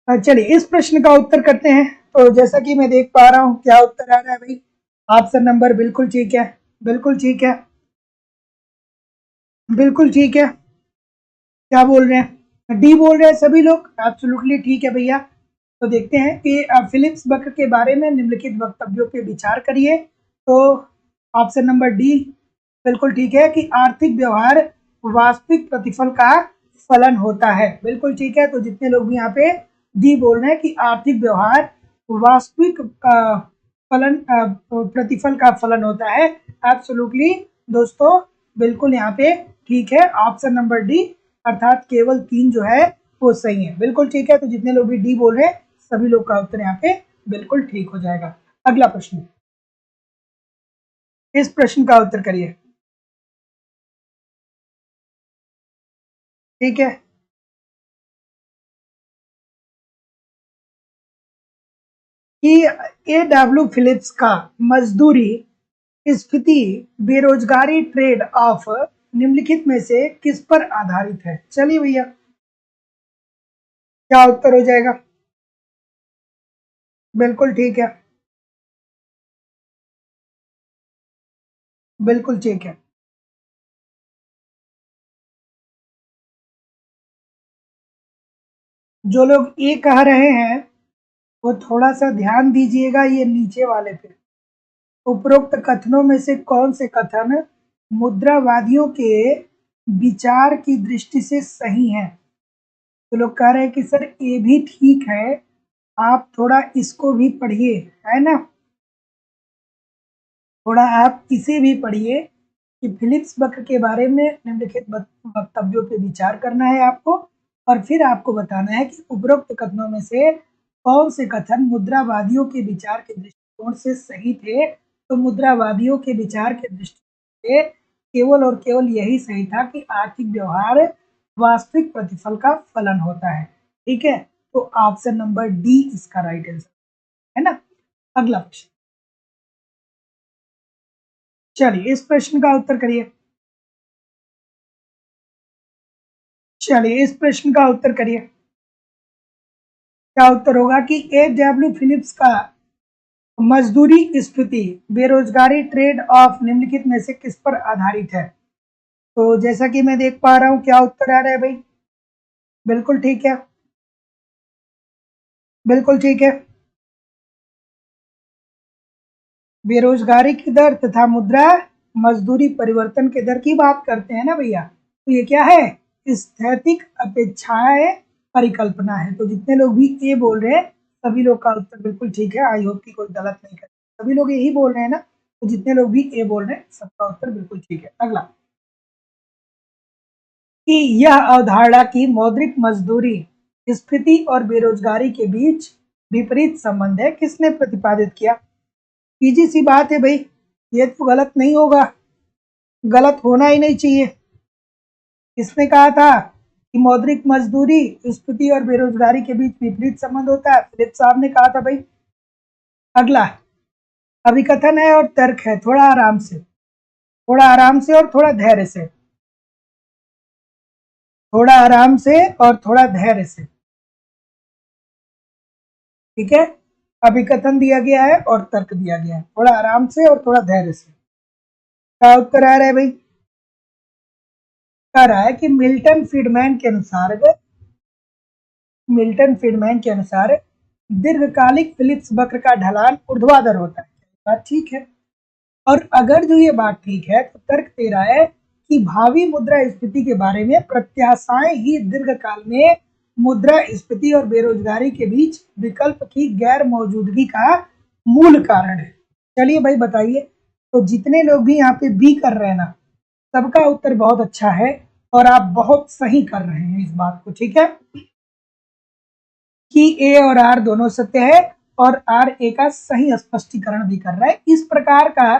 चलिए इस प्रश्न का उत्तर करते हैं। तो जैसा कि मैं देख पा रहा हूँ, क्या उत्तर आ रहा है भाई? ऑप्शन नंबर बिल्कुल ठीक है, बिल्कुल ठीक है, बिल्कुल ठीक है। क्या बोल रहे हैं? डी बोल रहे हैं सभी लोग, एब्सोल्युटली ठीक है भैया। तो देखते हैं कि फिलिप्स वक्र के बारे में निम्नलिखित वक्तव्यों पे विचार करिए। तो ऑप्शन नंबर डी बिल्कुल ठीक है कि आर्थिक व्यवहार वास्तविक प्रतिफल का फलन होता है। बिल्कुल ठीक है। तो जितने लोग भी यहाँ पे डी बोल रहे हैं कि आर्थिक व्यवहार वास्तविक फलन प्रतिफल का फलन होता है। एब्सोल्युटली दोस्तों, बिल्कुल यहाँ पे ठीक है, ऑप्शन नंबर डी, अर्थात केवल 3 जो है वो सही है। बिल्कुल ठीक है, तो जितने लोग भी डी बोल रहे हैं सभी लोग का उत्तर यहाँ पे बिल्कुल ठीक हो जाएगा। अगला प्रश्न, इस प्रश्न का उत्तर करिए। ठीक है, कि A.W. फिलिप्स का मजदूरी, स्फीति, बेरोजगारी ट्रेड ऑफ निम्नलिखित में से किस पर आधारित है? चलिए भैया, क्या उत्तर हो जाएगा? बिल्कुल ठीक है, बिल्कुल ठीक है। जो लोग ए कह रहे हैं वो थोड़ा सा ध्यान दीजिएगा ये नीचे वाले पे। उपरोक्त कथनों में से कौन से कथन मुद्रावादियों के विचार की दृष्टि से सही हैं? तो लोग कह रहे हैं कि सर ये भी ठीक है, आप थोड़ा इसको भी पढ़िए, है ना? थोड़ा आप इसे भी पढ़िए कि फिलिप्स वक्र के बारे में निम्नलिखित वक्तव्यों पे विचार करना है आपको, और फिर आपको बताना है कि उपरोक्त कथनों में से कौन से कथन मुद्रावादियों के विचार के दृष्टिकोण से सही थे। तो मुद्रावादियों के विचार के दृष्टिकोण से केवल और केवल यही सही था कि आर्थिक व्यवहार वास्तविक प्रतिफल का फलन होता है। ठीक है, तो ऑप्शन नंबर डी इसका राइट आंसर है ना। अगला प्रश्न, चलिए इस प्रश्न का उत्तर करिए। चलिए इस प्रश्न का उत्तर करिए। क्या उत्तर होगा कि A.W. फिलिप्स का मजदूरी, स्फीति, बेरोजगारी ट्रेड ऑफ निम्नलिखित में से किस पर आधारित है? तो जैसा कि मैं देख पा रहा हूं, क्या उत्तर आ रहा है भाई? बिल्कुल ठीक है, बिल्कुल ठीक है। बेरोजगारी की दर तथा मुद्रा मजदूरी परिवर्तन के दर की बात करते हैं ना भैया, तो ये क्या है? स्थैतिक अपेक्षाएं परिकल्पना है। तो जितने लोग भी ए बोल रहे हैं सभी लोग का उत्तर बिल्कुल ठीक है। आई होप कि कोई गलत नहीं कर, सभी लोग यही बोल रहे हैं ना, तो जितने लोग भी ए बोल रहे हैं सबका उत्तर बिल्कुल ठीक है। अगला, कि यह अवधारणा की मौद्रिक मजदूरी, स्फीति और बेरोजगारी के बीच विपरीत संबंध है, किसने प्रतिपादित किया? सीधी सी बात है भाई, ये तो गलत नहीं होगा, गलत होना ही नहीं चाहिए। किसने कहा था कि मौद्रिक मजदूरी, स्फीति और बेरोजगारी के बीच विपरीत संबंध होता है? फिलिप साहब ने कहा था भाई। अगला, अभिकथन है और तर्क है, थोड़ा आराम से, थोड़ा आराम से और थोड़ा धैर्य से, थोड़ा आराम से और थोड़ा धैर्य से। ठीक है, अभिकथन दिया गया है और तर्क दिया गया है, थोड़ा आराम से और थोड़ा धैर्य से। क्या उत्तर आ रहा है भाई? कह रहा है कि मिल्टन फ्रीडमैन के अनुसार दीर्घकालिक फिलिप्स वक्र का ढलान ऊर्ध्वाधर होता है। बात ठीक है, और अगर जो ये बात ठीक है तो तर्क दे रहा है कि भावी मुद्रा स्फीति के बारे में प्रत्याशाएं ही दीर्घकाल में मुद्रा स्फीति और बेरोजगारी के बीच विकल्प की गैर मौजूदगी का मूल कारण है। चलिए भाई बताइए, तो जितने लोग भी यहाँ पे बी कर रहे हैं ना, सबका उत्तर बहुत अच्छा है और आप बहुत सही कर रहे हैं इस बात को। ठीक है, कि ए और आर दोनों सत्य है और आर ए का सही स्पष्टीकरण भी कर रहा है। इस प्रकार का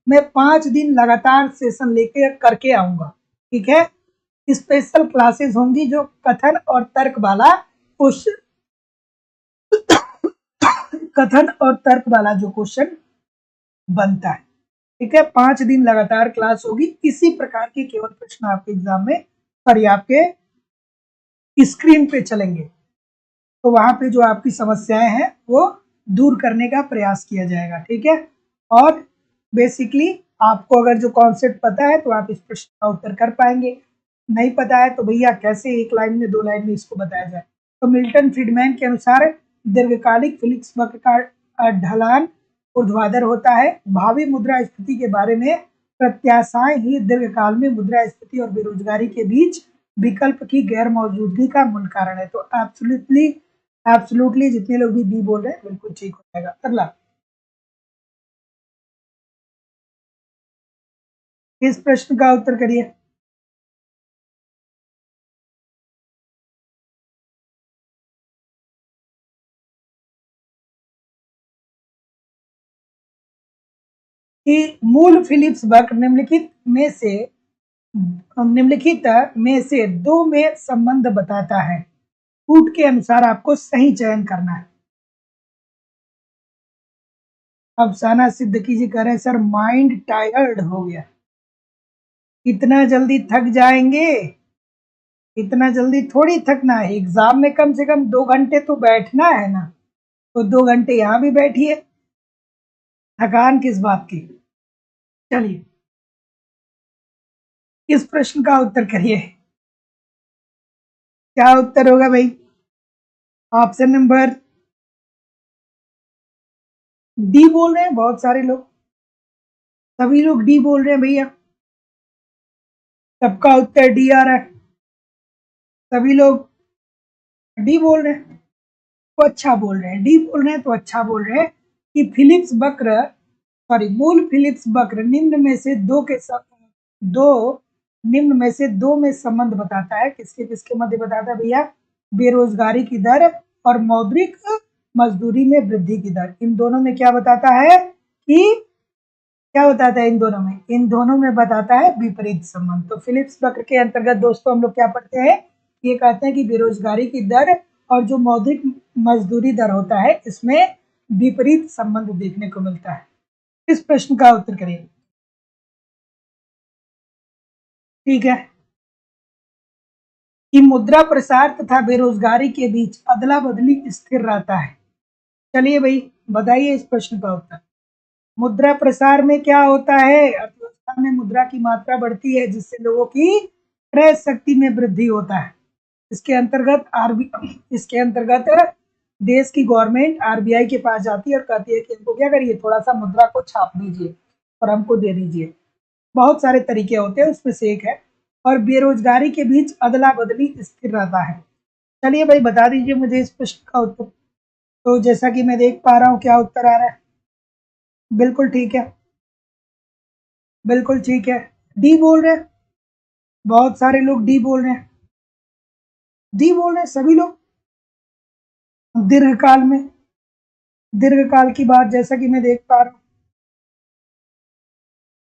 मैं 5 दिन लगातार सेशन लेके करके आऊंगा। ठीक है, स्पेशल क्लासेस होंगी जो कथन और तर्क वाला क्वेश्चन, कथन और तर्क वाला जो क्वेश्चन बनता है। ठीक है, 5 दिन लगातार क्लास होगी, इसी प्रकार के केवल प्रश्न आपके एग्जाम में, सॉरी आपके स्क्रीन पे चलेंगे। तो वहां पे जो आपकी समस्याएं हैं वो दूर करने का प्रयास किया जाएगा। ठीक है, और बेसिकली आपको अगर जो कॉन्सेप्ट पता है तो आप इस प्रश्न का उत्तर कर पाएंगे, नहीं पता है तो भैया कैसे एक लाइन में 2 लाइन में इसको बताया जाए। तो मिल्टन फ्रीडमैन के अनुसार दीर्घकालिक फिलिप्स वक्र का ढलान ऊर्ध्वाधर होता है। भावी मुद्रा स्थिति के बारे में प्रत्याशाएं ही दीर्घकाल में मुद्रा स्थिति और बेरोजगारी के बीच विकल्प की गैर मौजूदगी का मूल कारण है। तो एब्सोल्युटली एब्सोल्युटली जितने लोग भी बी बोल रहे हैं बिल्कुल ठीक हो जाएगा। अगला, इस प्रश्न का उत्तर करिए। कि मूल फिलिप्स बक निम्नलिखित में से दो में संबंध बताता है। कूट के अनुसार आपको सही चयन करना है। अफसाना सिद्दीकी कह रहे हैं सर माइंड टायर्ड हो गया। इतना जल्दी थक जाएंगे? इतना जल्दी थोड़ी थकना है, एग्जाम में कम से कम 2 घंटे तो बैठना है ना, तो 2 घंटे यहाँ भी बैठिए, थकान किस बात की। चलिए इस प्रश्न का उत्तर करिए। क्या उत्तर होगा भाई? ऑप्शन नंबर डी बोल रहे हैं बहुत सारे लोग, सभी लोग डी बोल रहे हैं भैया, सबका उत्तर डी आ रहा है, सभी लोग डी बोल रहे हैं तो अच्छा बोल रहे हैं, डी बोल रहे हैं तो अच्छा बोल रहे हैं कि फिलिप्स बक्र मूल फिलिप्स बक्र निम्न में से दो में संबंध बताता है। किसके किसके मध्य बताता है भैया? बेरोजगारी की दर और मौद्रिक मजदूरी में वृद्धि की दर। इन दोनों में क्या बताता है कि क्या बताता है? इन दोनों में बताता है विपरीत संबंध। तो फिलिप्स वक्र के अंतर्गत दोस्तों हम लोग क्या पढ़ते हैं? ये कहते हैं कि बेरोजगारी की दर और जो मौद्रिक मजदूरी दर होता है इसमें विपरीत संबंध देखने को मिलता है। इस प्रश्न का उत्तर करिए। ठीक है कि मुद्रा प्रसार तथा बेरोजगारी के बीच अदला बदली स्थिर रहता है। चलिए भाई बताइए इस प्रश्न का उत्तर। मुद्रा प्रसार में क्या होता है? अर्थव्यवस्था में मुद्रा की मात्रा बढ़ती है जिससे लोगों की क्रय शक्ति में वृद्धि होता है। इसके अंतर्गत देश की गवर्नमेंट आरबीआई के पास जाती है और कहती है कि हमको क्या करिए, थोड़ा सा मुद्रा को छाप दीजिए और हमको दे दीजिए। बहुत सारे तरीके होते हैं, उसमें से एक है। और बेरोजगारी के बीच अदला बदली स्थिर रहता है। चलिए भाई बता दीजिए मुझे इस प्रश्न का उत्तर। तो जैसा कि मैं देख पा रहा हूँ क्या उत्तर आ रहा है? बिल्कुल ठीक है, बिल्कुल ठीक है, डी बोल रहे हैं, बहुत सारे लोग डी बोल रहे हैं, डी बोल रहे हैं सभी लोग। दीर्घकाल में, दीर्घकाल की बात जैसा कि मैं देख पा रहा हूँ,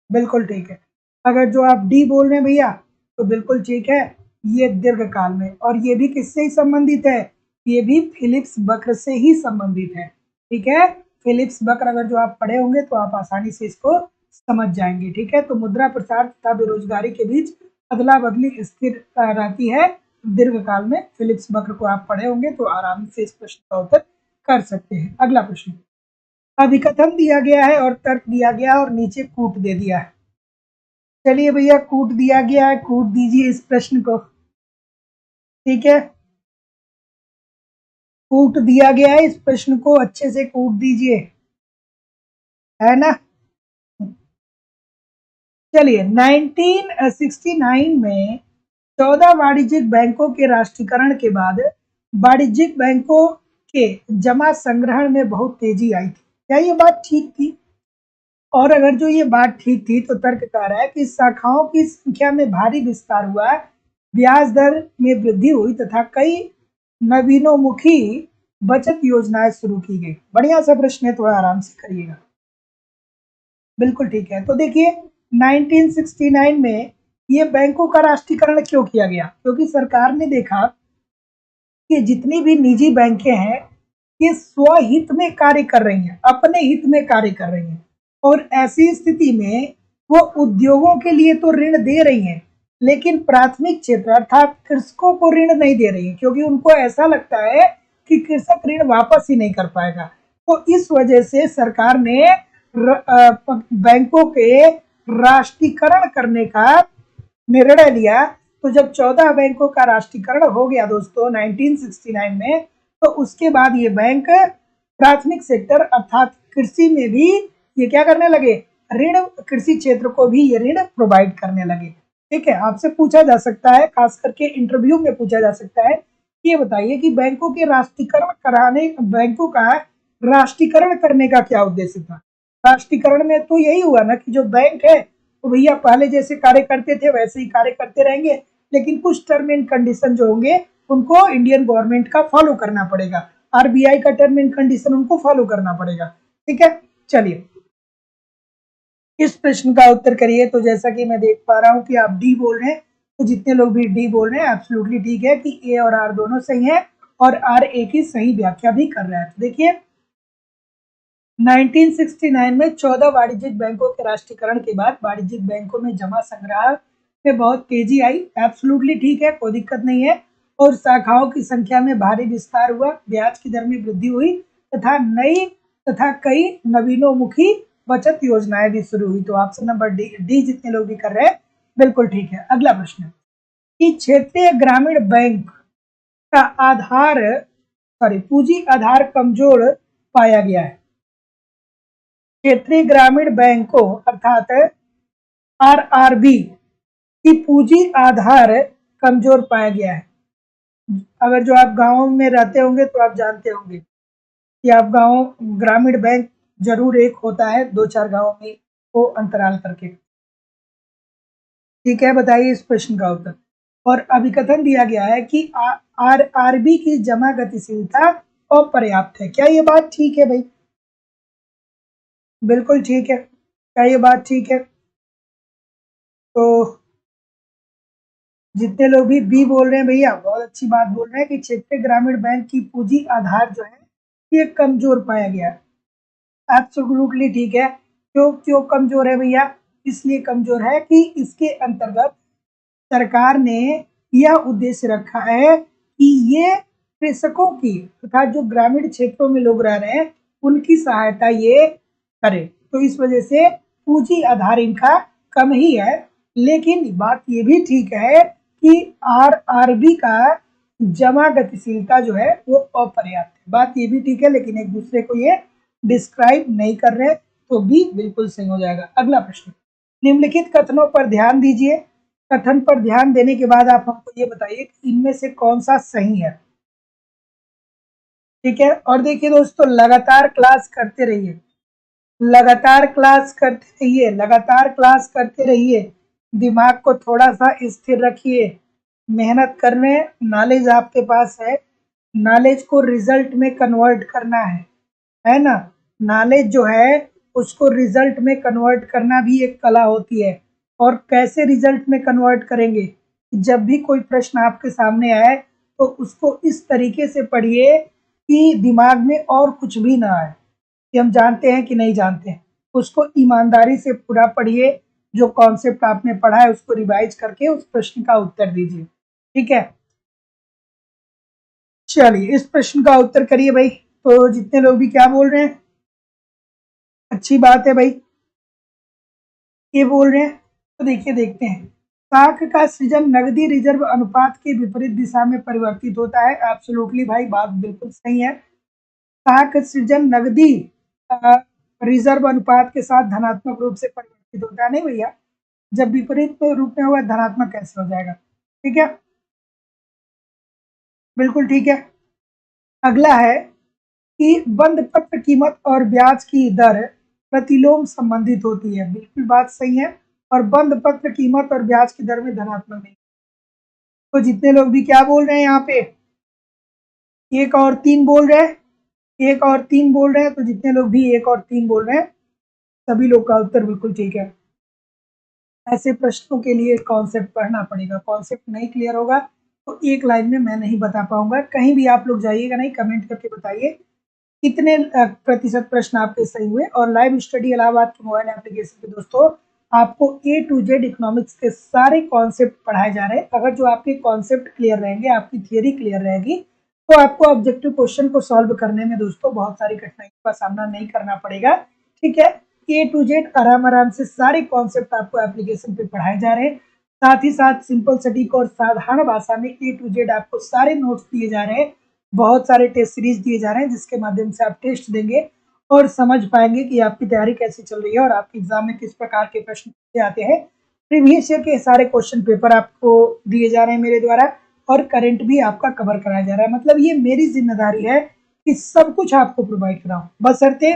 बिल्कुल ठीक है। अगर जो आप डी बोल रहे हैं भैया तो बिल्कुल ठीक है, ये दीर्घकाल में, और ये भी किससे ही संबंधित है? ये भी फिलिप्स वक्र से ही संबंधित है। ठीक है, फिलिप्स वक्र अगर जो आप पढ़े होंगे तो आप आसानी से इसको समझ जाएंगे। ठीक है, तो मुद्रा प्रसार तथा बेरोजगारी के बीच अदला बदली स्थिर रहती है दीर्घकाल में। फिलिप्स वक्र को आप पढ़े होंगे तो आराम से इस प्रश्न का उत्तर कर सकते हैं। अगला प्रश्न, अभिकथन दिया गया है और तर्क दिया गया है और नीचे कूट दे दिया है। चलिए भैया कूट दिया गया है, कूट दीजिए इस प्रश्न को। ठीक है, कूट दिया गया है, इस प्रश्न को अच्छे से कूट दीजिए, है ना। चलिए 1969 में 14 वाणिज्यिक बैंकों के राष्ट्रीयकरण के बाद वाणिज्यिक बैंकों के जमा संग्रहण में बहुत तेजी आई थी। क्या ये बात ठीक थी? और अगर जो ये बात ठीक थी तो तर्क कह रहा है कि शाखाओं की संख्या में भारी विस्तार हुआ, ब्याज दर में वृद्धि हुई तथा कई नवीनोमुखी बचत योजनाएं शुरू की गई। बढ़िया सा प्रश्न है, थोड़ा आराम से करिएगा। बिल्कुल ठीक है, तो देखिए 1969 में ये बैंकों का राष्ट्रीयकरण क्यों किया गया? क्योंकि सरकार ने देखा कि जितनी भी निजी बैंकें हैं ये स्वहित में कार्य कर रही हैं, अपने हित में कार्य कर रही हैं, और ऐसी स्थिति में वो उद्योगों के लिए तो ऋण दे रही हैं लेकिन प्राथमिक क्षेत्र अर्थात कृषकों को ऋण नहीं दे रही है, क्योंकि उनको ऐसा लगता है कि कृषक ऋण वापस ही नहीं कर पाएगा। तो इस वजह से सरकार ने बैंकों के राष्ट्रीयकरण करने का निर्णय लिया। तो जब 14 बैंकों का राष्ट्रीयकरण हो गया दोस्तों 1969 में, तो उसके बाद ये बैंक प्राथमिक सेक्टर अर्थात कृषि में भी ये क्या करने लगे, ऋण, कृषि क्षेत्र को भी ये ऋण प्रोवाइड करने लगे। ठीक है, आपसे पूछा जा सकता है, खास करके इंटरव्यू में पूछा जा सकता है, ये बताइए कि बैंकों का राष्ट्रीयकरण करने का क्या उद्देश्य था? राष्ट्रीयकरण में तो यही हुआ ना कि जो बैंक है तो भैया पहले जैसे कार्य करते थे वैसे ही कार्य करते रहेंगे, लेकिन कुछ टर्म एंड कंडीशन जो होंगे उनको इंडियन गवर्नमेंट का फॉलो करना पड़ेगा, आरबीआई का टर्म एंड कंडीशन उनको फॉलो करना पड़ेगा। ठीक है, चलिए इस प्रश्न का उत्तर करिए। तो जैसा कि मैं देख पा रहा हूं कि आप डी बोल रहे हैं, तो जितने लोग भी डी बोल रहे हैं एब्सोल्युटली ठीक है कि ए और आर दोनों सही है और आर ए की सही व्याख्या भी कर रहा है। तो देखिए 1969 में 14 वाणिज्यिक बैंकों के राष्ट्रीयकरण के बाद वाणिज्यिक बैंकों में जमा संग्रह में बहुत तेजी आई। एब्सोल्युटली ठीक है, कोई दिक्कत नहीं है। और शाखाओं की संख्या में भारी विस्तार हुआ, ब्याज की दर में वृद्धि हुई तथा कई नवीनोन्मुखी बचत योजनाएं भी शुरू हुई। तो ऑप्शन नंबर डी जितने लोग भी कर रहे हैं बिल्कुल ठीक है। अगला प्रश्न कि क्षेत्रीय ग्रामीण बैंक का पूंजी आधार कमजोर पाया गया है। क्षेत्रीय ग्रामीण बैंकों अर्थात आरआरबी की पूंजी आधार कमजोर पाया गया है। अगर जो आप गांव में रहते होंगे तो आप जानते होंगे कि आप ग्रामीण बैंक जरूर एक होता है 2-4 गांव में वो अंतराल करके। ठीक है, बताइए इस प्रश्न का उत्तर। और अभिकथन दिया गया है कि आरआरबी की जमा गतिशीलता अपर्याप्त है। क्या ये बात ठीक है भाई? बिल्कुल ठीक है। क्या ये बात ठीक है? तो जितने लोग भी बी बोल रहे हैं भैया बहुत अच्छी बात बोल रहे हैं कि क्षेत्रीय ग्रामीण बैंक की पूंजी आधार जो है ये कमजोर पाया गया है। एब्सोल्युटली ठीक है। क्यों कमजोर है भैया? इसलिए कमजोर है कि इसके अंतर्गत सरकार ने यह उद्देश्य रखा है कि ये कृषकों की तथा जो ग्रामीण क्षेत्रों में लोग रह रहे हैं उनकी सहायता ये करे। तो इस वजह से पूंजी आधार इनका कम ही है। लेकिन बात ये भी ठीक है कि आरआरबी का जमा गतिशीलता जो है वो अपर्याप्त है। बात ये भी ठीक है, लेकिन एक दूसरे को ये डिस्क्राइब नहीं कर रहे, तो बी बिल्कुल सही हो जाएगा। अगला प्रश्न, निम्नलिखित कथनों पर ध्यान दीजिए। कथन पर ध्यान देने के बाद आप हमको ये बताइए कि इनमें से कौन सा सही है। ठीक है, और देखिए दोस्तों लगातार क्लास करते रहिए, लगातार क्लास करते रहिए, लगातार क्लास करते रहिए। दिमाग को थोड़ा सा स्थिर रखिए, मेहनत करने, नॉलेज आपके पास है, नॉलेज को रिजल्ट में कन्वर्ट करना है ना। नॉलेज जो है उसको रिजल्ट में कन्वर्ट करना भी एक कला होती है। और कैसे रिजल्ट में कन्वर्ट करेंगे? जब भी कोई प्रश्न आपके सामने आए तो उसको इस तरीके से पढ़िए कि दिमाग में और कुछ भी ना आए कि हम जानते हैं कि नहीं जानते हैं। उसको ईमानदारी से पूरा पढ़िए, जो कॉन्सेप्ट आपने पढ़ा है उसको रिवाइज करके उस प्रश्न का उत्तर दीजिए। ठीक है, चलिए इस प्रश्न का उत्तर करिए भाई। तो जितने लोग भी क्या बोल रहे हैं, अच्छी बात है भाई, ये बोल रहे हैं। तो देखिए देखते हैं, साख का सृजन नगदी रिजर्व अनुपात के विपरीत दिशा में परिवर्तित होता है। एब्सोल्युटली भाई बात बिल्कुल सही है। साख सृजन नगदी रिजर्व अनुपात के साथ धनात्मक रूप से परिवर्तित होता है। नहीं भैया, जब विपरीत रूप में हुआ धनात्मक कैसे हो जाएगा? ठीक है, बिल्कुल ठीक है। अगला है कि बंद पत्र कीमत और ब्याज की दर प्रतिलोम संबंधित होती है। बिल्कुल बात सही है। और बंद पत्र कीमत और ब्याज की दर में धनात्मक नहीं। तो जितने लोग भी क्या बोल रहे हैं यहाँ पे, एक और तीन बोल रहे हैं, एक और तीन बोल रहे हैं। तो जितने लोग भी एक और तीन बोल रहे हैं सभी लोग का उत्तर बिल्कुल ठीक है। ऐसे प्रश्नों के लिए कॉन्सेप्ट पढ़ना पड़ेगा, कॉन्सेप्ट नहीं क्लियर होगा तो एक लाइन में मैं नहीं बता पाऊंगा। कहीं भी आप लोग जाइएगा नहीं, कमेंट करके बताइए कितने प्रतिशत प्रश्न आपके सही हुए। और लाइव स्टडी इलाहाबाद के मोबाइल एप्लीकेशन पे दोस्तों आपको ए टू जेड इकोनॉमिक्स के सारे कॉन्सेप्ट पढ़ाए जा रहे हैं। अगर जो आपके कॉन्सेप्ट क्लियर रहेंगे, आपकी थियरी क्लियर रहेगी, तो आपको ऑब्जेक्टिव क्वेश्चन को सॉल्व करने में दोस्तों बहुत सारी कठिनाइयों का सामना नहीं करना पड़ेगा। ठीक है, ए टू जेड आराम से सारे कॉन्सेप्ट आपको एप्लीकेशन पे पढ़ाए जा रहे हैं। साथ ही साथ सिंपल सटीक और साधारण भाषा में ए टू जेड आपको सारे नोट्स दिए जा रहे हैं। बहुत सारे टेस्ट सीरीज दिए जा रहे हैं जिसके माध्यम से आप टेस्ट देंगे और समझ पाएंगे कि आपकी तैयारी कैसी चल रही है और आपके एग्जाम में किस प्रकार के प्रश्न पूछे आते हैं। प्रीवियस ईयर के सारे क्वेश्चन पेपर आपको दिए जा रहे हैं मेरे द्वारा और करंट भी आपका कवर कराया जा रहा है। मतलब ये मेरी जिम्मेदारी है कि सब कुछ आपको प्रोवाइड कराऊं, बशर्ते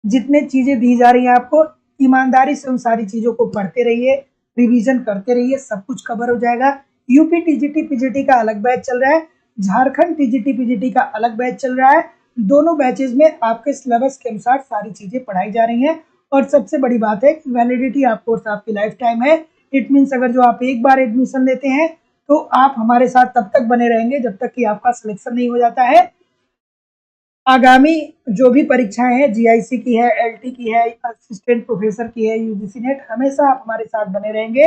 जितने चीजें दी जा रही हैं आपको ईमानदारी से उन सारी चीज़ों को पढ़ते रहिए, रिवीजन करते रहिए, सब कुछ कवर हो जाएगा। यूपी टीजीटी पीजीटी का अलग बैच चल रहा है, झारखंड टीजीटी पीजीटी का अलग बैच चल रहा है। दोनों बैचेज में आपके सिलेबस के अनुसार सारी चीज़ें पढ़ाई जा रही हैं और सबसे बड़ी बात है कि वैलिडिटी ऑफ कोर्स आपकी लाइफ टाइम है। इट मीन्स अगर जो आप एक बार एडमिशन लेते हैं तो आप हमारे साथ तब तक बने रहेंगे जब तक कि आपका सिलेक्शन नहीं हो जाता है। आगामी जो भी परीक्षाएं हैं, जीआईसी की है, एलटी की है, असिस्टेंट प्रोफेसर की है, यूजीसी नेट, हमेशा आप हमारे साथ बने रहेंगे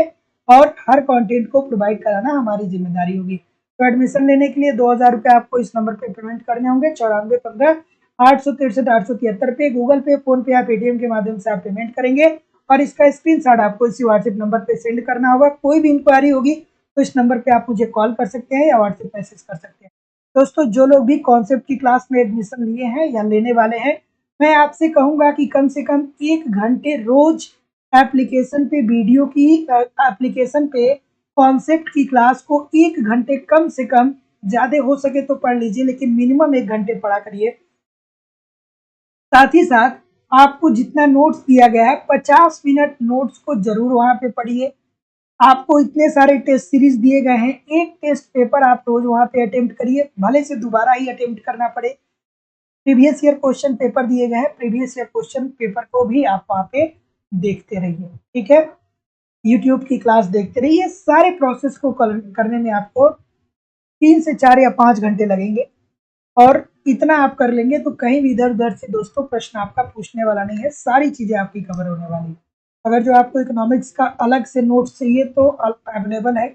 और हर कंटेंट को प्रोवाइड कराना हमारी जिम्मेदारी होगी। तो एडमिशन लेने के लिए 2000 रुपये आपको इस नंबर पे पेमेंट करने होंगे, 9415 863 873 पे। गूगल पे, फोन पे या पेटीएम के माध्यम से आप पेमेंट करेंगे और इसका स्क्रीनशॉट आपको इसी व्हाट्सएप नंबर पे सेंड करना होगा। कोई भी इंक्वायरी होगी तो इस नंबर पे आप मुझे कॉल कर सकते हैं या व्हाट्सएप मैसेज कर सकते हैं। दोस्तों, जो लोग भी कॉन्सेप्ट की क्लास में एडमिशन लिए हैं या लेने वाले हैं, मैं आपसे कहूंगा कि कम से कम 1 घंटे रोज एप्लीकेशन पे वीडियो की एप्लीकेशन पे कॉन्सेप्ट की क्लास को 1 घंटे कम से कम, ज़्यादा हो सके तो पढ़ लीजिए, लेकिन मिनिमम 1 घंटे पढ़ा करिए। साथ ही साथ आपको जितना नोट्स दिया गया है 50 मिनट नोट्स को जरूर वहाँ पे पढ़िए। आपको इतने सारे टेस्ट सीरीज दिए गए हैं, एक टेस्ट पेपर आप रोज वहाँ पे अटेम्प्ट करिए, भले से दोबारा ही अटेम्प्ट करना पड़े। प्रीवियस ईयर क्वेश्चन पेपर दिए गए हैं, प्रीवियस ईयर क्वेश्चन पेपर को भी आप वहाँ पे देखते रहिए, ठीक है। यूट्यूब की क्लास देखते रहिए। सारे प्रोसेस को करने में आपको 3 से 4 या 5 घंटे लगेंगे और इतना आप कर लेंगे तो कहीं भी इधर उधर से दोस्तों प्रश्न आपका पूछने वाला नहीं है, सारी चीजें आपकी कवर होने वाली है। अगर जो आपको इकोनॉमिक्स का अलग से नोट्स चाहिए तो अवेलेबल है,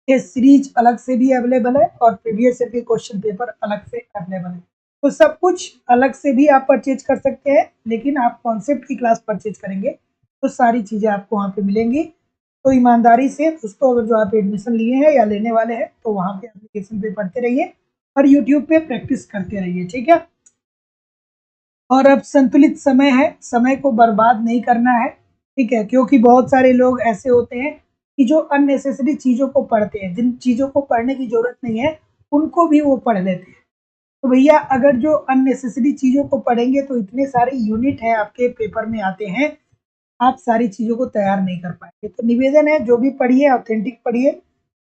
ये सीरीज अलग से भी अवेलेबल है और प्रीवियस ईयर के क्वेश्चन पेपर अलग से अवेलेबल है। तो सब कुछ अलग से भी आप परचेज कर सकते हैं, लेकिन आप कॉन्सेप्ट की क्लास परचेज करेंगे तो सारी चीज़ें आपको वहाँ पे मिलेंगी। तो ईमानदारी से दोस्तों, अगर जो आप एडमिशन लिए हैं या लेने वाले हैं तो वहाँ पे एप्लीकेशन पे पढ़ते रहिए और यूट्यूब पे प्रैक्टिस करते रहिए, ठीक है। और अब संतुलित समय है, समय को बर्बाद नहीं करना है, ठीक है, क्योंकि बहुत सारे लोग ऐसे होते हैं कि जो अननेसेसरी चीज़ों को पढ़ते हैं, जिन चीज़ों को पढ़ने की ज़रूरत नहीं है उनको भी वो पढ़ लेते हैं। तो भैया, अगर जो अननेसेसरी चीज़ों को पढ़ेंगे तो इतने सारे यूनिट हैं आपके पेपर में आते हैं, आप सारी चीज़ों को तैयार नहीं कर पाएंगे। तो निवेदन है, जो भी पढ़िए ऑथेंटिक पढ़िए,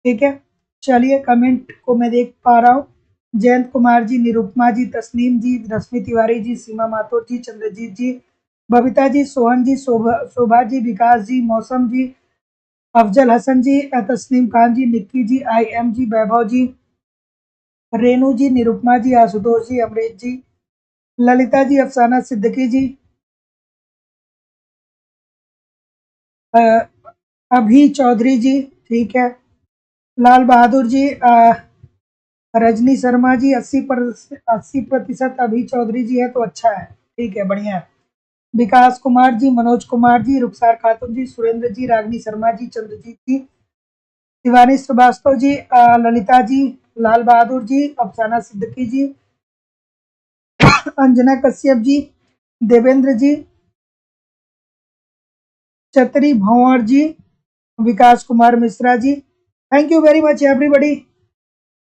ठीक है। चलिए, कमेंट को मैं देख पा रहा हूँ। जयंत कुमार जी, निरुपमा जी, तस्नीम जी, रश्मि तिवारी जी, सीमा माथुर जी, चंद्रजीत जी, बबीता जी, सोहन जी, शोभा जी, विकास जी, मौसम जी, अफजल हसन जी, तस्नीम खान जी, निक्की जी, IM जी, वैभव जी, रेणु जी, निरुपमा जी, आशुतोष जी, अमरीश जी, ललिता जी, अफसाना सिद्दीकी जी, अभी चौधरी जी, ठीक है, लाल बहादुर जी, रजनी शर्मा जी, 80% अभी चौधरी जी है तो अच्छा है, ठीक है, बढ़िया है। विकास कुमार जी, मनोज कुमार जी, रुखसार खातून जी, सुरेंद्र जी, रागनी शर्मा जी, चंद्रजीत जी, शिवानी श्रीवास्तव जी, ललिता जी, लाल बहादुर जी, अफसाना सिद्दीकी जी, Anjana Kashyap ji, Devendra ji, Chhatri Bhanwar ji, Vikas Kumar Mishra ji. Thank you very much everybody.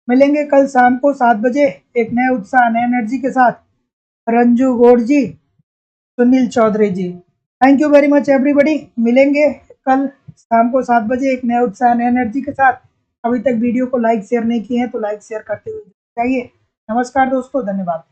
मिलेंगे कल शाम को 7 बजे एक नए उत्साह, नए एनर्जी के साथ। Ranju Gaur ji, Sunil Chaudhary ji, thank you very much everybody. मिलेंगे कल शाम को 7 बजे एक नए उत्साह, नए एनर्जी के साथ। अभी तक वीडियो को लाइक शेयर नहीं किए हैं तो लाइक शेयर करते हुए जाइए। नमस्कार दोस्तों, धन्यवाद।